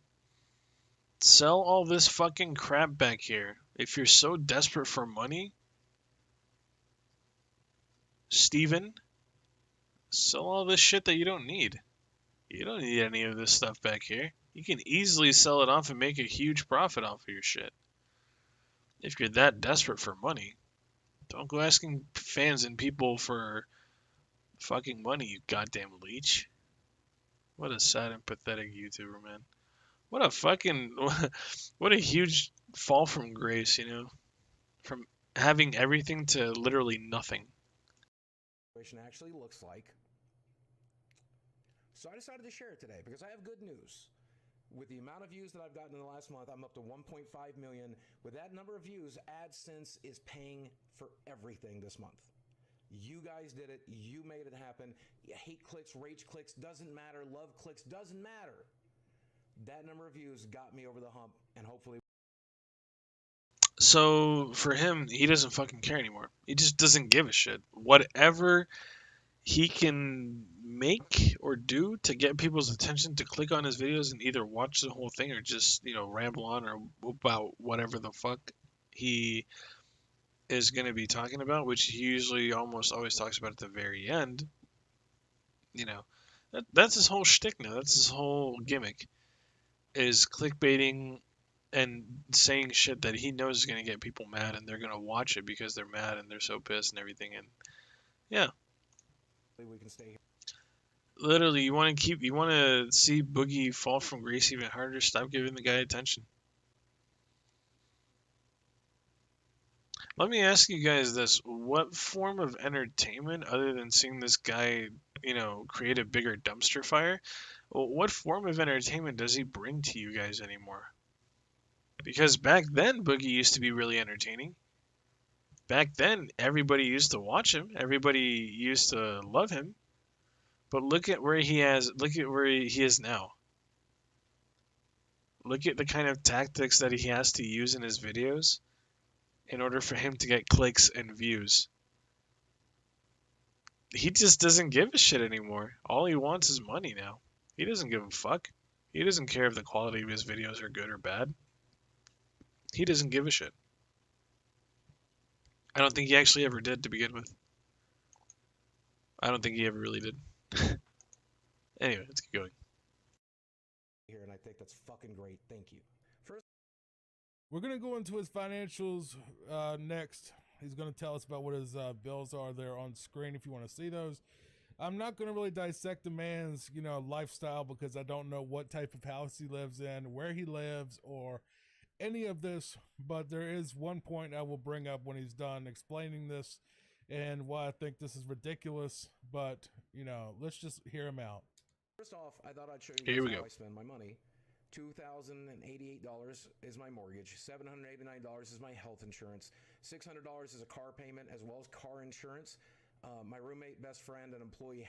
Speaker 4: Sell all this fucking crap back here. If you're so desperate for money, Steven, sell all this shit that you don't need. You don't need any of this stuff back here. You can easily sell it off and make a huge profit off of your shit. If you're that desperate for money, don't go asking fans and people for fucking money, you goddamn leech. What a sad and pathetic YouTuber, man. What a fucking, what a huge fall from grace, you know? From having everything to literally nothing.
Speaker 16: Actually looks like. So I decided to share it today because I have good news. With the amount of views that I've gotten in the last month, I'm up to 1.5 million. With that number of views, AdSense is paying for everything this month. You guys did it. You made it happen. Hate clicks, rage clicks, doesn't matter. Love clicks, doesn't matter. That number of views got me over the hump, and hopefully.
Speaker 4: So for him, he doesn't fucking care anymore. He just doesn't give a shit. Whatever he can make or do to get people's attention to click on his videos and either watch the whole thing or just, you know, ramble on or about whatever the fuck he is going to be talking about, which he usually almost always talks about at the very end. You know, that's his whole shtick now. That's his whole gimmick, is clickbaiting and saying shit that he knows is going to get people mad, and they're going to watch it because they're mad and they're so pissed and everything. And yeah,
Speaker 16: we can stay here.
Speaker 4: Literally, you want to see Boogie fall from grace even harder. Stop giving the guy attention. Let me ask you guys this. What form of entertainment, other than seeing this guy, you know, create a bigger dumpster fire, what form of entertainment does he bring to you guys anymore? Because back then, Boogie used to be really entertaining. Back then, everybody used to watch him. Everybody used to love him. But look at where he is now. Look at the kind of tactics that he has to use in his videos in order for him to get clicks and views. He just doesn't give a shit anymore. All he wants is money now. He doesn't give a fuck. He doesn't care if the quality of his videos are good or bad. He doesn't give a shit. I don't think he actually ever did to begin with. I don't think he ever really did. Anyway, let's keep going.
Speaker 16: Here, and I think that's fucking great. Thank you. First,
Speaker 15: we're gonna go into his financials next. He's gonna tell us about what his bills are there on screen if you want to see those. I'm not gonna really dissect the man's, you know, lifestyle because I don't know what type of house he lives in, where he lives, or any of this. But there is one point I will bring up when he's done explaining this and why I think this is ridiculous. But, you know, let's just hear him out.
Speaker 16: First off, I thought I'd show you
Speaker 4: Here we
Speaker 16: guys how
Speaker 4: go.
Speaker 16: I spend my money. $2,088 is my mortgage. $789 is my health insurance. $600 is a car payment as well as car insurance. My roommate, best friend, and employee.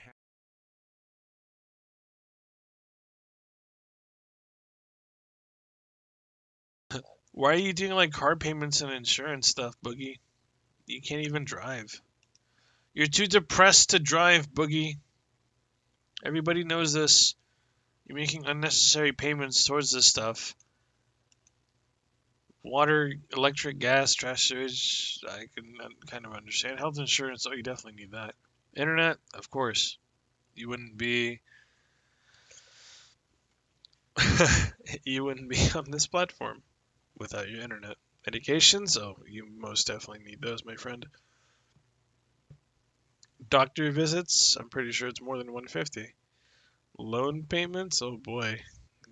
Speaker 4: Why are you doing like car payments and insurance stuff, Boogie? You can't even drive. You're too depressed to drive, Boogie. Everybody knows this. You're making unnecessary payments towards this stuff. Water, electric, gas, trash, sewage, I can kind of understand. Health insurance, oh, you definitely need that. Internet, of course. You wouldn't be you wouldn't be on this platform without your internet. Medications, oh, you most definitely need those, my friend. Doctor visits, I'm pretty sure it's more than 150. Loan payments, oh boy.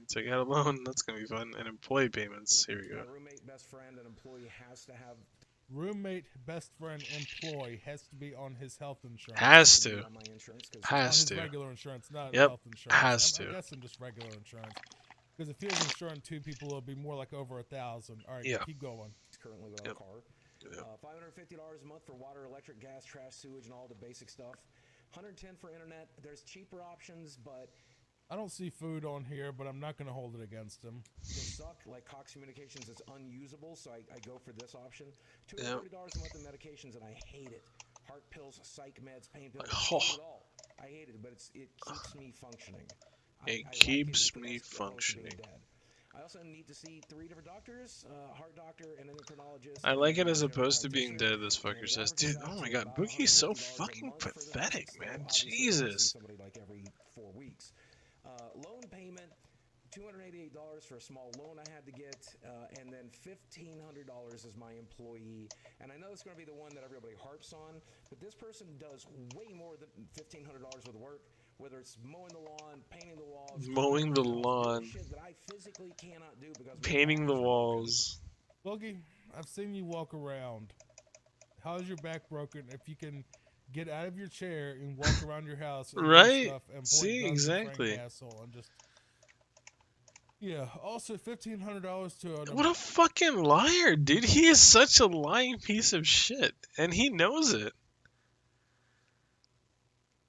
Speaker 4: Take out a loan, that's gonna be fun. And employee payments, here we go.
Speaker 16: My roommate, best friend, and employee has to have.
Speaker 15: Roommate, best friend, employee has to be on his health insurance.
Speaker 4: Has to.
Speaker 16: On my insurance,
Speaker 4: Has
Speaker 15: on
Speaker 4: to.
Speaker 15: his regular insurance, not
Speaker 4: Yep.
Speaker 15: health insurance.
Speaker 4: Has
Speaker 15: I'm
Speaker 4: to.
Speaker 15: guessing just regular insurance. Because if he was insuring 2 people, it'll be more like over 1,000. All right,
Speaker 4: Yeah.
Speaker 15: keep going.
Speaker 16: Currently without a car. $550 a month for water, electric, gas, trash, sewage, and all the basic stuff. $110 for internet. There's cheaper options, but
Speaker 15: I don't see food on here, but I'm not going to hold it against him.
Speaker 16: they suck. Like Cox Communications is unusable, so I go for this option. $240 a month in medications, and I hate it. Heart pills, psych meds, pain pills. I hate it all. I hate it, but it keeps me functioning.
Speaker 4: It keeps me functioning.
Speaker 16: I also need to see 3 different doctors, a heart doctor, and an endocrinologist.
Speaker 4: I like it as opposed to being dead, this fucker says. Dude, oh my god, Boogie's so fucking pathetic, man. Jesus.
Speaker 16: Somebody like every 4 weeks. Loan payment, $288 for a small loan I had to get, and then $1,500 is my employee. And I know it's going to be the one that everybody harps on, but this person does way more than $1,500 worth of work. Whether it's mowing the lawn, painting the walls,
Speaker 4: Mowing the lawn,
Speaker 16: shit that I physically cannot do because
Speaker 4: painting the walls.
Speaker 15: Boogie, I've seen you walk around. How's your back broken if you can get out of your chair and walk around your house and
Speaker 4: right?
Speaker 15: do stuff and point
Speaker 4: See,
Speaker 15: guns at Frank
Speaker 4: exactly.
Speaker 15: Castle and just yeah. Also, $1,500 to
Speaker 4: What a fucking liar, dude. He is such a lying piece of shit, and he knows it.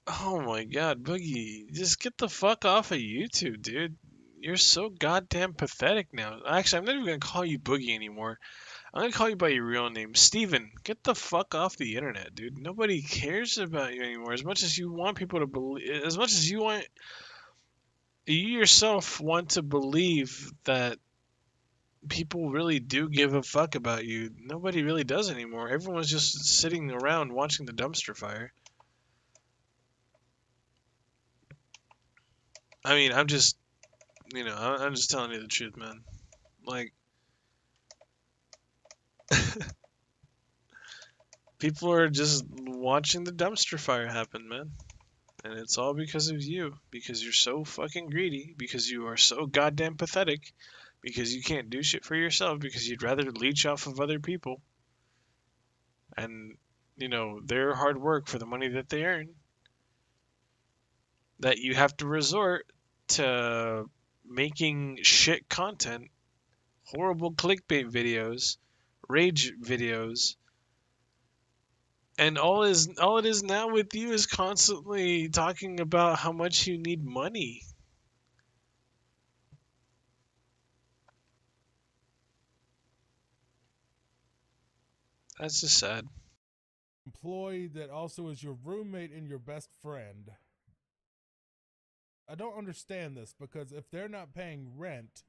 Speaker 4: Oh my god, Boogie, just get the fuck off of YouTube, dude. You're so goddamn pathetic now. Actually, I'm not even gonna call you Boogie anymore. I'm gonna call you by your real name. Steven, get the fuck off the internet, dude. Nobody cares about you anymore. As much as you want people to believe, as much as you yourself want to believe that people really do give a fuck about you, nobody really does anymore. Everyone's just sitting around watching the dumpster fire. I mean, I'm just, I'm just telling you the truth, man. Like, people are just watching the dumpster fire happen, man. And it's all because of you. Because you're so fucking greedy. Because you are so goddamn pathetic. Because you can't do shit for yourself. Because you'd rather leech off of other people. And, their hard work for the money that they earn. That you have to resort to making shit content, horrible clickbait videos, rage videos, and all it is now with you is constantly talking about how much you need money. That's just sad.
Speaker 15: Employee that also is your roommate and your best friend. I don't understand this because if they're not paying rent,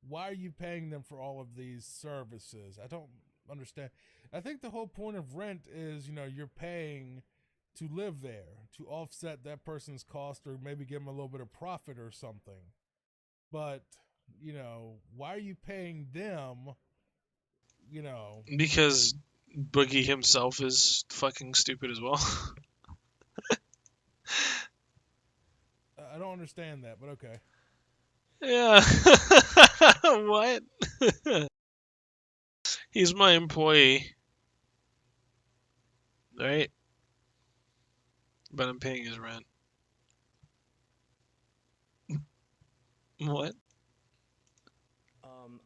Speaker 15: why are you paying them for all of these services? I don't understand. I think the whole point of rent is, you're paying to live there, to offset that person's cost or maybe give them a little bit of profit or something. But, why are you paying them,
Speaker 4: Because Boogie himself is fucking stupid as well.
Speaker 15: I don't understand that, but okay.
Speaker 4: Yeah. What? He's my employee. Right? But I'm paying his rent. What?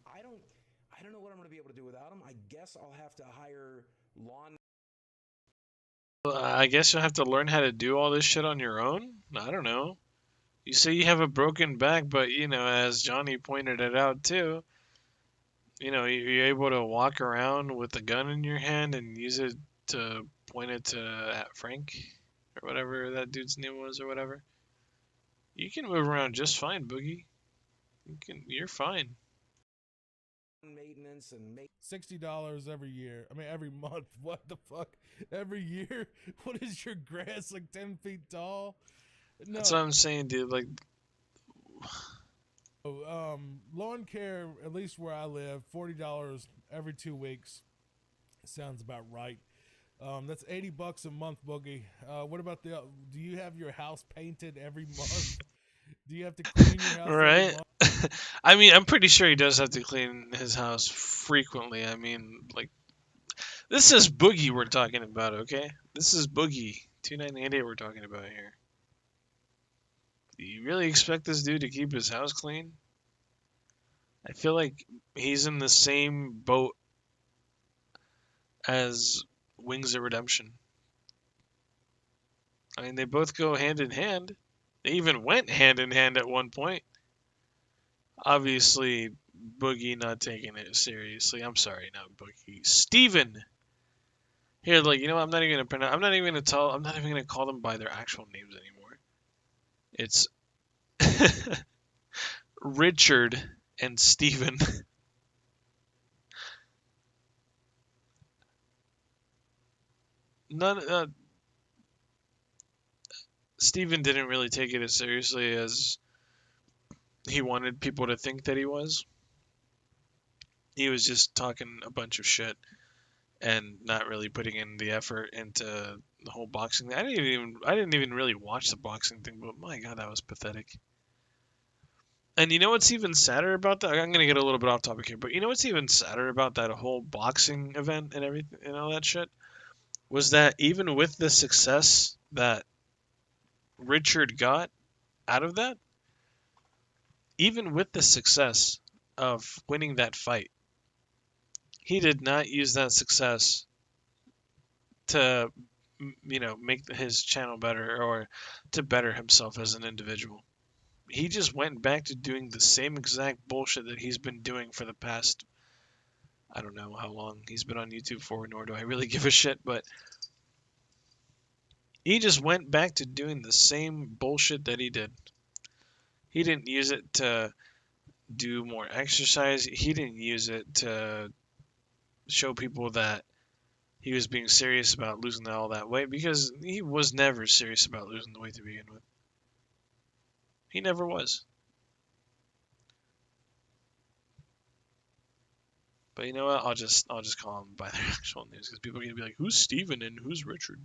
Speaker 16: I don't know what I'm going to be able to do without him. I guess I'll have to hire lawn.
Speaker 4: I guess you'll have to learn how to do all this shit on your own. I don't know. You say you have a broken back, but as Johnny pointed it out too, you're able to walk around with a gun in your hand and use it to point it at Frank or whatever that dude's name was or whatever. You can move around just fine, Boogie. You're fine.
Speaker 16: Maintenance and
Speaker 15: $60 every year. I mean, every month. What the fuck? Every year? What is your grass like 10 feet tall? No.
Speaker 4: That's what I'm saying, dude. Like,
Speaker 15: lawn care, at least where I live, $40 every 2 weeks. Sounds about right. That's $80 a month, Boogie. What about do you have your house painted every month? Do you have to clean your house every
Speaker 4: right?
Speaker 15: month?
Speaker 4: I mean, I'm pretty sure he does have to clean his house frequently. I mean, like, this is Boogie we're talking about, okay? This is Boogie 2988 we're talking about here. Do you really expect this dude to keep his house clean? I feel like he's in the same boat as Wings of Redemption. I mean, they both go hand in hand. They even went hand in hand at one point. Obviously, Boogie not taking it seriously. I'm sorry, not Boogie. Steven. Here, like, I'm not even gonna call them by their actual names anymore. It's Richard and Steven. Steven didn't really take it as seriously as he wanted people to think that he was. He was just talking a bunch of shit and not really putting in the effort into the whole boxing thing. I didn't even really watch the boxing thing, but my god, that was pathetic. And you know what's even sadder about that? I'm gonna get a little bit off topic here, but you know what's even sadder about that whole boxing event and everything and all that shit? Was that even with the success that Richard got out of that, even with the success of winning that fight, he did not use that success to, make his channel better or to better himself as an individual. He just went back to doing the same exact bullshit that he's been doing for the past, I don't know how long he's been on YouTube for, nor do I really give a shit, but he just went back to doing the same bullshit that he did. He didn't use it to do more exercise. He didn't use it to show people that he was being serious about losing all that weight, because he was never serious about losing the weight to begin with. He never was. But you know what? I'll just call them by their actual names, because people are gonna be like, "Who's Steven and who's Richard?"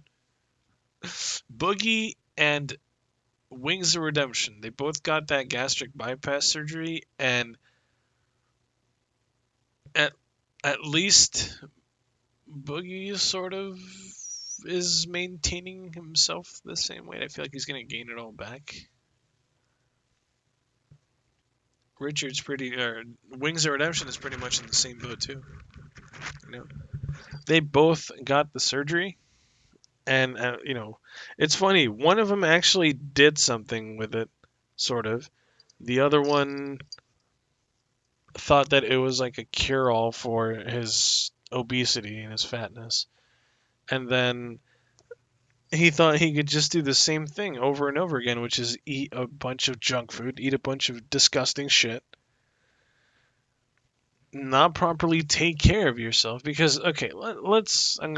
Speaker 4: Boogie and Wings of Redemption. They both got that gastric bypass surgery, and at least Boogie sort of is maintaining himself the same weight. I feel like he's gonna gain it all back. Wings of Redemption is pretty much in the same boat too. They both got the surgery, and it's funny. One of them actually did something with it, sort of. The other one thought that it was like a cure-all for his obesity and his fatness, and then he thought he could just do the same thing over and over again, which is eat a bunch of junk food, eat a bunch of disgusting shit, not properly take care of yourself. Because, okay, I'm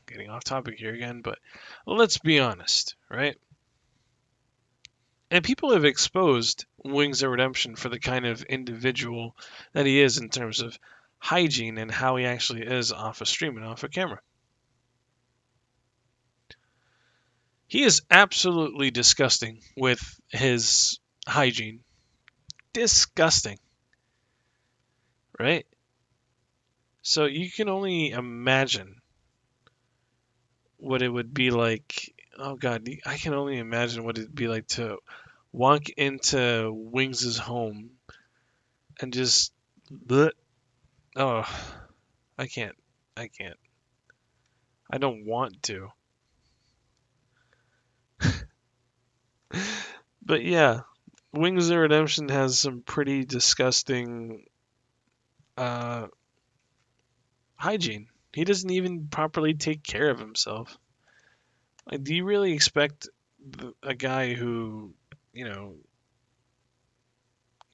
Speaker 4: getting off topic here again, but let's be honest, right? And people have exposed Wings of Redemption for the kind of individual that he is in terms of hygiene and how he actually is off a stream and off a camera. He is absolutely disgusting with his hygiene. Disgusting. Right? So you can only imagine what it would be like. Oh god, I can only imagine what it'd be like to walk into Wings' home and just But oh, I can't. I can't. I don't want to. But yeah, Wings of Redemption has some pretty disgusting hygiene. He doesn't even properly take care of himself. Like, do you really expect a guy who, you know,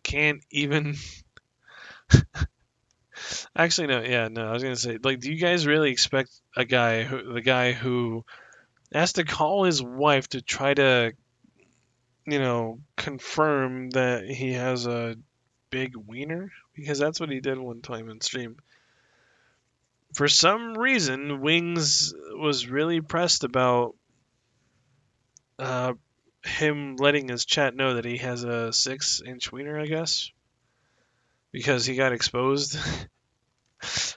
Speaker 4: can't even actually no, yeah, no, I was gonna say, like, do you guys really expect the guy who has to call his wife to try to, confirm that he has a big wiener? Because that's what he did one time in stream. For some reason, Wings was really pressed about uh, him letting his chat know that he has a 6-inch wiener, I guess, because he got exposed.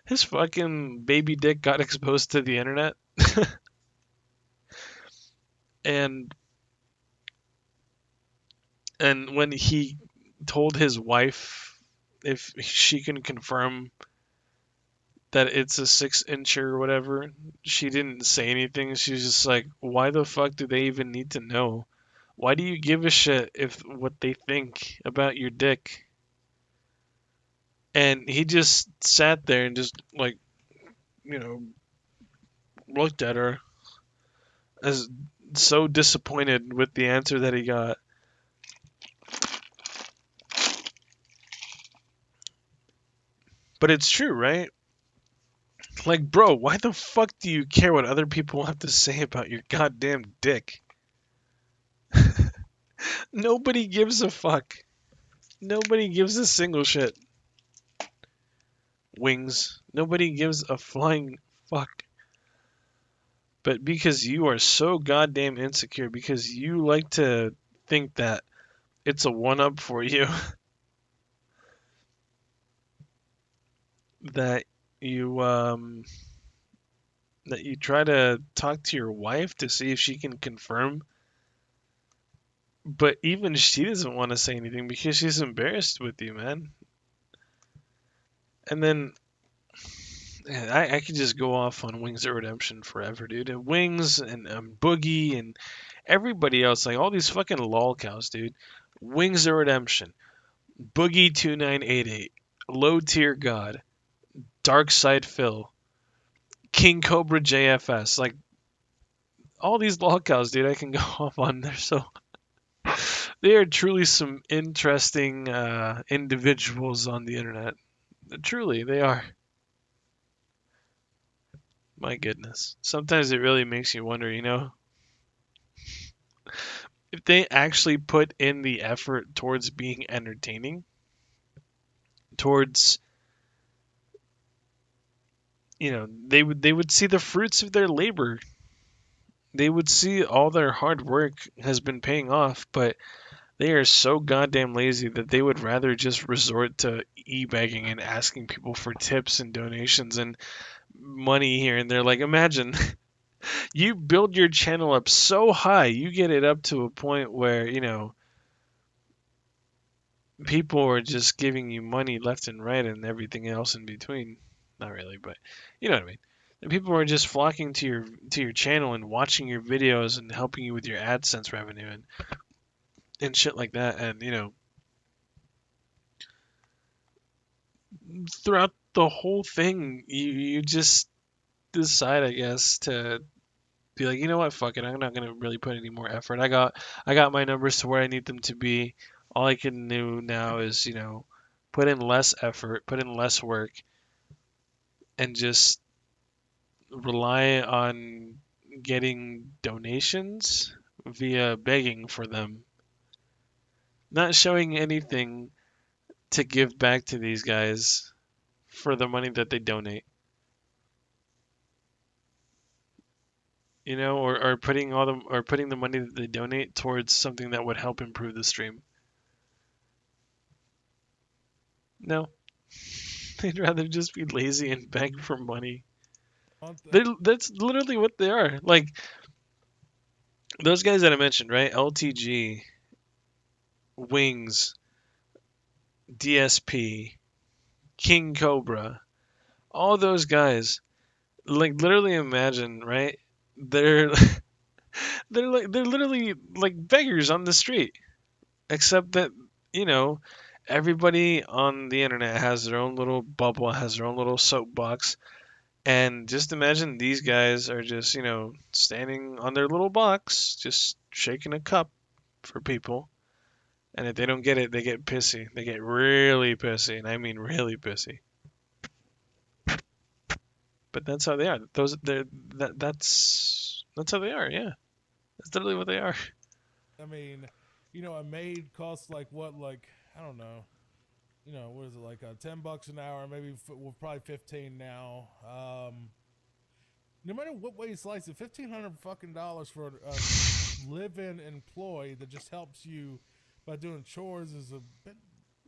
Speaker 4: His fucking baby dick got exposed to the internet. and and when he told his wife if she can confirm that it's a 6-inch or whatever, she didn't say anything. She was just like, why the fuck do they even need to know? Why do you give a shit if what they think about your dick? And he just sat there and just, like, you know, looked at her as so disappointed with the answer that he got. But it's true, right? Like, bro, why the fuck do you care what other people have to say about your goddamn dick? Nobody gives a fuck. Nobody gives a single shit. Wings. Nobody gives a flying fuck. But because you are so goddamn insecure, because you like to think that it's a one-up for you, that you that you try to talk to your wife to see if she can confirm, but even she doesn't want to say anything because she's embarrassed with you, man. And then man, I could just go off on Wings of Redemption forever, dude. And Wings and Boogie and everybody else, like all these fucking lolcows, dude. Wings of Redemption, Boogie2988, Low Tier God, Dark Side Phil, King Cobra JFS, like all these lolcows, dude. I can go off on. They are truly some interesting individuals on the internet. Truly, they are. My goodness. Sometimes it really makes you wonder, if they actually put in the effort towards being entertaining, towards, they would see the fruits of their labor. They would see all their hard work has been paying off, but they are so goddamn lazy that they would rather just resort to e-begging and asking people for tips and donations and money here and there. Like, imagine you build your channel up so high, you get it up to a point where, people are just giving you money left and right and everything else in between. Not really, but you know what I mean. And people are just flocking to your channel and watching your videos and helping you with your AdSense revenue and shit like that. And throughout the whole thing, you just decide, I guess, to be like, you know what, fuck it, I'm not gonna really put any more effort. I got my numbers to where I need them to be. All I can do now is, put in less effort, put in less work, and just rely on getting donations via begging for them. Not showing anything to give back to these guys for the money that they donate. Or putting the money that they donate towards something that would help improve the stream. No. They'd rather just be lazy and beg for money. That's literally what they are. Like, those guys that I mentioned, right? LTG, Wings, DSP, King Cobra, all those guys. Like literally imagine, right? They're they're literally like beggars on the street, except that you know everybody on the internet has their own little bubble, has their own little soapbox, and just imagine these guys are just standing on their little box, just shaking a cup for people, and if they don't get it, they get pissy. They get really pissy, and I mean really pissy. But that's how they are. That's how they are. Yeah, that's literally what they are.
Speaker 15: I mean, a maid costs like what, like I don't know, what is it, like $10 an hour, maybe well, probably 15 now. No matter what way you slice it, $1,500 fucking dollars for a live-in employee that just helps you by doing chores is a bit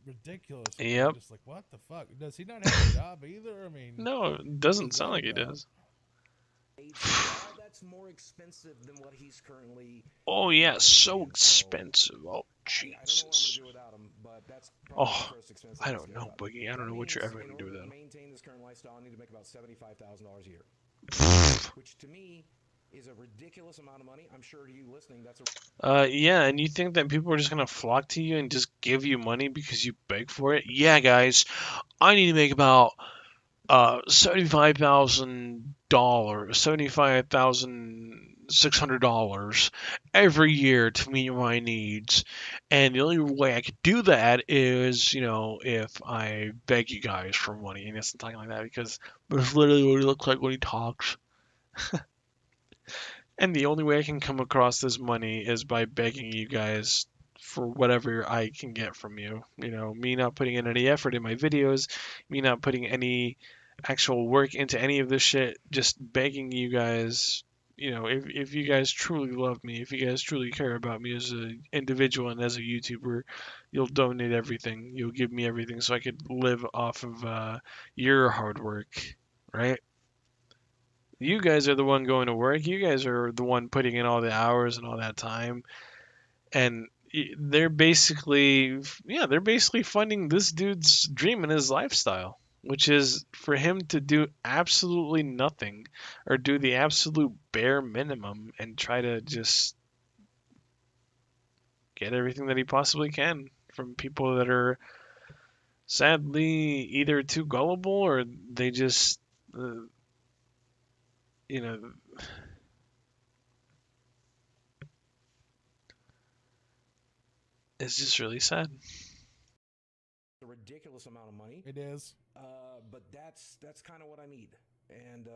Speaker 15: ridiculous.
Speaker 4: Yep.
Speaker 15: Just like, what the fuck? Does he not have a job either? I mean,
Speaker 4: no, it doesn't sound like he does.
Speaker 16: That's more expensive than what he's currently.
Speaker 4: Oh yeah, so expensive. Oh Jesus. Oh, I don't know, Boogie. I don't know what you're ever gonna do with that.
Speaker 16: Maintain this current lifestyle, I need to make about $75,000 a year, which to me is a ridiculous amount of money. I'm sure to you listening, that's a.
Speaker 4: Yeah, and you think that people are just gonna flock to you and just give you money because you beg for it? Yeah, guys, I need to make about $75,600 every year to meet my needs, and the only way I could do that is, if I beg you guys for money. And it's talking like that because that's literally what he looks like when he talks. And the only way I can come across this money is by begging you guys for whatever I can get from you. Me not putting in any effort in my videos, me not putting any actual work into any of this shit, just begging you guys, if you guys truly love me, if you guys truly care about me as an individual and as a YouTuber, you'll donate everything. You'll give me everything so I could live off of your hard work, right? You guys are the one going to work. You guys are the one putting in all the hours and all that time. And they're basically funding this dude's dream and his lifestyle, which is for him to do absolutely nothing or do the absolute bare minimum and try to just get everything that he possibly can from people that are sadly either too gullible or they just it's just really sad.
Speaker 16: A ridiculous amount of money.
Speaker 15: It is.
Speaker 16: But that's kind of what I need. And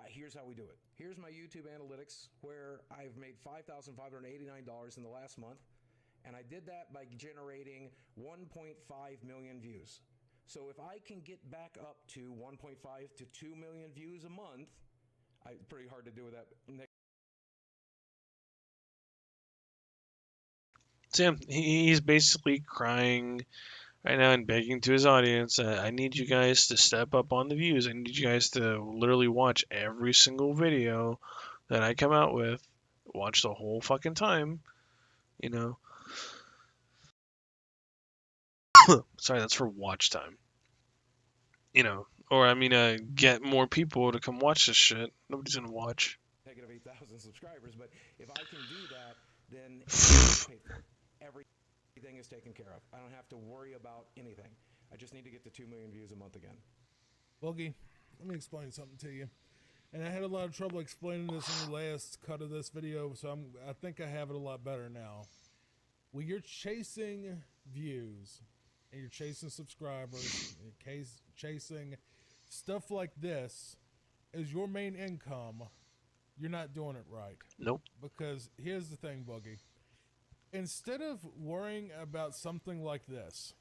Speaker 16: here's how we do it. Here's my YouTube analytics where I've made $5,589 in the last month. And I did that by generating 1.5 million views. So if I can get back up to 1.5 to 2 million views a month, pretty hard to do with that.
Speaker 4: Sam, he's basically crying right now and begging to his audience, I need you guys to step up on the views. I need you guys to literally watch every single video that I come out with. Watch the whole fucking time, Sorry, that's for watch time. Or I mean, get more people to come watch this shit. Nobody's gonna watch.
Speaker 16: Negative 8,000 subscribers, but if I can do that, then everything is taken care of. I don't have to worry about anything. I just need to get to 2 million views a month again.
Speaker 15: Boogie, let me explain something to you. And I had a lot of trouble explaining this in the last cut of this video, so I think I have it a lot better now. When you're chasing views, and you're chasing subscribers, and you're chasing stuff like this as your main income, you're not doing it right.
Speaker 4: Nope.
Speaker 15: Because here's the thing, Boogie. Instead of worrying about something like this,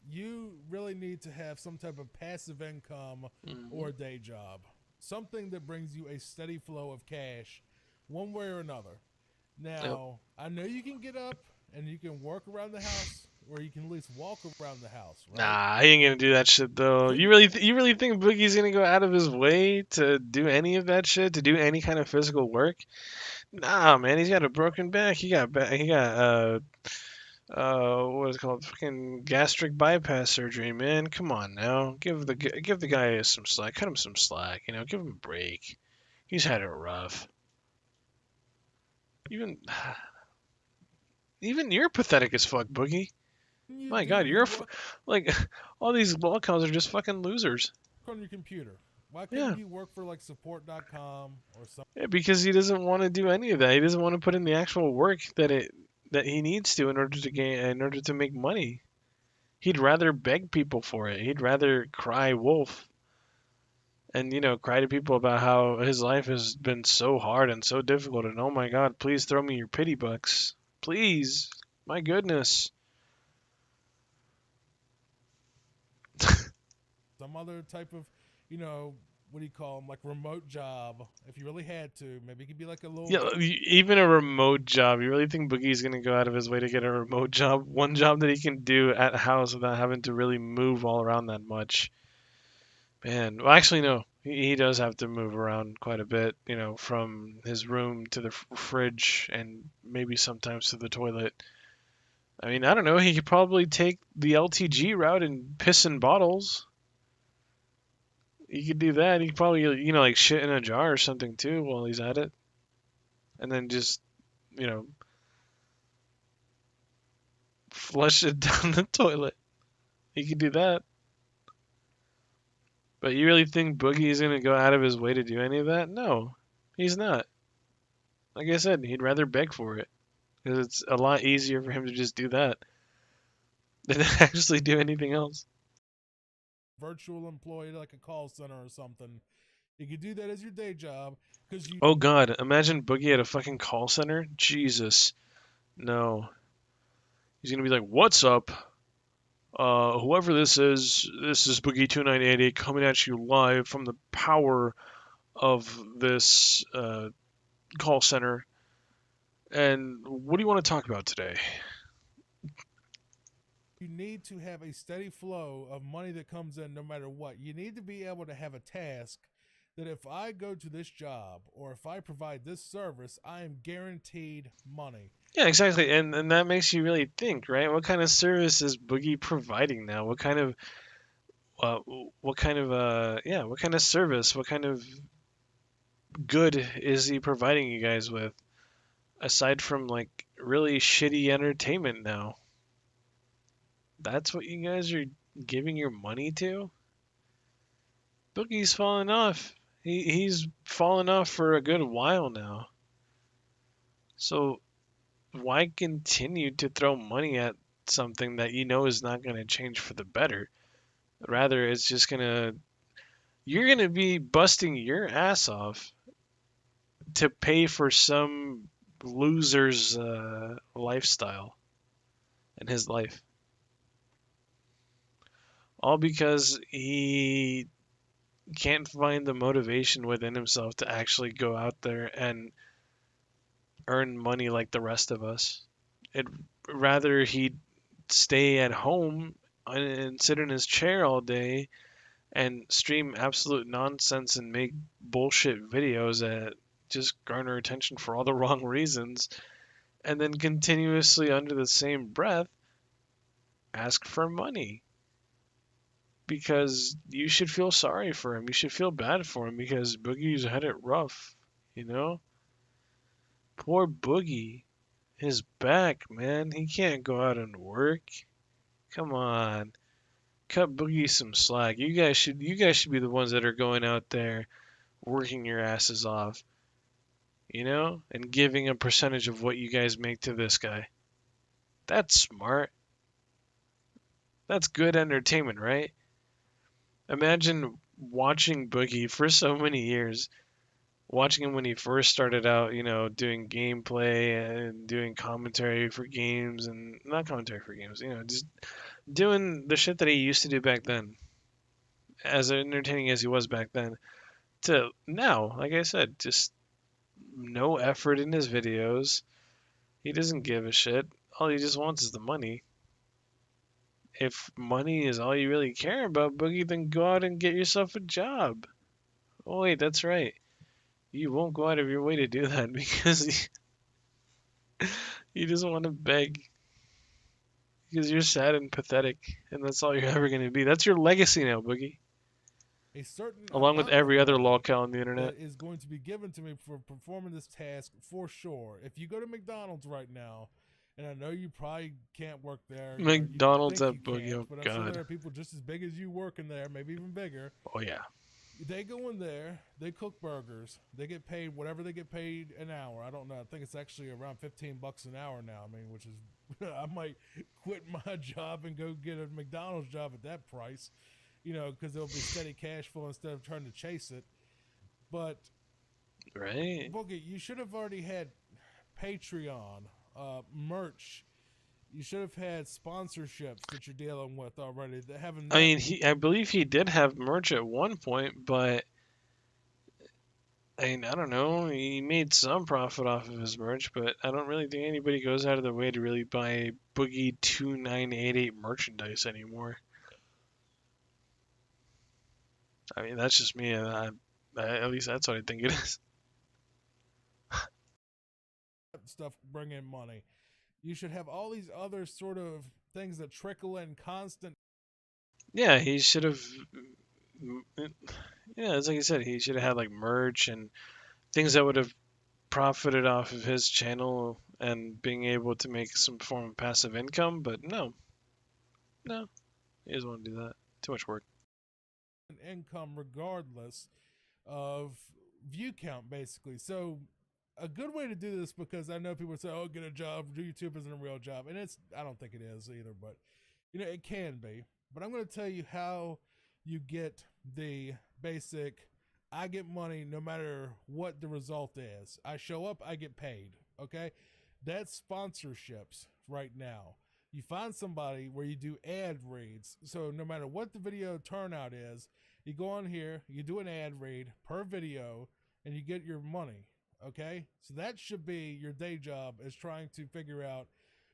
Speaker 15: you really need to have some type of passive income or a day job. Something that brings you a steady flow of cash one way or another. Now, I know you can get up and you can work around the house, or you can at least walk around the house. Right?
Speaker 4: Nah, I ain't gonna do that shit though. You really think Boogie's gonna go out of his way to do any of that shit, to do any kind of physical work? Nah, man, he's got a broken back. He got what is it called? Fucking gastric bypass surgery, man. Come on now, give the guy some slack. Cut him some slack. You know, give him a break. He's had it rough. Even even you're pathetic as fuck, Boogie. My God, you're like all these lolcows are just fucking losers.
Speaker 15: On your computer. Why
Speaker 4: Yeah.
Speaker 15: couldn't you work for like support.com or something?
Speaker 4: Yeah, because he doesn't want to do any of that. He doesn't want to put in the actual work that he needs to in order to make money. He'd rather beg people for it. He'd rather cry wolf and cry to people about how his life has been so hard and so difficult and oh my God, please throw me your pity bucks. Please. My goodness.
Speaker 15: Some other type of, what do you call them? Like remote job. If you really had to, maybe it could be like a little.
Speaker 4: Yeah, even a remote job. You really think Boogie's gonna go out of his way to get a remote job? One job that he can do at house without having to really move all around that much. Man, well, actually, no. He does have to move around quite a bit, from his room to the fridge and maybe sometimes to the toilet. I mean, I don't know. He could probably take the LTG route and piss in bottles. He could do that. He could probably, like shit in a jar or something too while he's at it. And then just, flush it down the toilet. He could do that. But you really think Boogie is going to go out of his way to do any of that? No, he's not. Like I said, he'd rather beg for it. Because it's a lot easier for him to just do that than to actually do anything else.
Speaker 15: Virtual employee like a call center or something. You could do that as your day job.
Speaker 4: Oh God, imagine Boogie at a fucking call center. Jesus. No. He's going to be like, what's up? Whoever this is Boogie 2988 coming at you live from the power of this call center. And what do you want to talk about today?
Speaker 15: You need to have a steady flow of money that comes in no matter what. You need to be able to have a task that if I go to this job or if I provide this service, I am guaranteed money.
Speaker 4: Yeah, exactly. And that makes you really think, right? What kind of service is Boogie providing now? What kind of service, what kind of good is he providing you guys with aside from like really shitty entertainment now? That's what you guys are giving your money to? Boogie's fallen off. He's fallen off for a good while now. So why continue to throw money at something that you know is not going to change for the better? Rather, it's just you're going to be busting your ass off to pay for some loser's lifestyle and his life. All because he can't find the motivation within himself to actually go out there and earn money like the rest of us. Rather he'd stay at home and sit in his chair all day and stream absolute nonsense and make bullshit videos that just garner attention for all the wrong reasons, and then continuously under the same breath ask for money. Because you should feel sorry for him. You should feel bad for him because Boogie's had it rough, Poor Boogie. His back, man. He can't go out and work. Come on. Cut Boogie some slack. You guys should be the ones that are going out there working your asses off. And giving a percentage of what you guys make to this guy. That's smart. That's good entertainment, right? Imagine watching Boogie for so many years, watching him when he first started out, doing gameplay and doing commentary for games and not commentary for games, just doing the shit that he used to do back then, as entertaining as he was back then, to now, like I said, just no effort in his videos. He doesn't give a shit. All he just wants is the money. If money is all you really care about, Boogie, then go out and get yourself a job. Oh, wait, that's right. You won't go out of your way to do that because you just want to beg. because you're sad and pathetic, and that's all you're ever gonna be. That's your legacy now, Boogie.
Speaker 15: A certain
Speaker 4: Along with
Speaker 15: amount of
Speaker 4: every other
Speaker 15: money
Speaker 4: lolcow on the internet.
Speaker 15: that is going to be given to me for performing this task for sure. If you go to McDonald's right now, and I know you probably can't work there. You know,
Speaker 4: McDonald's
Speaker 15: you
Speaker 4: at
Speaker 15: think
Speaker 4: Boogie,
Speaker 15: you
Speaker 4: oh
Speaker 15: can't, but I'm sure
Speaker 4: god.
Speaker 15: there are people just as big as you working there, maybe even bigger.
Speaker 4: Oh yeah.
Speaker 15: They go in there, they cook burgers, they get paid whatever they get paid an hour. I don't know. I think it's actually around $15 an hour now. I mean, which is I might quit my job and go get a McDonald's job at that price, you know, because it'll be steady cash flow instead of trying to chase it. But
Speaker 4: right,
Speaker 15: Boogie, you should have already had Patreon, merch. You should have had sponsorships that you're dealing with already.
Speaker 4: I mean, I believe he did have merch at one point, but I mean, I don't know. He made some profit off of his merch, but I don't really think anybody goes out of their way to really buy Boogie 2988 merchandise anymore. I mean, that's just me. At least that's what I think it is.
Speaker 15: Stuff bring in money. You should have all these other sort of things that trickle in constant.
Speaker 4: Yeah, he should have. Yeah, it's like I said, he should have had like merch and things that would have profited off of his channel and being able to make some form of passive income. But no, he doesn't want to do that. Too much work.
Speaker 15: Income regardless of view count, basically. So a good way to do this, because I know people say, oh, get a job, YouTube isn't a real job, and I don't think it is either, but you know, it can be. But I'm going to tell you how you get the basic, I get money no matter what the result is. I show up, I get paid, okay? That's sponsorships right now. You find somebody where you do ad reads, so no matter what the video turnout is, you go on here, you do an ad read per video, and you get your money. Okay, so that should be your day job, is trying to figure out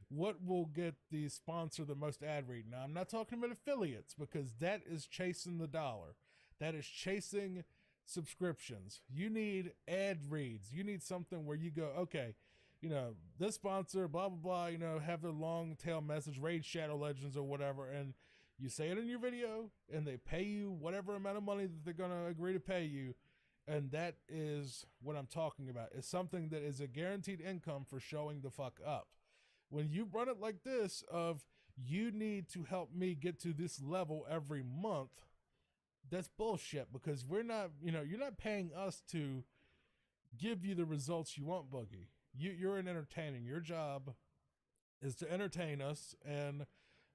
Speaker 15: what will get the sponsor the most ad read. Now, I'm not talking about affiliates, because that is chasing the dollar. That is chasing subscriptions. You need ad reads. You need something where you go, okay, you know, this sponsor, blah, blah, blah, you know, have their long tail message, Raid Shadow Legends or whatever, and you say it in your video, and they pay you whatever amount of money that they're going to agree to pay you. And that is what I'm talking about. It's something that is a guaranteed income for showing the fuck up. When you run it like this of, you need to help me get to this level every month, that's bullshit, because we're not, you know, you're not paying us to give you the results you want, Boogie. You're an entertainer. Your job is to entertain us, and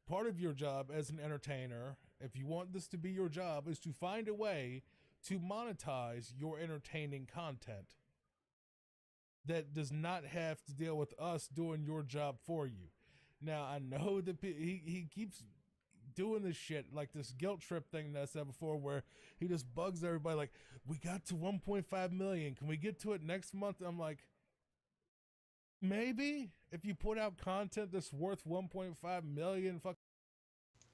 Speaker 15: part of your job as an entertainer, if you want this to be your job, is to find a way to monetize your entertaining content that does not have to deal with us doing your job for you. Now, I know that he keeps doing this shit, like this guilt trip thing that I said before, where he just bugs everybody like, we got to 1.5 million. Can we get to it next month? I'm like, maybe if you put out content that's worth 1.5 million, fuck.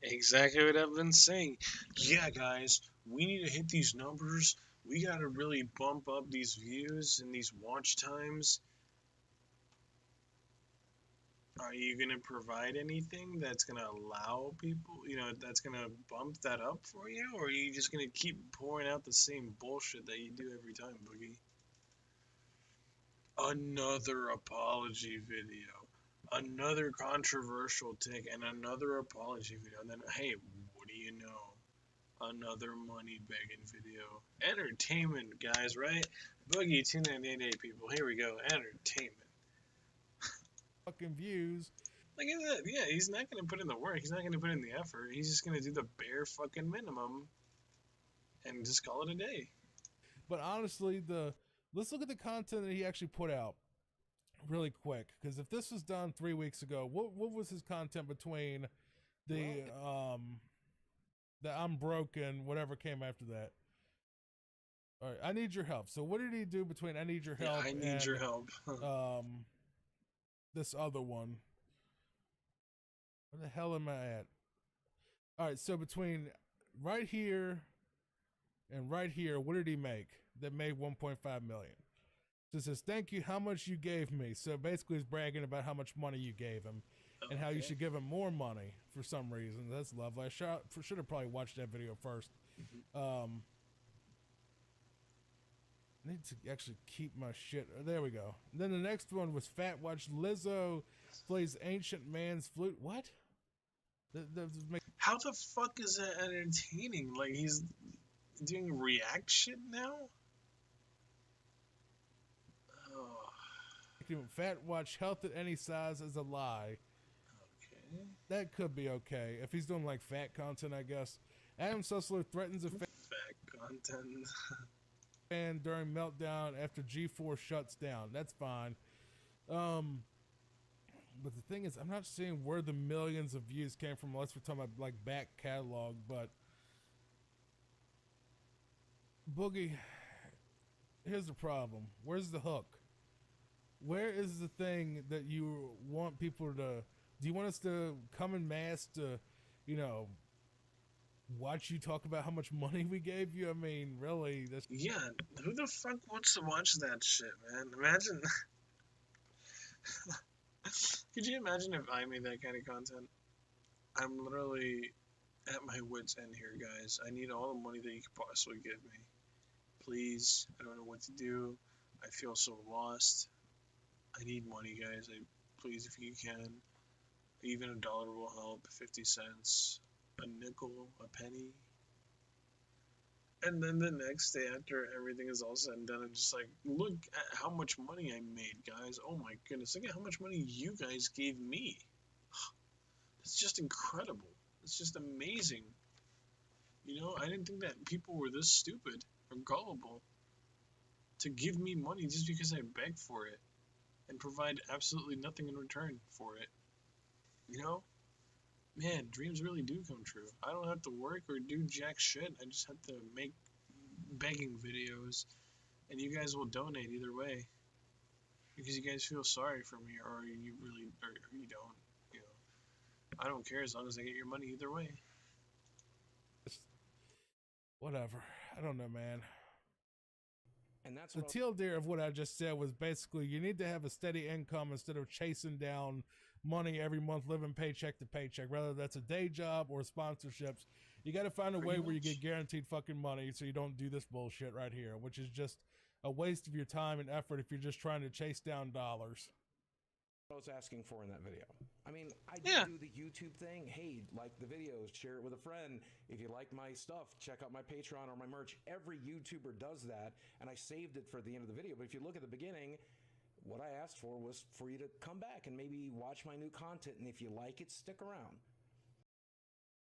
Speaker 4: Exactly what I've been saying. Yeah, guys, we need to hit these numbers. We gotta really bump up these views and these watch times. Are you gonna provide anything that's gonna allow people, you know, that's gonna bump that up for you? Or are you just gonna keep pouring out the same bullshit that you do every time, Boogie? Another apology video. Another controversial take, and another apology video, and then, hey, what do you know? Another money begging video. Entertainment, guys, right? Boogie 2988 people. Here we go. Entertainment.
Speaker 15: Fucking views.
Speaker 4: Look at that. Yeah, he's not gonna put in the work. He's not gonna put in the effort. He's just gonna do the bare fucking minimum and just call it a day.
Speaker 15: But honestly, let's look at the content that he actually put out really quick, because if this was done 3 weeks ago, what was his content between the I'm broken, whatever came after that? All right, I need your help. So what did he do between I need your help?
Speaker 4: Yeah, I need your help.
Speaker 15: This other one. Where the hell am I at? All right, so between right here and right here, what did he make that made 1.5 million? So it says, thank you, how much you gave me. So basically he's bragging about how much money you gave him. and how you should give him more money for some reason. That's lovely. I should have probably watched that video first. I need to actually keep my shit. There we go. And then the next one was Fat Watch. Lizzo plays Ancient Man's Flute. What?
Speaker 4: How the fuck is that entertaining? Like, he's doing reaction now? Oh.
Speaker 15: Fat Watch health at any size is a lie.
Speaker 4: Okay.
Speaker 15: That could be okay. If he's doing like fat content, I guess. Adam Sussler threatens a fat
Speaker 4: content.
Speaker 15: fan during meltdown after G4 shuts down. That's fine. But the thing is, I'm not seeing where the millions of views came from unless we're talking about like back catalog. But Boogie, here's the problem. Where's the hook? Where is the thing that you want people to... Do you want us to come in mass to, you know, watch you talk about how much money we gave you? I mean, really? That's...
Speaker 4: Yeah, who the fuck wants to watch that shit, man? Imagine... Could you imagine if I made that kind of content? I'm literally at my wit's end here, guys. I need all the money that you could possibly give me. Please, I don't know what to do. I feel so lost. I need money, guys. Please, if you can. Even $1 will help. 50 cents, a nickel, a penny. And then the next day after everything is all said and done, I'm just like, look at how much money I made, guys. Oh my goodness. Look at how much money you guys gave me. It's just incredible. It's just amazing. You know, I didn't think that people were this stupid or gullible to give me money just because I begged for it and provide absolutely nothing in return for it. You know? Man, dreams really do come true. I don't have to work or do jack shit. I just have to make begging videos, and you guys will donate either way because you guys feel sorry for me, or you really, or you don't. You know, I don't care as long as I get your money either way.
Speaker 15: Whatever. I don't know, man.
Speaker 16: And that's
Speaker 15: the TLDR of what I just said was basically you need to have a steady income instead of chasing down money every month, living paycheck to paycheck, whether that's a day job or sponsorships. You got to find a way where you get guaranteed fucking money so you don't do this bullshit right here, which is just a waste of your time and effort if you're just trying to chase down dollars.
Speaker 16: I was asking for in that video. I mean, I do the YouTube thing. Hey, like the videos, share it with a friend. If you like my stuff, check out my Patreon or my merch. Every YouTuber does that, and I saved it for the end of the video. But if you look at the beginning, what I asked for was for you to come back and maybe watch my new content, and if you like it, stick around.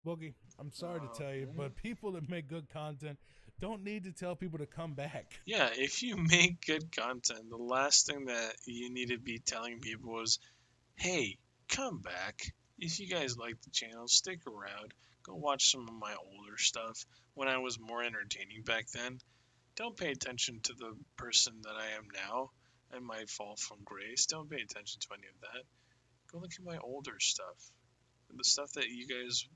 Speaker 15: Boogie, I'm sorry to tell you, but people that make good content don't need to tell people to come back.
Speaker 4: Yeah, if you make good content, the last thing that you need to be telling people is, hey, come back. If you guys like the channel, stick around. Go watch some of my older stuff when I was more entertaining back then. Don't pay attention to the person that I am now and my fall from grace. Don't pay attention to any of that. Go look at my older stuff. The stuff that you guys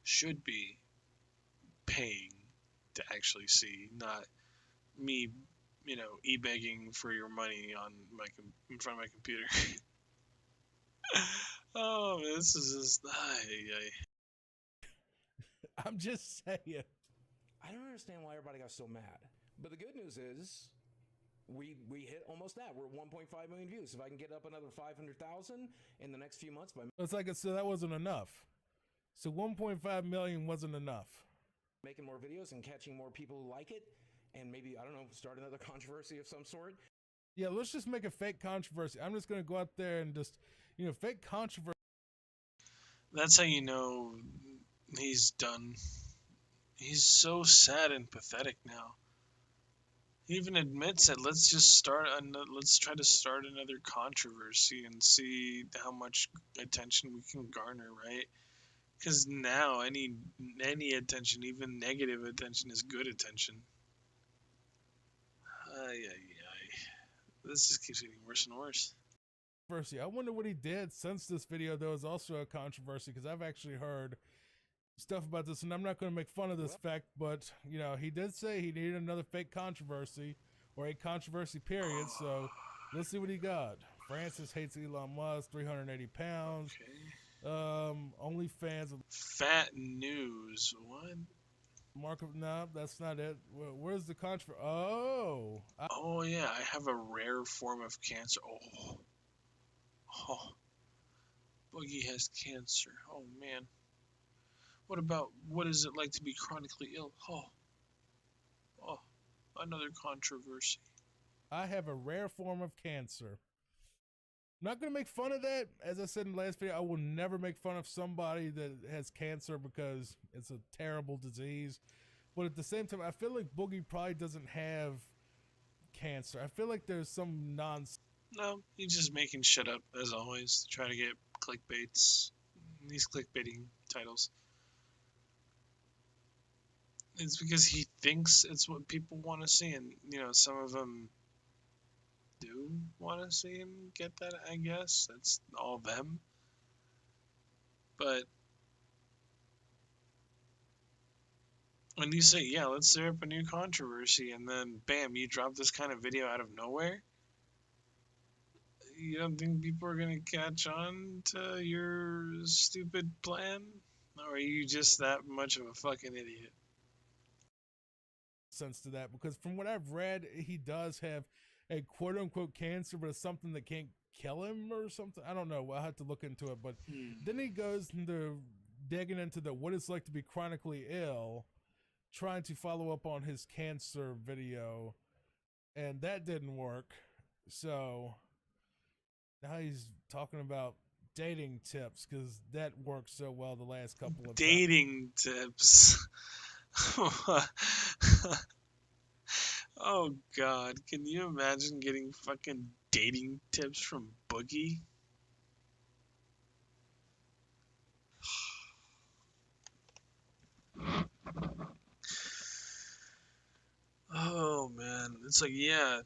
Speaker 4: should be paying to actually see, not me, you know, e-begging for your money on my in front of my computer. Oh, this is just...
Speaker 15: I'm just saying.
Speaker 16: I don't understand why everybody got so mad. But the good news is, we hit almost that. We're at 1.5 million views. If I can get up another 500,000 in the next few months,
Speaker 15: it's like so that wasn't enough. So 1.5 million wasn't enough.
Speaker 16: Making more videos and catching more people who like it, and maybe, I don't know, start another controversy of some sort.
Speaker 15: Yeah, let's just make a fake controversy. I'm just gonna go out there and just, you know, fake controversy.
Speaker 4: That's how you know he's done. He's so sad and pathetic now. He even admits that let's try to start another controversy and see how much attention we can garner, right? Because now any attention, even negative attention, is good attention. This just keeps getting worse and worse.
Speaker 15: I wonder what he did since this video. There was also a controversy because I've actually heard stuff about this, and I'm not going to make fun of this fact, but you know, he did say he needed another fake controversy or a controversy period. So let's see what he got. Francis hates Elon Musk, 380 pounds. Only fans of
Speaker 4: Fat news. What?
Speaker 15: Mark of no, that's not it. Where's the controversy? Oh,
Speaker 4: Oh yeah, I have a rare form of cancer. Oh, Boogie has cancer. Oh man. What is it like to be chronically ill? Oh, another controversy.
Speaker 15: I have a rare form of cancer. I'm not gonna make fun of that. As I said in the last video, I will never make fun of somebody that has cancer because it's a terrible disease. But at the same time, I feel like Boogie probably doesn't have cancer. I feel like there's some nonsense.
Speaker 4: No, he's just making shit up as always to try to get clickbaits. These clickbaiting titles. It's because he thinks it's what people want to see, and some of them do want to see him get that. I guess that's all them. But when you say, yeah, let's stir up a new controversy, and then bam, you drop this kind of video out of nowhere, you don't think people are gonna catch on to your stupid plan? Or are you just that much of a fucking idiot?
Speaker 15: Sense to that, because from what I've read, he does have a quote unquote cancer, but it's something that can't kill him or something. I don't know. I'll have to look into it. But then he goes into digging into what it's like to be chronically ill, trying to follow up on his cancer video, and that didn't work. So now he's talking about dating tips because that worked so well the last couple of
Speaker 4: dating tips. Oh god, can you imagine getting fucking dating tips from Boogie? Oh man, it's like, yeah,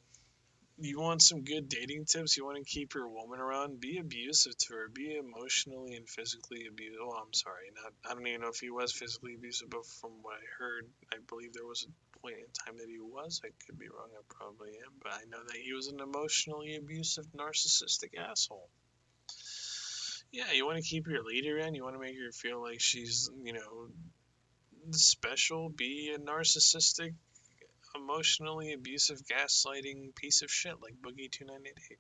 Speaker 4: you want some good dating tips? You want to keep your woman around? Be abusive to her. Be emotionally and physically abusive. Oh, I'm sorry. I don't even know if he was physically abusive, but from what I heard, I believe there was a point in time that he was. I could be wrong. I probably am. But I know that he was an emotionally abusive, narcissistic asshole. Yeah, you want to keep your leader in. You want to make her feel like she's, special. Be a narcissistic, emotionally abusive, gaslighting piece of shit like Boogie 2988.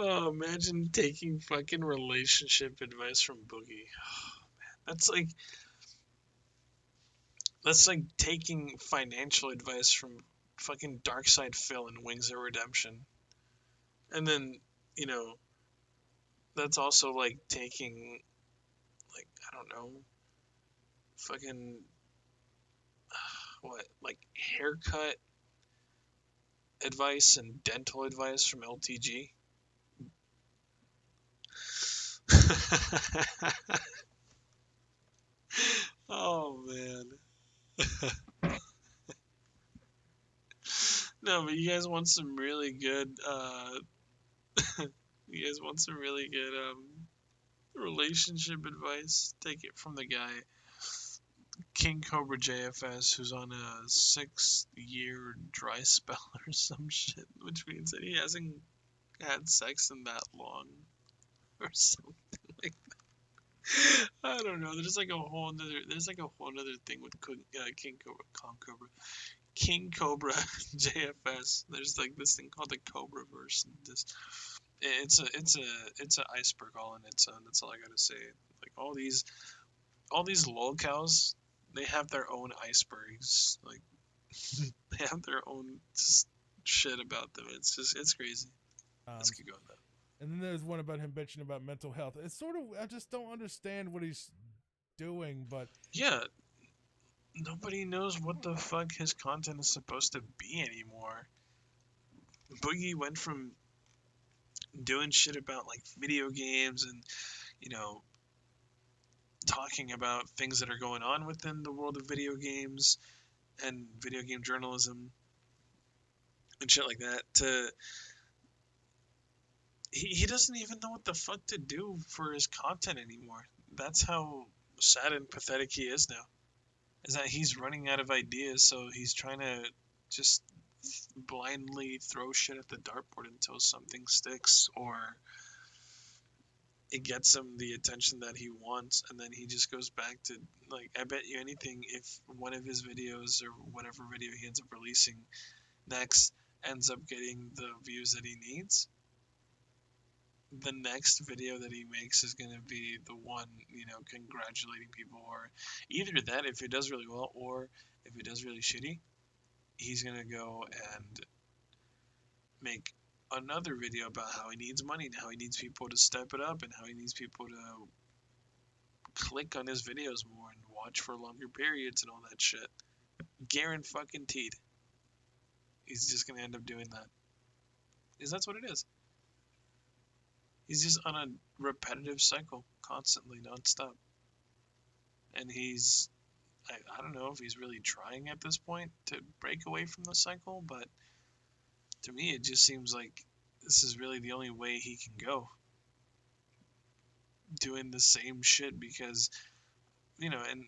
Speaker 4: Oh, imagine taking fucking relationship advice from Boogie. Oh, man. That's like taking financial advice from fucking Darkside Phil and Wings of Redemption. And then, that's also like taking, like, I don't know, fucking, what, like haircut advice and dental advice from LTG. Oh man. No, but you guys want some really good you guys want some really good relationship advice? Take it from the guy King Cobra JFS, who's on a 6-year dry spell or some shit, which means that he hasn't had sex in that long or something like that. I don't know. There's like a whole other thing with King Cobra JFS. There's like this thing called the Cobra verse. It's a iceberg all in its own. That's all I gotta say. Like all these lolcows, they have their own icebergs. Like they have their own shit about them. It's crazy. Let's keep going though.
Speaker 15: And then there's one about him bitching about mental health. It's sort of, I just don't understand what he's doing, but
Speaker 4: yeah, nobody knows what the fuck his content is supposed to be anymore. Boogie went from doing shit about like video games and talking about things that are going on within the world of video games and video game journalism and shit like that to he doesn't even know what the fuck to do for his content anymore. That's how sad and pathetic he is now. is that he's running out of ideas, so he's trying to just blindly throw shit at the dartboard until something sticks or it gets him the attention that he wants, and then he just goes back to, like, I bet you anything, if one of his videos or whatever video he ends up releasing next ends up getting the views that he needs, the next video that he makes is going to be the one, congratulating people, or either that if it does really well, or if it does really shitty, he's going to go and make another video about how he needs money and how he needs people to step it up and how he needs people to click on his videos more and watch for longer periods and all that shit. Guaranteed. He's just going to end up doing that. Because that's what it is. He's just on a repetitive cycle, constantly, nonstop. And he's, I don't know if he's really trying at this point to break away from the cycle, but to me it just seems like this is really the only way he can go. Doing the same shit because, and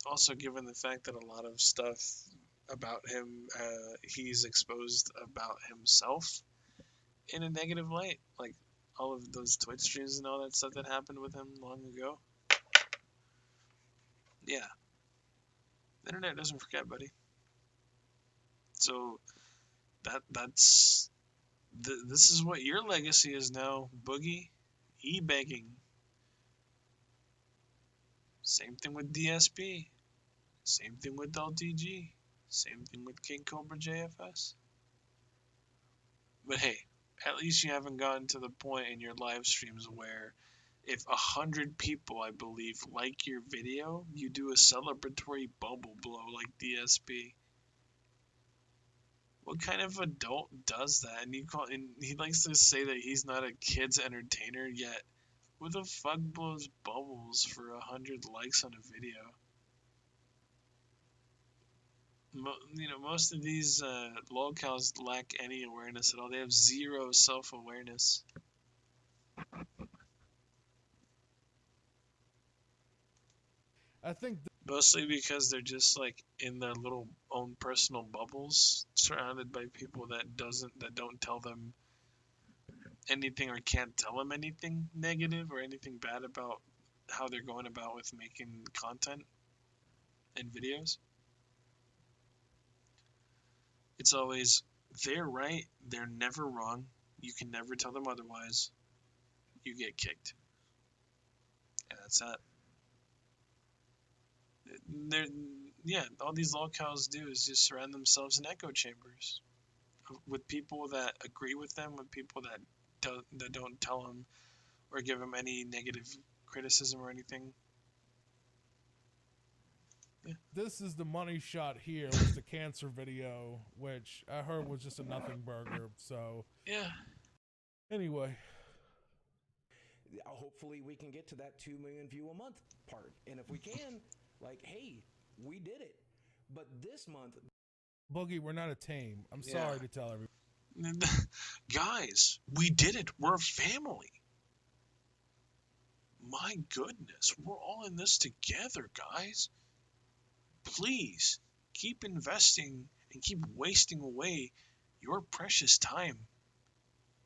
Speaker 4: also given the fact that a lot of stuff about him, he's exposed about himself in a negative light. Like, all of those Twitch streams and all that stuff that happened with him long ago. Yeah. The internet doesn't forget, buddy. So, this is what your legacy is now, Boogie. E-begging. Same thing with DSP. Same thing with LTG. Same thing with King Cobra JFS. But hey, at least you haven't gotten to the point in your live streams where if 100 people, I believe, like your video, you do a celebratory bubble blow like DSP. What kind of adult does that? And he likes to say that he's not a kid's entertainer, yet who the fuck blows bubbles for 100 likes on a video? Most of these lolcows lack any awareness at all. They have zero self-awareness.
Speaker 15: I think
Speaker 4: mostly because they're just like in their little own personal bubbles, surrounded by people that don't tell them anything or can't tell them anything negative or anything bad about how they're going about with making content and videos. It's always, they're right, they're never wrong, you can never tell them otherwise, you get kicked. And that's that. All these lolcows do is just surround themselves in echo chambers with people that agree with them, with people that don't tell them or give them any negative criticism or anything. Yeah.
Speaker 15: This is the money shot here, was the cancer video, which I heard was just a nothing burger. So
Speaker 4: yeah.
Speaker 15: Anyway,
Speaker 16: hopefully we can get to that 2 million view a month part, and if we can, like, hey, we did it. But this month,
Speaker 15: Boogie, we're not a team. I'm sorry to tell everyone.
Speaker 4: Guys, we did it. We're a family. My goodness, we're all in this together, guys. Please keep investing and keep wasting away your precious time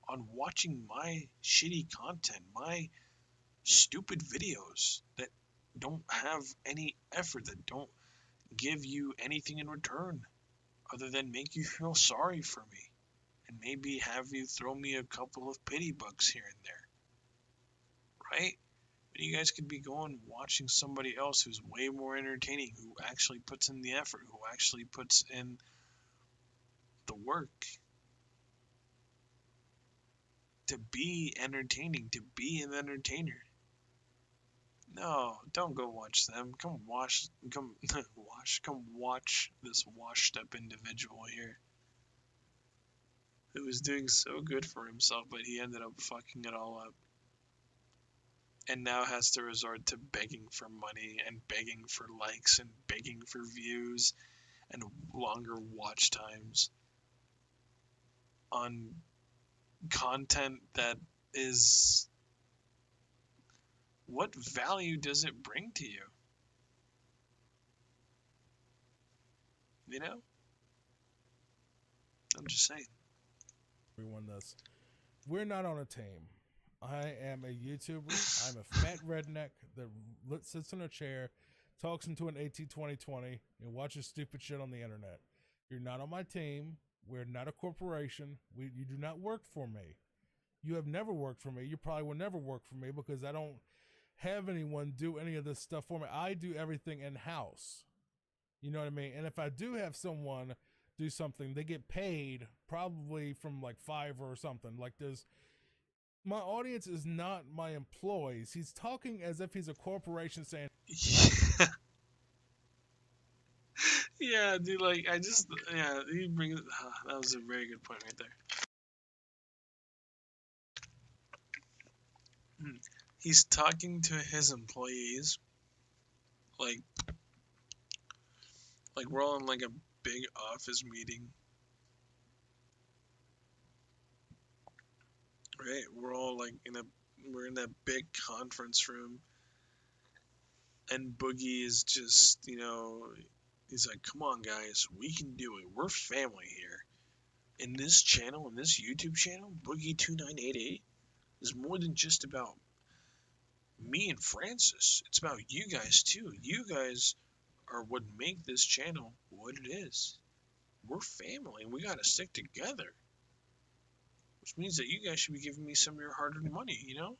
Speaker 4: on watching my shitty content, my stupid videos that don't have any effort, that don't give you anything in return other than make you feel sorry for me and maybe have you throw me a couple of pity bucks here and there, right? But you guys could be going watching somebody else who's way more entertaining, who actually puts in the effort, who actually puts in the work to be entertaining, to be an entertainer. No, don't go watch them. Come watch this washed up individual here who was doing so good for himself, but he ended up fucking it all up. And now has to resort to begging for money and begging for likes and begging for views and longer watch times on content that is... What value does it bring to you? You know? I'm just saying.
Speaker 15: Everyone this. We're not on a team. I am a YouTuber. I'm a fat redneck that sits in a chair, talks into an AT 2020, and watches stupid shit on the internet. You're not on my team. We're not a corporation. You do not work for me. You have never worked for me. You probably will never work for me because I don't have anyone do any of this stuff for me. I do everything in-house. You know what I mean? And if I do have someone do something, they get paid probably from like Fiverr or something. Like my audience is not my employees. He's talking as if he's a corporation saying,
Speaker 4: Yeah, dude, like, you bring it, that was a very good point right there. He's talking to his employees like we're all in like a big office meeting, right? We're all like we're in that big conference room, and Boogie is just, he's like, come on guys, we can do it, we're family here. In this channel, in this YouTube channel, Boogie2988 is more than just about me and Francis. It's about you guys too. You guys are what make this channel what it is. We're family and we gotta stick together. Which means that you guys should be giving me some of your hard-earned money, you know?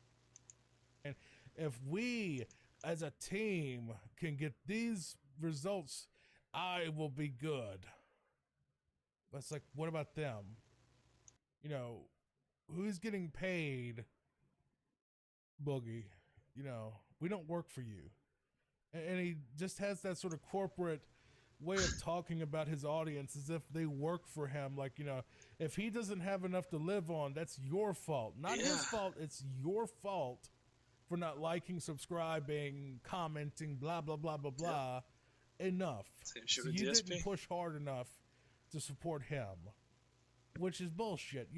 Speaker 15: and if we as a team can get these results, I will be good. But it's like, what about them? You know, who's getting paid, Boogie? You know, we don't work for you. And he just has that sort of corporate way of talking about his audience as if they work for him. Like, if he doesn't have enough to live on, that's your fault. Not his fault. It's your fault for not liking, subscribing, commenting, blah, blah, blah, blah, blah. Enough. So you didn't push hard enough to support him, which is bullshit.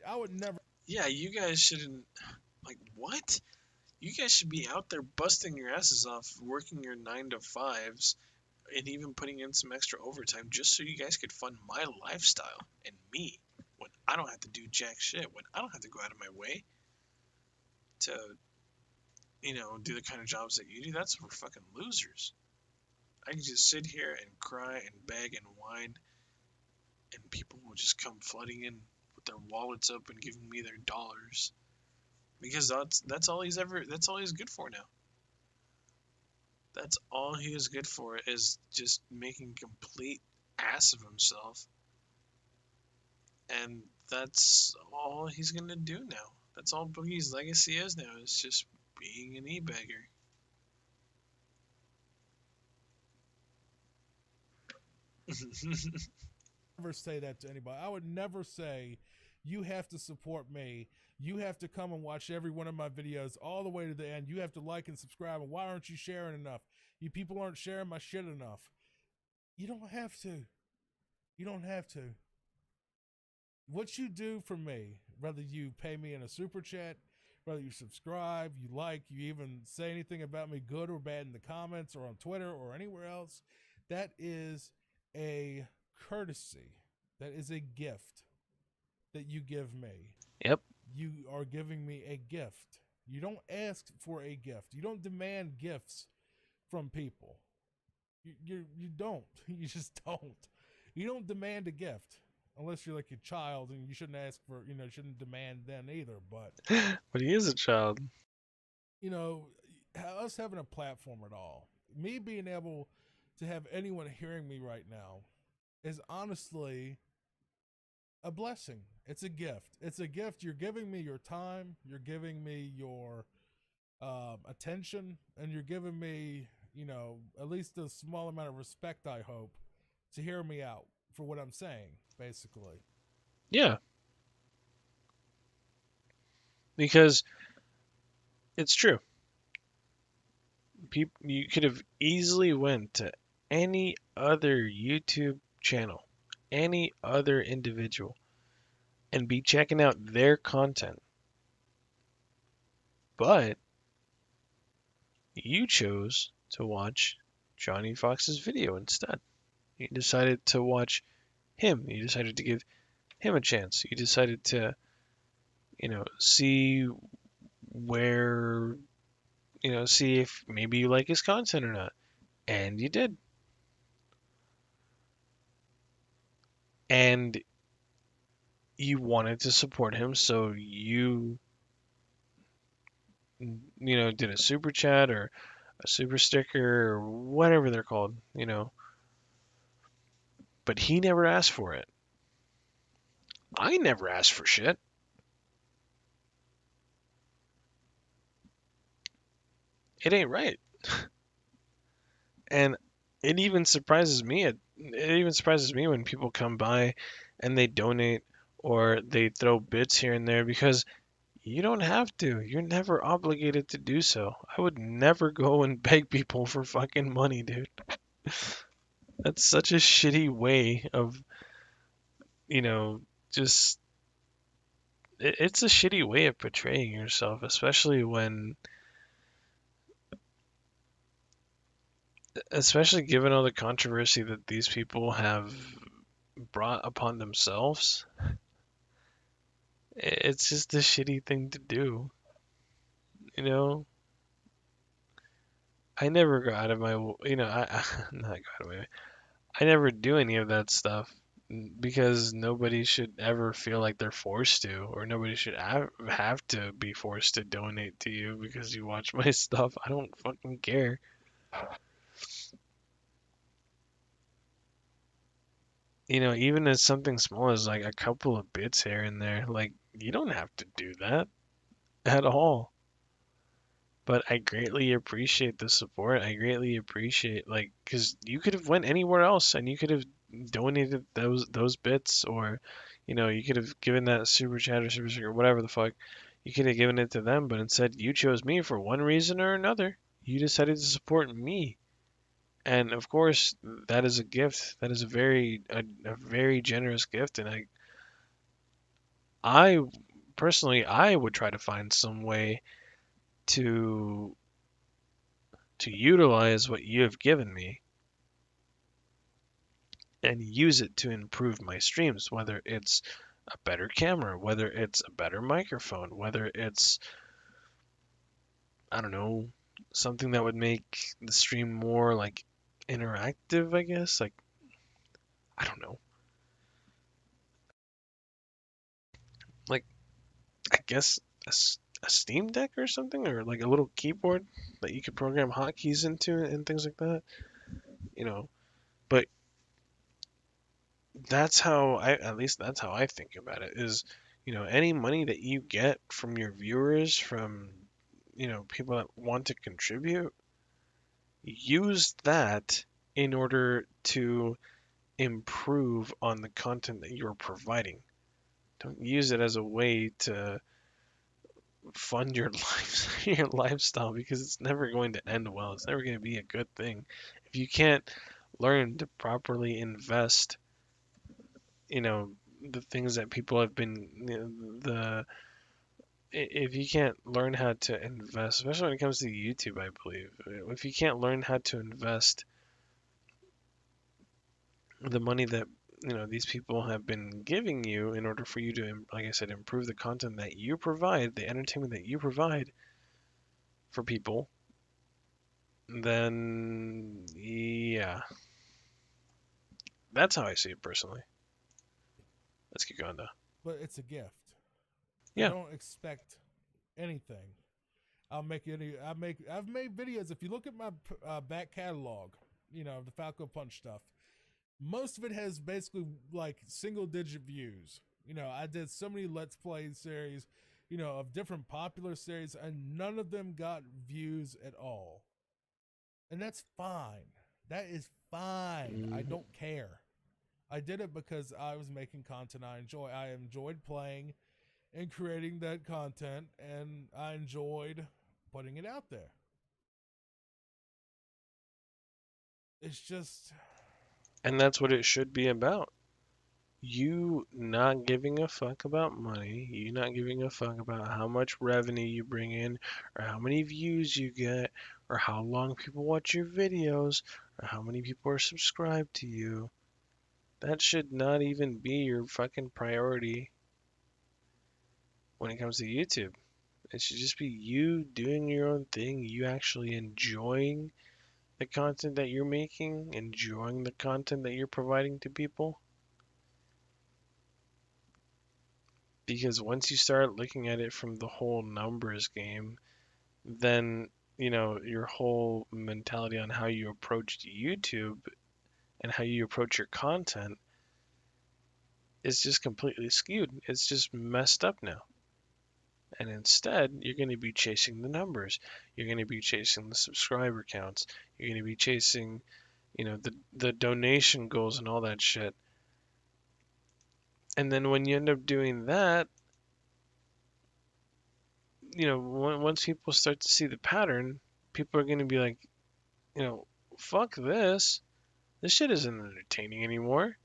Speaker 15: I would never.
Speaker 4: Yeah, you guys shouldn't, like, what? You guys should be out there busting your asses off, working your 9 to 5s, and even putting in some extra overtime just so you guys could fund my lifestyle and me when I don't have to do jack shit, when I don't have to go out of my way to, do the kind of jobs that you do. That's for fucking losers. I can just sit here and cry and beg and whine, and people will just come flooding in with their wallets up and giving me their dollars. Because that's all he's good for now. That's all he is good for, is just making a complete ass of himself. And that's all he's gonna do now. That's all Boogie's legacy is now, is just being an e-beggar.
Speaker 15: Never say that to anybody. I would never say, you have to support me. You have to come and watch every one of my videos all the way to the end. You have to like and subscribe. And why aren't you sharing enough? You people aren't sharing my shit enough. You don't have to. You don't have to. What you do for me, whether you pay me in a super chat, whether you subscribe, you like, you even say anything about me good or bad in the comments or on Twitter or anywhere else, that is a courtesy. That is a gift that you give me.
Speaker 4: Yep.
Speaker 15: You are giving me a gift. You don't ask for a gift. You don't demand gifts from people. You don't. You just don't. You don't demand a gift unless you're like a child, and you shouldn't ask for, shouldn't demand then either. But
Speaker 4: But he is a child.
Speaker 15: Us having a platform at all, me being able to have anyone hearing me right now, is honestly a blessing. It's a gift. It's a gift. You're giving me your time. You're giving me your attention, and you're giving me, at least a small amount of respect, I hope, to hear me out for what I'm saying, basically.
Speaker 4: Yeah. Because it's true. You could have easily went to any other YouTube channel, any other individual, and be checking out their content. But you chose to watch Johnny Fox's video instead. You decided to watch him. You decided to give him a chance. You decided to, see where, see if maybe you like his content or not. And you did. And you wanted to support him, so you, did a super chat or a super sticker or whatever they're called, But he never asked for it. I never asked for shit. It ain't right. And it even surprises me. It even surprises me when people come by and they donate or they throw bits here and there because you don't have to. You're never obligated to do so. I would never go and beg people for fucking money, dude. That's such a shitty way of, just. It's a shitty way of portraying yourself, especially given all the controversy that these people have brought upon themselves. It's just a shitty thing to do. I never go out of my, I not go out of my way. I never do any of that stuff because nobody should ever feel like they're forced to, or nobody should have to be forced to donate to you because you watch my stuff. I don't fucking care. Even as something small as like a couple of bits here and there, like you don't have to do that at all. But I greatly appreciate the support. I greatly appreciate because you could have went anywhere else and you could have donated those bits, or you could have given that super chat or super sticker or whatever the fuck. You could have given it to them, but instead you chose me for one reason or another. You decided to support me. And of course, that is a gift. That is a very generous gift, and I personally I would try to find some way to utilize what you have given me and use it to improve my streams, whether it's a better camera, whether it's a better microphone, whether it's, I don't know, something that would make the stream more like interactive, I guess. Like, I don't know. Like, I guess a Steam Deck or something, or like a little keyboard that you could program hotkeys into and things like that. But that's how at least that's how I think about it is, any money that you get from your viewers, from, people that want to contribute, use that in order to improve on the content that you're providing. Don't use it as a way to fund your your lifestyle, because it's never going to end well. It's never going to be a good thing. If you can't learn to properly invest, the things that people have been, if you can't learn how to invest, especially when it comes to YouTube, I believe, if you can't learn how to invest the money that these people have been giving you in order for you to, like I said, improve the content that you provide, the entertainment that you provide for people, then yeah, that's how I see it personally. Let's keep going though.
Speaker 15: But it's a gift.
Speaker 4: Yeah.
Speaker 15: I don't expect anything. I've made videos. If you look at my back catalog, the Falco Punch stuff, most of it has basically like single-digit views. I did so many Let's Play series, of different popular series, and none of them got views at all. And that's fine. That is fine. I don't care. I did it because I was making content I enjoy. I enjoyed playing and creating that content, and I enjoyed putting it out there. It's just...
Speaker 4: And that's what it should be about. You not giving a fuck about money, you not giving a fuck about how much revenue you bring in, or how many views you get, or how long people watch your videos, or how many people are subscribed to you. That should not even be your fucking priority when it comes to YouTube. It should just be you doing your own thing, you actually enjoying the content that you're making, enjoying the content that you're providing to people. Because once you start looking at it from the whole numbers game, then, you know, your whole mentality on how you approach YouTube and how you approach your content is just completely skewed. It's just messed up now. And instead, you're going to be chasing the numbers. You're going to be chasing the subscriber counts. You're going to be chasing, you know, the donation goals and all that shit. And then when you end up doing that, you know, once people start to see the pattern, people are going to be like, you know, fuck this. This shit isn't entertaining anymore.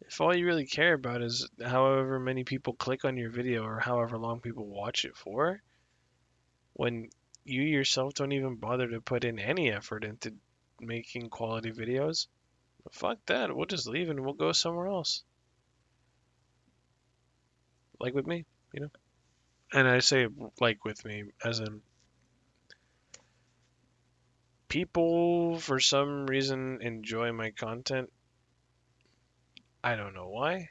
Speaker 4: If all you really care about is however many people click on your video or however long people watch it for, when you yourself don't even bother to put in any effort into making quality videos, fuck that. We'll just leave and we'll go somewhere else. Like with me, you know? And I say like with me as in people for some reason enjoy my content. I don't know why.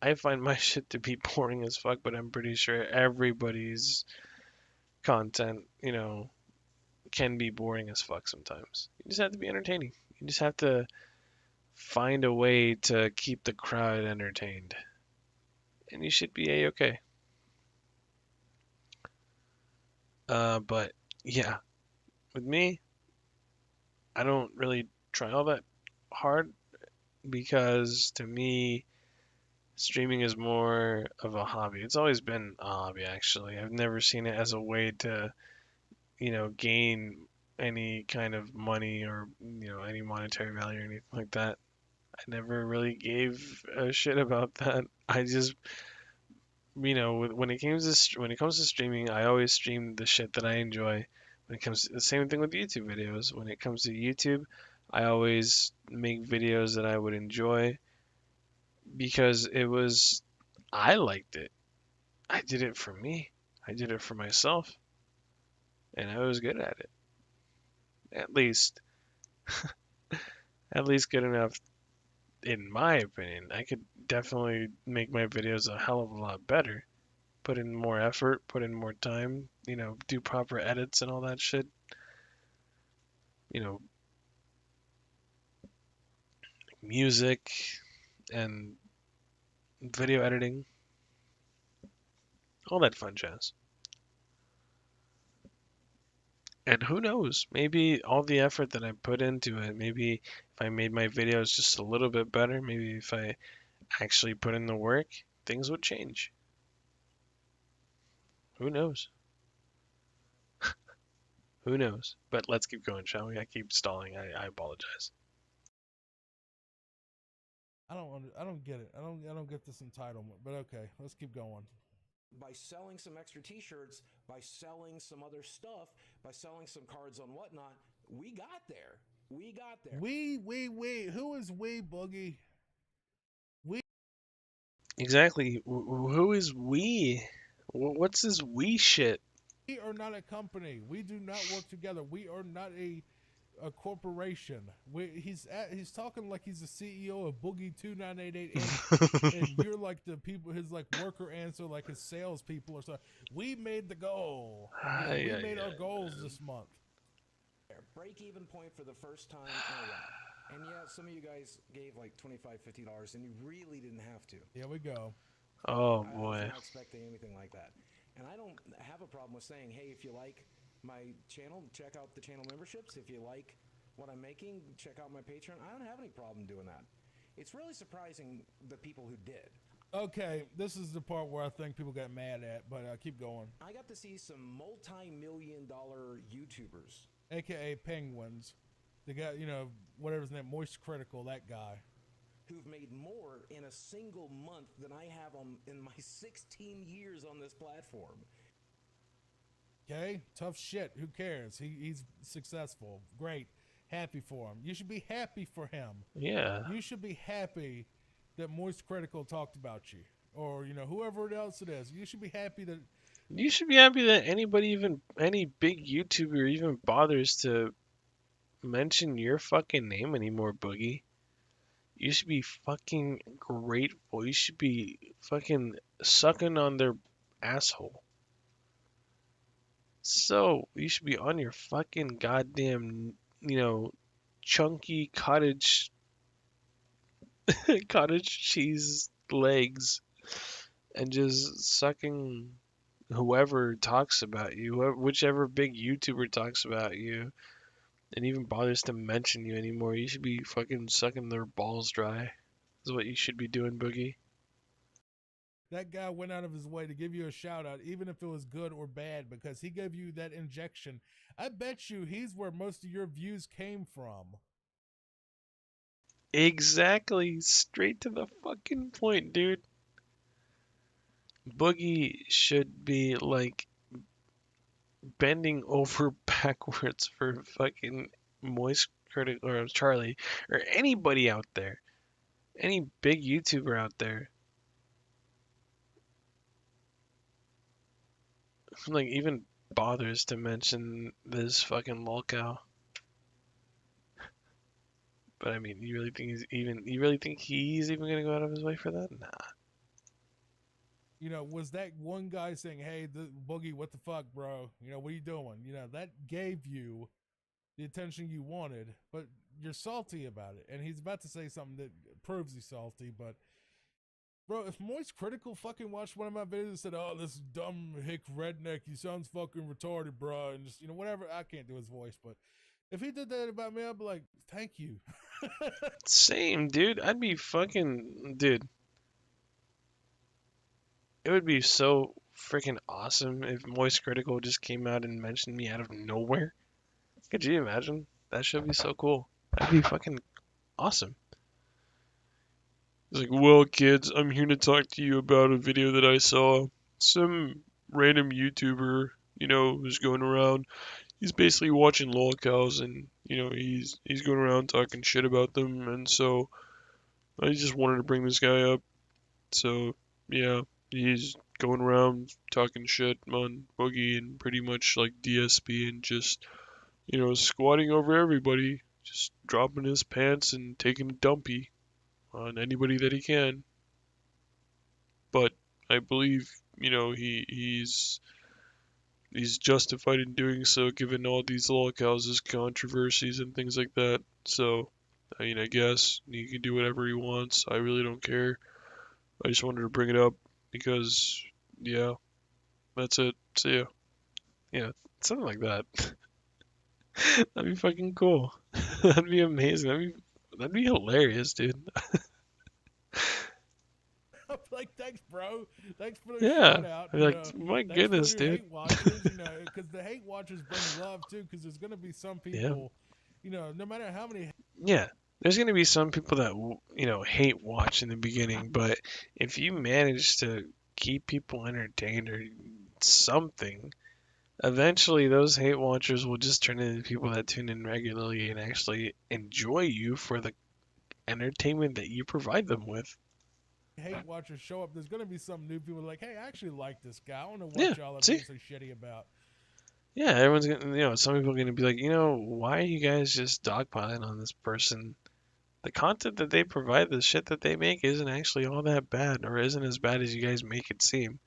Speaker 4: I find my shit to be boring as fuck, but I'm pretty sure everybody's content, you know, can be boring as fuck sometimes. You just have to be entertaining. You just have to find a way to keep the crowd entertained. And you should be a-okay. But yeah, with me, I don't really try all that hard because to me, streaming is more of a hobby. It's always been a hobby, actually. I've never seen it as a way to, you know, gain any kind of money or, you know, any monetary value or anything like that. I never really gave a shit about that. I just, you know, when it comes to streaming, I always stream the shit that I enjoy. When it comes to the same thing with YouTube videos. When it comes to YouTube, I always make videos that I would enjoy because I liked it. I did it for me. I did it for myself. And I was good at it. At least good enough in my opinion. I could definitely make my videos a hell of a lot better. Put in more effort, put in more time, you know, do proper edits and all that shit. You know, music and video editing. All that fun jazz. And who knows, maybe all the effort that I put into it, maybe if I made my videos just a little bit better, maybe if I actually put in the work, things would change. Who knows? Who knows? But let's keep going, shall we? I keep stalling. I apologize.
Speaker 15: I don't get it. I don't get this entitlement. But okay, let's keep going.
Speaker 16: By selling some extra t-shirts, by selling some other stuff, by selling some cards on whatnot, we got there. We got there.
Speaker 15: We. Who is we, Boogie? We.
Speaker 4: Exactly. Who is we? What's this we shit?
Speaker 15: We are not a company. We do not work together. We are not a corporation. He's talking like he's the CEO of Boogie 2988 Inc. and you're like the people, his like worker ants are like his salespeople or something. We made the goal. We made our goals this month.
Speaker 16: Break-even point for the first time in a while. And yeah, some of you guys gave like $25, $50, and you really didn't have to.
Speaker 15: Here we go.
Speaker 4: Oh boy.
Speaker 16: I was not expecting anything like that. And I don't have a problem with saying, hey, if you like my channel, check out the channel memberships. If you like what I'm making, check out my Patreon. I don't have any problem doing that. It's really surprising the people who did.
Speaker 15: Okay, this is the part where I think people got mad at, but keep going.
Speaker 16: I got to see some multi-million-dollar YouTubers.
Speaker 15: AKA penguins. The guy, you know, whatever his name, Moist Critical, that guy.
Speaker 16: Who've made more in a single month than I have in my 16 years on this platform.
Speaker 15: Okay, tough shit. Who cares? He's successful. Great. happy for him. You should be happy for him.
Speaker 4: Yeah.
Speaker 15: You should be happy that Moist Critical talked about you, or whoever else it is. You should be happy that.
Speaker 4: You should be happy that any big YouTuber even bothers to mention your fucking name anymore, Boogie. You should be fucking grateful. You should be fucking sucking on their asshole. So, you should be on your fucking goddamn, chunky cottage cheese legs and just sucking whoever talks about you, whichever big YouTuber talks about you and even bothers to mention you anymore. You should be fucking sucking their balls dry. Is what you should be doing, Boogie.
Speaker 15: That guy went out of his way to give you a shout out, even if it was good or bad, because he gave you that injection. I bet you he's where most of your views came from.
Speaker 4: Exactly. Straight to the fucking point, dude. Boogie should be like bending over backwards for fucking Moist Critic or Charlie or anybody out there. Any big YouTuber out there. Like even bothers to mention this fucking lolcow. But I mean, you really think he's even gonna go out of his way for that? Nah.
Speaker 15: Was that one guy saying, "Hey, Boogie, what the fuck, bro? What are you doing?" That gave you the attention you wanted, but you're salty about it. And he's about to say something that proves he's salty, but bro, if Moist Critical fucking watched one of my videos and said, "Oh, this dumb hick redneck, he sounds fucking retarded, bro," and just, whatever, I can't do his voice, but if he did that about me, I'd be like, thank you.
Speaker 4: Same, dude. I'd be fucking, dude. It would be so freaking awesome if Moist Critical just came out and mentioned me out of nowhere. Could you imagine? That should be so cool. That'd be fucking awesome. It's like, well, kids, I'm here to talk to you about a video that I saw. Some random YouTuber, who's going around. He's basically watching lolcows, and he's going around talking shit about them, and so I just wanted to bring this guy up. So yeah, he's going around talking shit on Boogie and pretty much like DSP and just squatting over everybody, just dropping his pants and taking a dumpy on anybody that he can. But I believe, he's justified in doing so given all these lolcows' controversies and things like that. So, I mean, I guess he can do whatever he wants. I really don't care. I just wanted to bring it up because, yeah, that's it. So, yeah. Yeah, something like that. That'd be fucking cool. That'd be amazing. That'd be hilarious, dude.
Speaker 15: I'm like, thanks, bro. Thanks for the
Speaker 4: Yeah,
Speaker 15: shout out.
Speaker 4: I'd be like, my goodness, dude.
Speaker 15: Hate watchers, because the hate watchers bring love too. Because there's gonna be some people, no matter how many.
Speaker 4: Yeah, there's gonna be some people that hate watch in the beginning, but if you manage to keep people entertained or something, eventually those hate watchers will just turn into people that tune in regularly and actually enjoy you for the entertainment that you provide them with.
Speaker 15: Hate watchers show up, there's gonna be some new people like, hey, I actually like this guy. I don't know what y'all are being so shitty about.
Speaker 4: Yeah, everyone's gonna, some people are gonna be like, why are you guys just dogpiling on this person? The content that they provide, the shit that they make, isn't actually all that bad, or isn't as bad as you guys make it seem.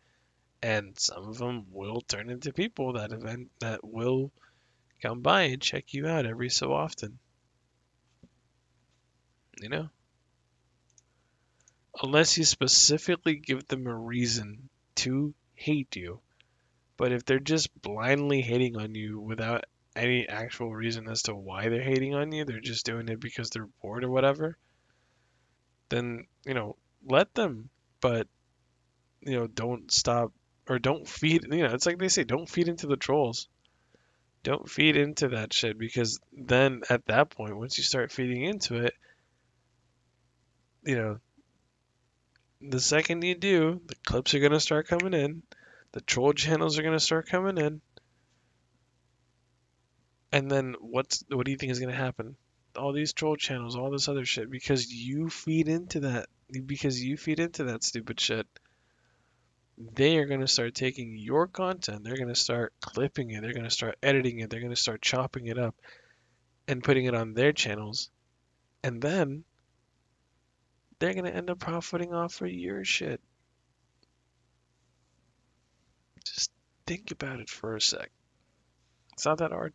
Speaker 4: And some of them will turn into people that will come by and check you out every so often. Unless you specifically give them a reason to hate you. But if they're just blindly hating on you without any actual reason as to why they're hating on you, they're just doing it because they're bored or whatever, then, let them. But, don't stop or don't feed, it's like they say, don't feed into the trolls. Don't feed into that shit, because then at that point, once you start feeding into it, the second you do, the clips are going to start coming in. The troll channels are going to start coming in. And then what do you think is going to happen? All these troll channels, all this other shit, because you feed into that, stupid shit, they are going to start taking your content, they're going to start clipping it, they're going to start editing it, they're going to start chopping it up and putting it on their channels. And then they're going to end up profiting off of your shit. Just think about it for a sec. It's not that hard.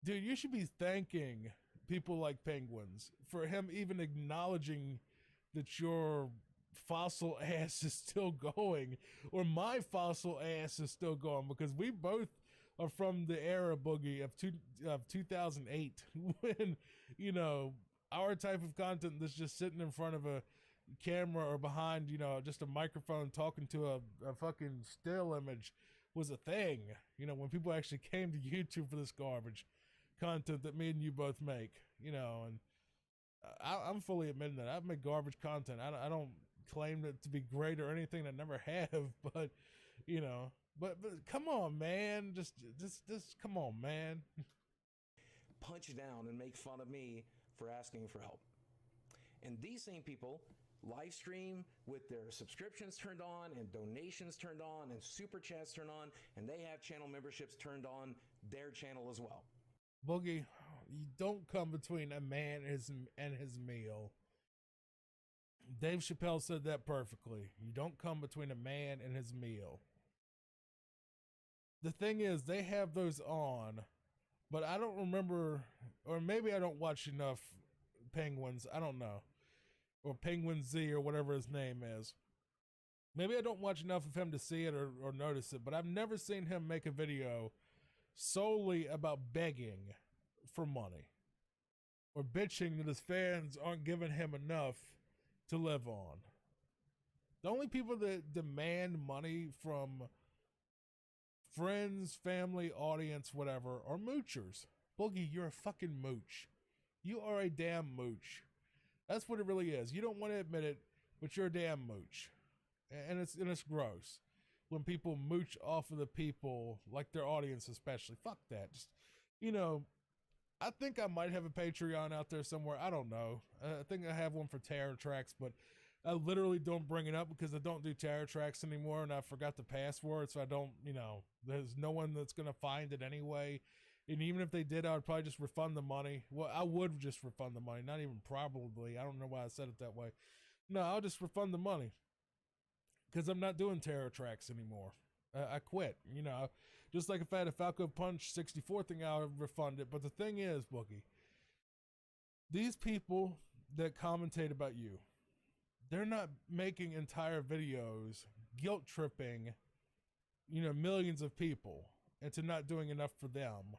Speaker 15: Dude, you should be thanking people like Penguins for him even acknowledging that your fossil ass is still going, or my fossil ass is still going, because we both are from the era, Boogie, of 2008, when, you know, our type of content that's just sitting in front of a camera or behind, you know, just a microphone talking to a fucking still image was a thing. You know, when people actually came to YouTube for this garbage content that me and you both make, you know, and I'm fully admitting that I make garbage content. I don't claim it to be great or anything. I never have, but you know, but come on, man, just come on, man.
Speaker 16: Punch down and make fun of me for asking for help. And these same people live stream with their subscriptions turned on and donations turned on and super chats turned on, and they have channel memberships turned on their channel as well.
Speaker 15: Boogie, you don't come between a man and his meal. Dave Chappelle said that perfectly. You don't come between a man and his meal. The thing is, they have those on, but I don't remember, or maybe I don't watch enough Penguins. I don't know. Or Penguin Z or whatever his name is. Maybe I don't watch enough of him to see it or notice it, but I've never seen him make a video solely about begging for money or bitching that his fans aren't giving him enough to live on. The only people that demand money from friends, family, audience, whatever, are moochers. Boogie, you're a fucking mooch. You are a damn mooch. That's what it really is. You don't want to admit it, but you're a damn mooch. And it's gross when people mooch off of the people, like their audience especially. Fuck that. Just, you know, I think I might have a Patreon out there somewhere. I don't know. I think I have one for Terror Tracks, but I literally don't bring it up because I don't do Terror Tracks anymore, and I forgot the password, so I don't, you know, there's no one that's going to find it anyway. And even if they did, I would probably just refund the money. Well, I would just refund the money, not even probably. I don't know why I said it that way. No, I'll just refund the money because I'm not doing Terror Tracks anymore. I quit, you know. Just like if I had a Falco Punch 64 thing, I would refund it. But the thing is, Boogie, these people that commentate about you, they're not making entire videos guilt tripping, you know, millions of people into not doing enough for them.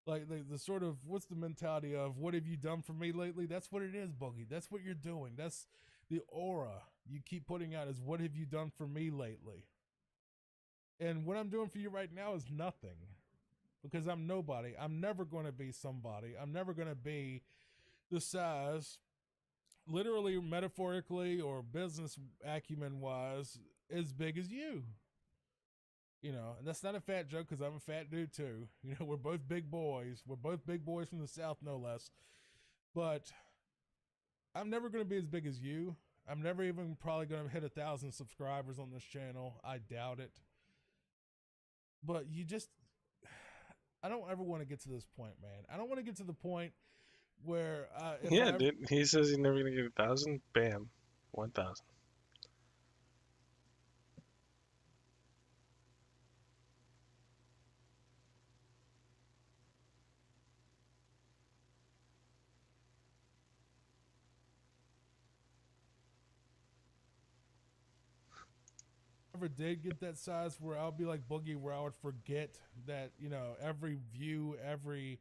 Speaker 15: Like the sort of, what's the mentality of, what have you done for me lately? That's what it is, Boogie. That's what you're doing. That's the aura you keep putting out, is what have you done for me lately? And what I'm doing for you right now is nothing, because I'm nobody. I'm never going to be somebody. I'm never going to be the size, literally, metaphorically, or business acumen wise, as big as you. You know, and that's not a fat joke because I'm a fat dude too. You know, we're both big boys. We're both big boys from the South, no less. But I'm never going to be as big as you. I'm never even probably going to hit 1,000 subscribers on this channel. I doubt it. But you just, I don't ever want to get to this point, man. I don't want to get to the point where
Speaker 4: yeah, dude. He says he's never gonna get 1,000. Bam, 1,000.
Speaker 15: Ever did get that size where I'll be like Boogie, where I would forget that, you know, every view, every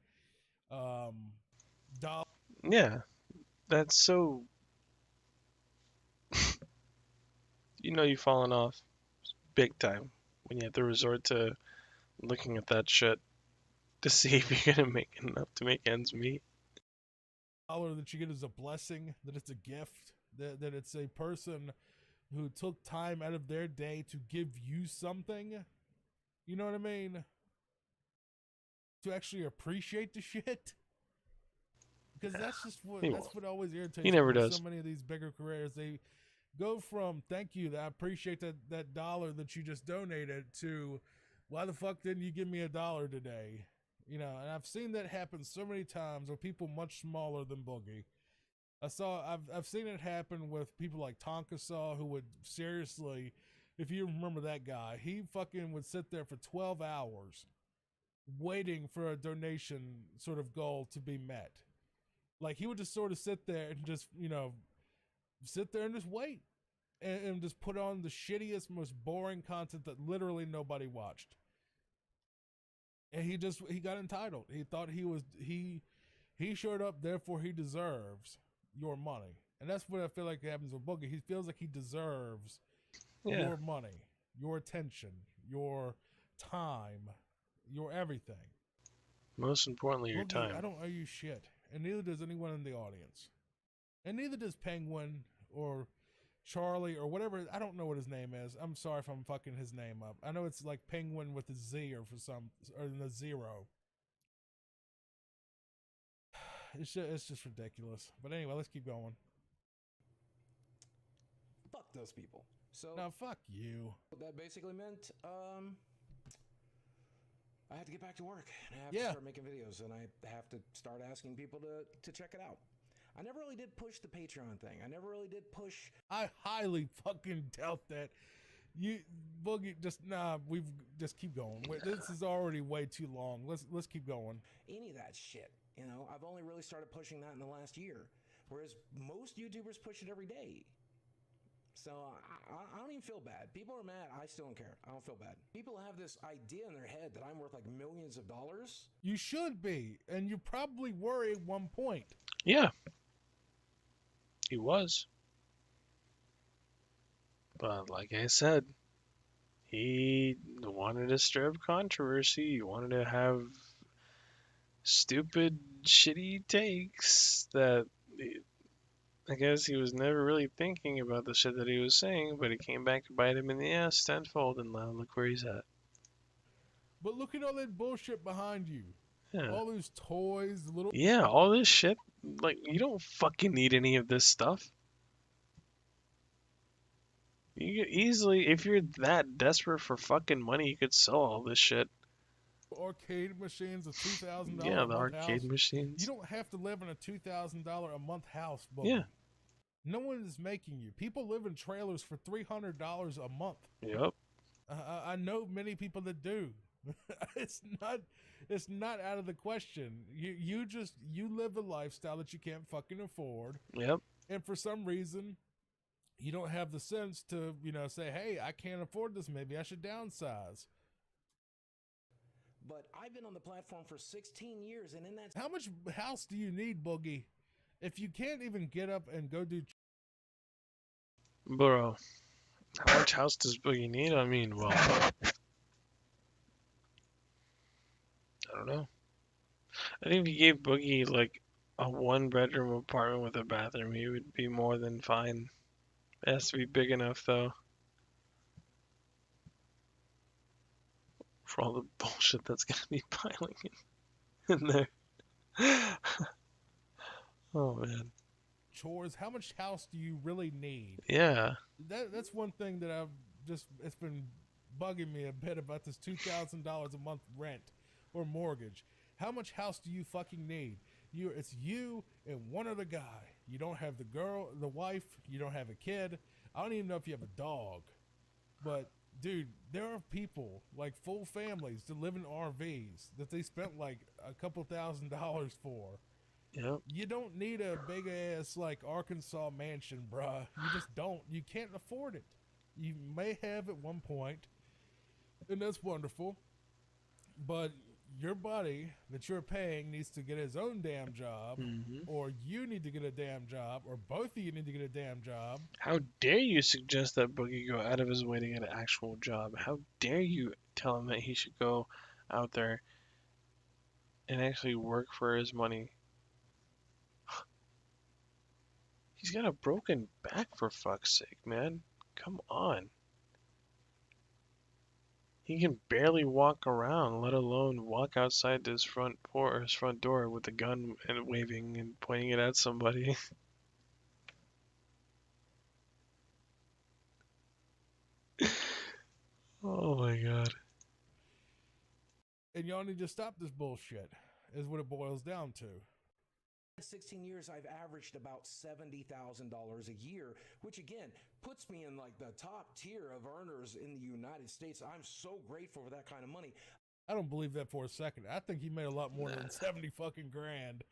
Speaker 15: dollar.
Speaker 4: Yeah, that's so. You know, you've fallen off big time when you have to resort to looking at that shit to see if you're gonna make enough to make ends meet.
Speaker 15: Dollar that you get is a blessing, that it's a gift, that it's a person who took time out of their day to give you something. You know what I mean? to actually appreciate the shit. Because that's just what
Speaker 4: He
Speaker 15: that's
Speaker 4: won't.
Speaker 15: what always irritates
Speaker 4: He never
Speaker 15: me with
Speaker 4: does.
Speaker 15: so many of these bigger careers. They go from thank you, I appreciate that dollar that you just donated, to why the fuck didn't you give me $1 today? You know, and I've seen that happen so many times with people much smaller than Boogie. I've seen it happen with people like Tonka Saw, who would seriously, if you remember that guy, he fucking would sit there for 12 hours waiting for a donation sort of goal to be met. Like, he would just sort of sit there and just, you know, sit there and just wait and just put on the shittiest, most boring content that literally nobody watched. And he got entitled. He thought he showed up, therefore he deserves your money. And that's what I feel like happens with Boogie. He feels like he deserves your money, your attention, your time, your everything.
Speaker 4: Most importantly, your
Speaker 15: Boogie,
Speaker 4: time.
Speaker 15: I don't owe you shit. And neither does anyone in the audience. And neither does Penguin or Charlie or whatever. I don't know what his name is. I'm sorry if I'm fucking his name up. I know it's like Penguin with a Z or the 0. It's just ridiculous. But anyway, let's keep going.
Speaker 16: Fuck those people. So
Speaker 15: no, fuck you.
Speaker 16: What that basically meant, I had to get back to work, and I have to start making videos, and I have to start asking people to check it out. I never really did push the Patreon thing. I never really did push.
Speaker 15: I highly fucking doubt that. You Boogie, we just keep going. This is already way too long. Let's keep going.
Speaker 16: Any of that shit, you know. I've only really started pushing that in the last year, whereas most YouTubers push it every day. So I don't even feel bad. People are mad. I still don't care. I don't feel bad. People have this idea in their head that I'm worth like millions of dollars.
Speaker 15: You should be, and you probably were at one point.
Speaker 4: Yeah. He was. But like I said, he wanted to stir up controversy. He wanted to have stupid, shitty takes that I guess he was never really thinking about the shit that he was saying, but it came back to bite him in the ass tenfold, and now look where he's at.
Speaker 15: But look at all that bullshit behind you.
Speaker 4: Yeah.
Speaker 15: All those toys, little...
Speaker 4: Yeah, all this shit. Like, you don't fucking need any of this stuff. You could easily, if you're that desperate for fucking money, you could sell all this shit.
Speaker 15: Arcade machines, a $2,000
Speaker 4: yeah,
Speaker 15: a
Speaker 4: the
Speaker 15: month
Speaker 4: arcade
Speaker 15: house.
Speaker 4: machines.
Speaker 15: You don't have to live in a $2,000 a month house, Boogie.
Speaker 4: Yeah.
Speaker 15: No one is making you. People live in trailers for $300 a month.
Speaker 4: Yep.
Speaker 15: I know many people that do. It's not out of the question. You live a lifestyle that you can't fucking afford.
Speaker 4: Yep.
Speaker 15: And for some reason, you don't have the sense to, say, hey, I can't afford this. Maybe I should downsize.
Speaker 16: But I've been on the platform for 16 years, and in that...
Speaker 15: How much house do you need, Boogie? If you can't even get up and go do...
Speaker 4: Bro, how much house does Boogie need? I mean, well... I don't know. I think if you gave Boogie, like, a 1-bedroom apartment with a bathroom, he would be more than fine. It has to be big enough, though. For all the bullshit that's gonna be piling in there. Oh, man.
Speaker 15: Chores, how much house do you really need?
Speaker 4: Yeah.
Speaker 15: That's one thing that it's been bugging me a bit about this $2,000 a month rent or mortgage. How much house do you fucking need? It's you and one other guy. You don't have the wife, you don't have a kid. I don't even know if you have a dog. But dude, there are people, like full families, that live in RVs that they spent like a couple $1,000 for.
Speaker 4: Yep.
Speaker 15: You don't need a big ass like Arkansas mansion, bruh. You just don't. You can't afford it. You may have at one point, and that's wonderful. But your buddy that you're paying needs to get his own damn job, or you need to get a damn job, or both of you need to get a damn job.
Speaker 4: How dare you suggest that Boogie go out of his way to get an actual job? How dare you tell him that he should go out there and actually work for his money? He's got a broken back, for fuck's sake, man. Come on. He can barely walk around, let alone walk outside his front door with a gun and waving and pointing it at somebody. Oh my god.
Speaker 15: And y'all need to stop this bullshit, is what it boils down to.
Speaker 16: In 16 years, I've averaged about $70,000 a year, which again puts me in like the top tier of earners in the United States. I'm so grateful for that kind of money.
Speaker 15: I don't believe that for a second. I think he made a lot more than 70 fucking grand.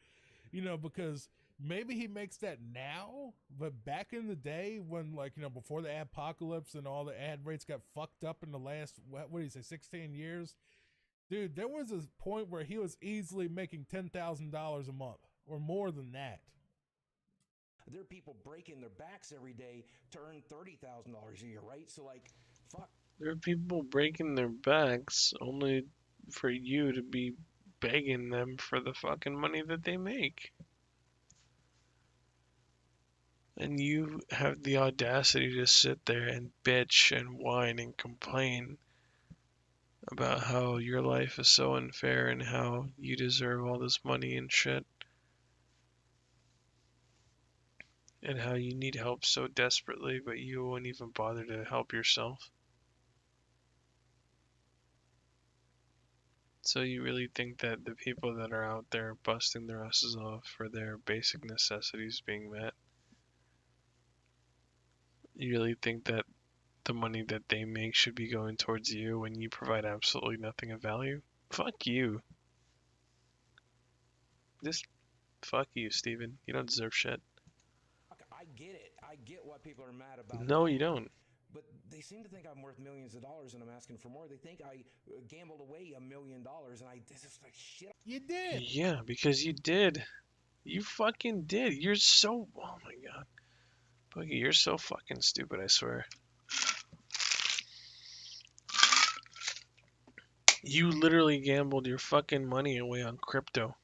Speaker 15: You know, because maybe he makes that now, but back in the day when, like, you know, before the apocalypse and all the ad rates got fucked up in the last, what do you say, 16 years? Dude, there was a point where he was easily making $10,000 a month or more than that.
Speaker 16: There are people breaking their backs every day to earn $30,000 a year, right? So, like, fuck.
Speaker 4: There are people breaking their backs only for you to be begging them for the fucking money that they make. And you have the audacity to sit there and bitch and whine and complain about how your life is so unfair and how you deserve all this money and shit. And how you need help so desperately, but you won't even bother to help yourself. So you really think that the people that are out there busting their asses off for their basic necessities being met, you really think that the money that they make should be going towards you when you provide absolutely nothing of value? Fuck you. Just fuck you, Steven. You don't deserve shit.
Speaker 16: I get it. I get why people are mad about
Speaker 4: No,
Speaker 16: that.
Speaker 4: you don't.
Speaker 16: But they seem to think I'm worth millions of dollars and I'm asking for more. They think I gambled away $1 million and I just like shit.
Speaker 15: You did.
Speaker 4: Yeah, because you did. You fucking did. You're so... Oh my god. Boogie, you're so fucking stupid, I swear. You literally gambled your fucking money away on crypto.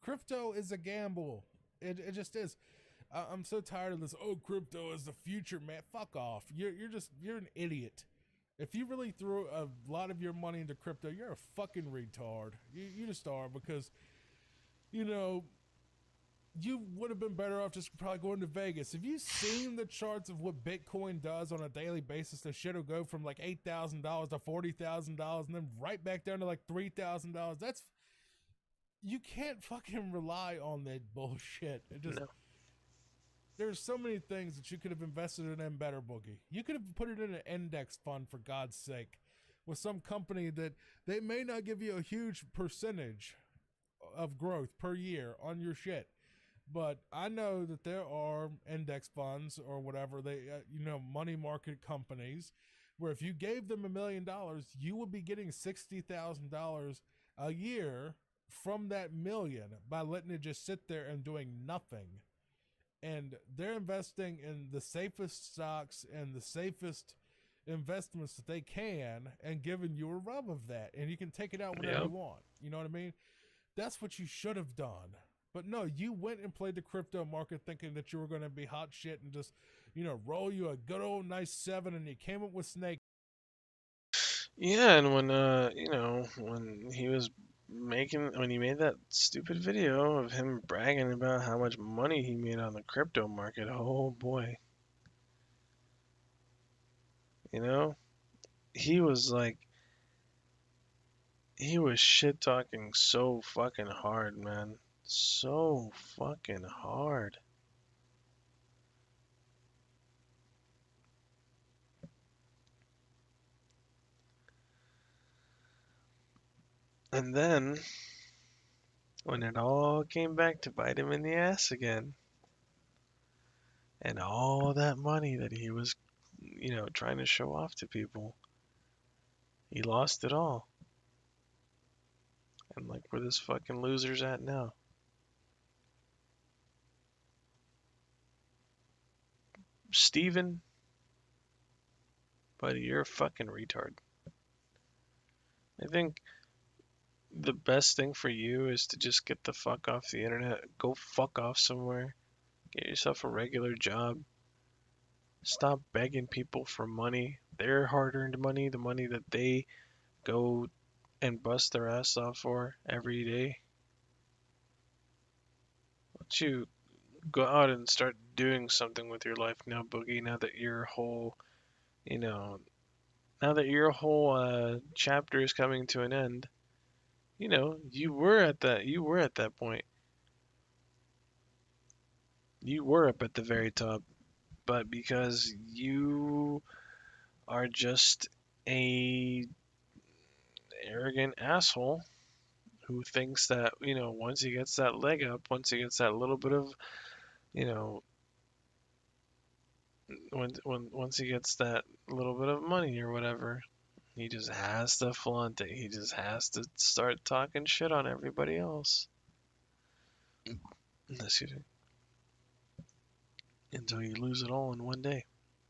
Speaker 15: Crypto is a gamble. It just is. I'm so tired of this. Oh, crypto is the future, man. Fuck off. You're an idiot. If you really threw a lot of your money into crypto, you're a fucking retard. You just are, because, you know, you would have been better off just probably going to Vegas. Have you seen the charts of what Bitcoin does on a daily basis? The shit will go from like $8,000 to $40,000 and then right back down to like $3,000. That's... You can't fucking rely on that bullshit. It just... No. There's so many things that you could have invested in better, Boogie. You could have put it in an index fund, for God's sake, with some company that they may not give you a huge percentage of growth per year on your shit. But I know that there are index funds or whatever, they, money market companies, where if you gave them $1 million, you would be getting $60,000 a year from that million by letting it just sit there and doing nothing. And they're investing in the safest stocks and the safest investments that they can and giving you a rub of that. And you can take it out whenever you want. You know what I mean? That's what you should have done. But no, you went and played the crypto market thinking that you were going to be hot shit and just, roll you a good old nice 7, and you came up with snake.
Speaker 4: Yeah, and when, when he made that stupid video of him bragging about how much money he made on the crypto market, oh boy. He was shit talking so fucking hard, man. So fucking hard. And then, when it all came back to bite him in the ass again, and all that money that he was, trying to show off to people, he lost it all. And like where this fucking loser's at now. Steven, buddy, you're a fucking retard. I think the best thing for you is to just get the fuck off the internet, go fuck off somewhere, Get yourself a regular job. Stop begging people for money. Their hard-earned money, the money that they go and bust their ass off for every day. Why don't you go out and start doing something with your life now, Boogie, now that your whole, you know, now that your whole chapter is coming to an end. You know, you were at that point. You were up at the very top, but because you are just a arrogant asshole who thinks that, you know, once he gets that leg up, once he gets that little bit of, you know, once he gets that little bit of money or whatever, he just has to flaunt it. He just has to start talking shit on everybody else. Excuse me. Until you lose it all in one day,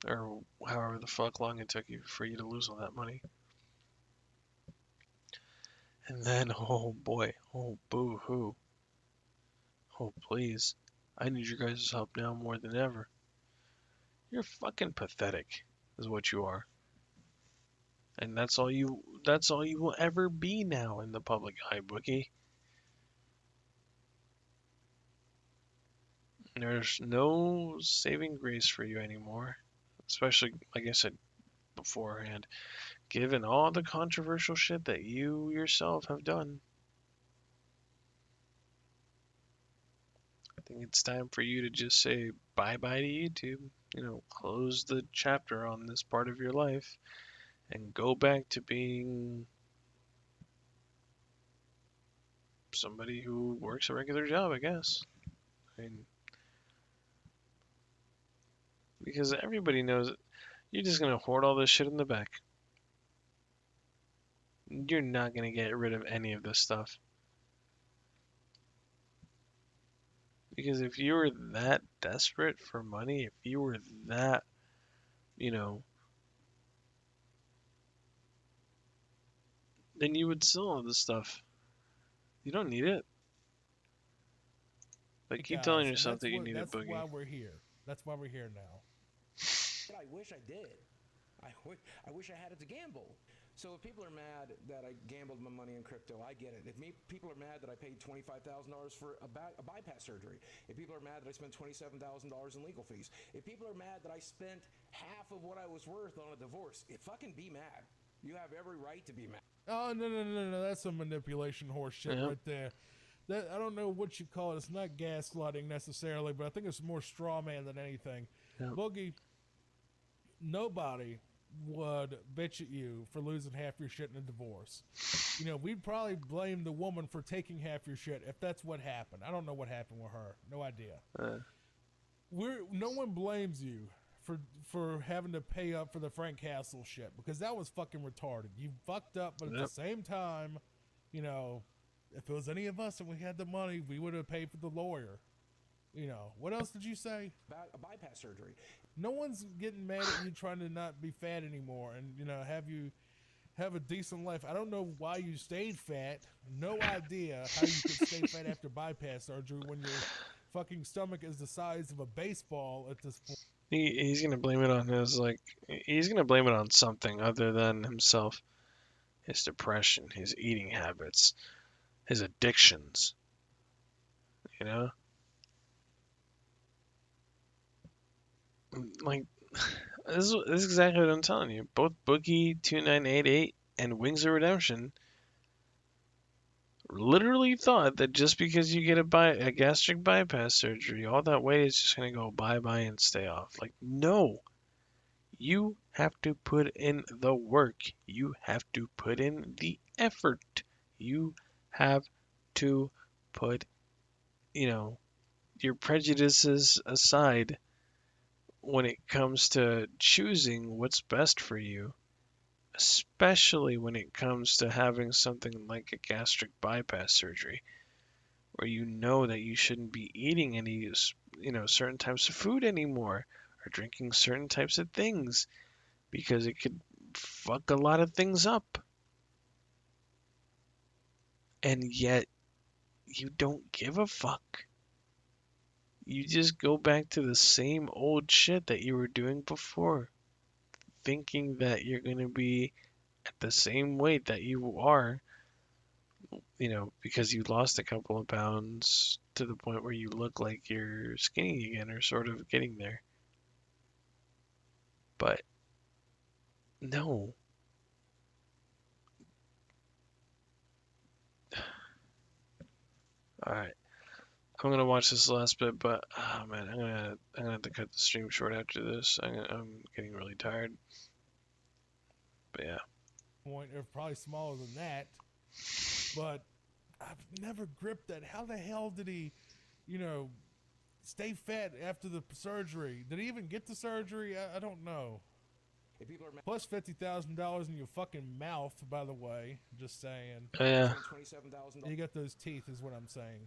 Speaker 4: or however the fuck long it took you for you to lose all that money. And then, oh boy, oh boo hoo, oh please, I need your guys' help now more than ever. You're fucking pathetic, is what you are. And that's all you will ever be now in the public eye, Bookie. There's no saving grace for you anymore. Especially, like I said beforehand, given all the controversial shit that you yourself have done. I think it's time for you to just say bye-bye to YouTube. You know, close the chapter on this part of your life and go back to being somebody who works a regular job, I guess. I mean, because everybody knows it. You're just going to hoard all this shit in the back. You're not going to get rid of any of this stuff. Because if you were that desperate for money, if you were that, you know, then you would sell all this stuff. You don't need it. But keep telling yourself that you need a Boogie.
Speaker 15: That's why we're here. That's why we're here now.
Speaker 16: I wish I did. I wish I had it to gamble. So if people are mad that I gambled my money in crypto, I get it. If people are mad that I paid $25,000 for a bypass surgery, if people are mad that I spent $27,000 in legal fees, if people are mad that I spent half of what I was worth on a divorce, fucking be mad. You have every right to be mad.
Speaker 15: Oh, no. That's some manipulation horse shit right there. That, I don't know what you call it. It's not gaslighting necessarily, but I think it's more straw man than anything. Yep. Boogie, nobody would bitch at you for losing half your shit in a divorce. You know, we'd probably blame the woman for taking half your shit if that's what happened. I don't know what happened with her. No idea. No one blames you for having to pay up for the Frank Castle shit, because that was fucking retarded. You fucked up, but at the same time, you know, if it was any of us and we had the money, we would have paid for the lawyer. You know, what else did you say?
Speaker 16: About a bypass surgery.
Speaker 15: No one's getting mad at you trying to not be fat anymore and, you know, have you have a decent life. I don't know why you stayed fat. No idea how you could stay fat after bypass surgery when your fucking stomach is the size of a baseball at this point.
Speaker 4: He's gonna blame it on he's gonna blame it on something other than himself. His depression, his eating habits, his addictions. You know? Like, this is exactly what I'm telling you. Both Boogie 2988 and Wings of Redemption literally thought that just because you get a gastric bypass surgery, all that weight is just gonna go bye-bye and stay off. Like, no. You have to put in the work. You have to put in the effort. You have to put, you know, your prejudices aside when it comes to choosing what's best for you, especially when it comes to having something like a gastric bypass surgery, where you know that you shouldn't be eating any, you know, certain types of food anymore, or drinking certain types of things, because it could fuck a lot of things up. And yet, you don't give a fuck. you just go back to the same old shit that you were doing before, thinking that you're going to be at the same weight that you are, because you lost a couple of pounds to the point where you look like you're skinny again or sort of getting there. But no. All right. I'm gonna watch this last bit, but oh man, I'm gonna have to cut the stream short after this. I'm getting really tired. But yeah.
Speaker 15: Point, or probably smaller than that. But I've never gripped that. How the hell did he, stay fat after the surgery? Did he even get the surgery? I don't know. Plus $50,000 in your fucking mouth, by the way. Just saying.
Speaker 4: Yeah.
Speaker 15: You got those teeth, is what I'm saying.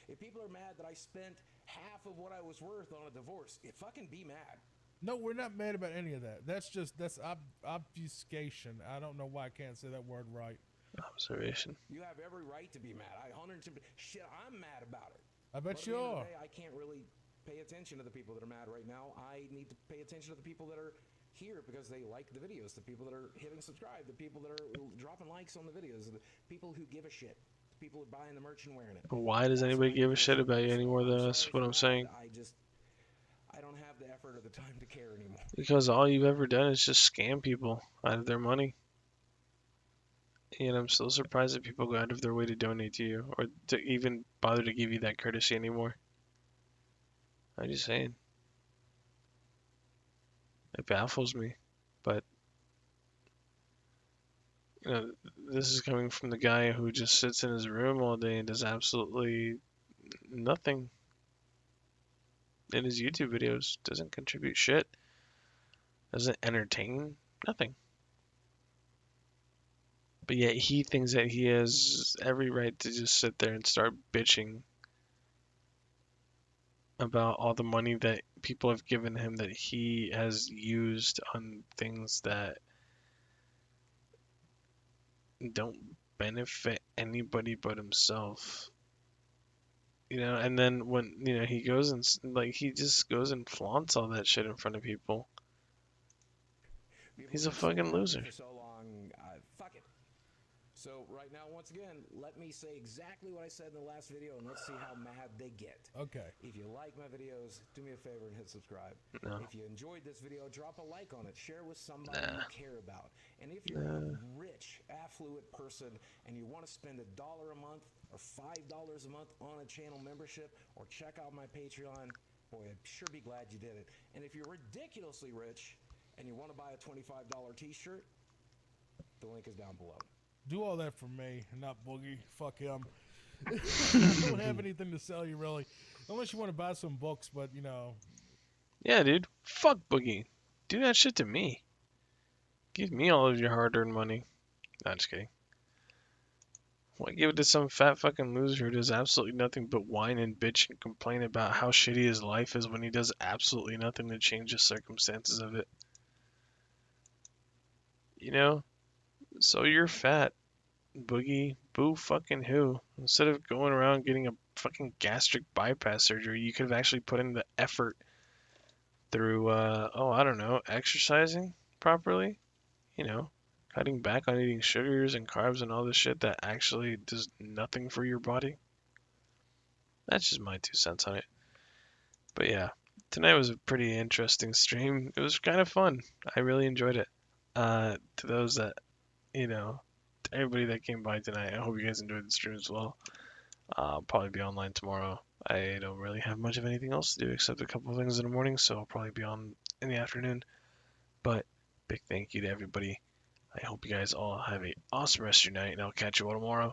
Speaker 16: If people are mad that I spent half of what I was worth on a divorce, fucking be mad.
Speaker 15: No, we're not mad about any of that. That's obfuscation. I don't know why I can't say that word right.
Speaker 4: Observation.
Speaker 16: You have every right to be mad. Shit, I'm mad about it.
Speaker 15: I bet you are.
Speaker 16: I can't really pay attention to the people that are mad right now. I need to pay attention to the people that are here because they like the videos, the people that are hitting subscribe, the people that are dropping likes on the videos, the people who give a shit, the people who are buying the merch and wearing it.
Speaker 4: Why does anybody give a shit about you anymore than us? What I'm saying.
Speaker 16: I don't have the effort or the time to care anymore.
Speaker 4: Because all you've ever done is just scam people out of their money. And I'm still surprised that people go out of their way to donate to you or to even bother to give you that courtesy anymore. I'm just saying. It baffles me. But, this is coming from the guy who just sits in his room all day and does absolutely nothing in his YouTube videos. Doesn't contribute shit. Doesn't entertain. Nothing. But yet he thinks that he has every right to just sit there and start bitching about all the money that people have given him that he has used on things that don't benefit anybody but himself. And then when, he goes and, he just goes and flaunts all that shit in front of people. He's a fucking loser.
Speaker 16: Fuck it. So right now, once again, let me say exactly what I said in the last video, and let's see how mad they get.
Speaker 15: Okay.
Speaker 16: If you like my videos, do me a favor and hit subscribe.
Speaker 4: No.
Speaker 16: If you enjoyed this video, drop a like on it. Share with somebody you care about. And if you're a rich, affluent person and you want to spend $1 a month or $5 a month on a channel membership or check out my Patreon, boy, I'd sure be glad you did it. And if you're ridiculously rich and you want to buy a $25 t-shirt, the link is down below.
Speaker 15: Do all that for me, not Boogie. Fuck him. I don't have anything to sell you, really. Unless you want to buy some books, but,
Speaker 4: Yeah, dude. Fuck Boogie. Do that shit to me. Give me all of your hard-earned money. No, just kidding. Why give it to some fat fucking loser who does absolutely nothing but whine and bitch and complain about how shitty his life is when he does absolutely nothing to change the circumstances of it? So you're fat, Boogie. Boo fucking who. Instead of going around getting a fucking gastric bypass surgery, you could have actually put in the effort through, I don't know, exercising properly. Cutting back on eating sugars and carbs and all this shit that actually does nothing for your body. That's just my 2 cents on it. But yeah, tonight was a pretty interesting stream. It was kind of fun. I really enjoyed it. To those that, to everybody that came by tonight, I hope you guys enjoyed the stream as well. I'll probably be online tomorrow. I don't really have much of anything else to do except a couple of things in the morning, so I'll probably be on in the afternoon. But big thank you to everybody. I hope you guys all have an awesome rest of your night, and I'll catch you all tomorrow.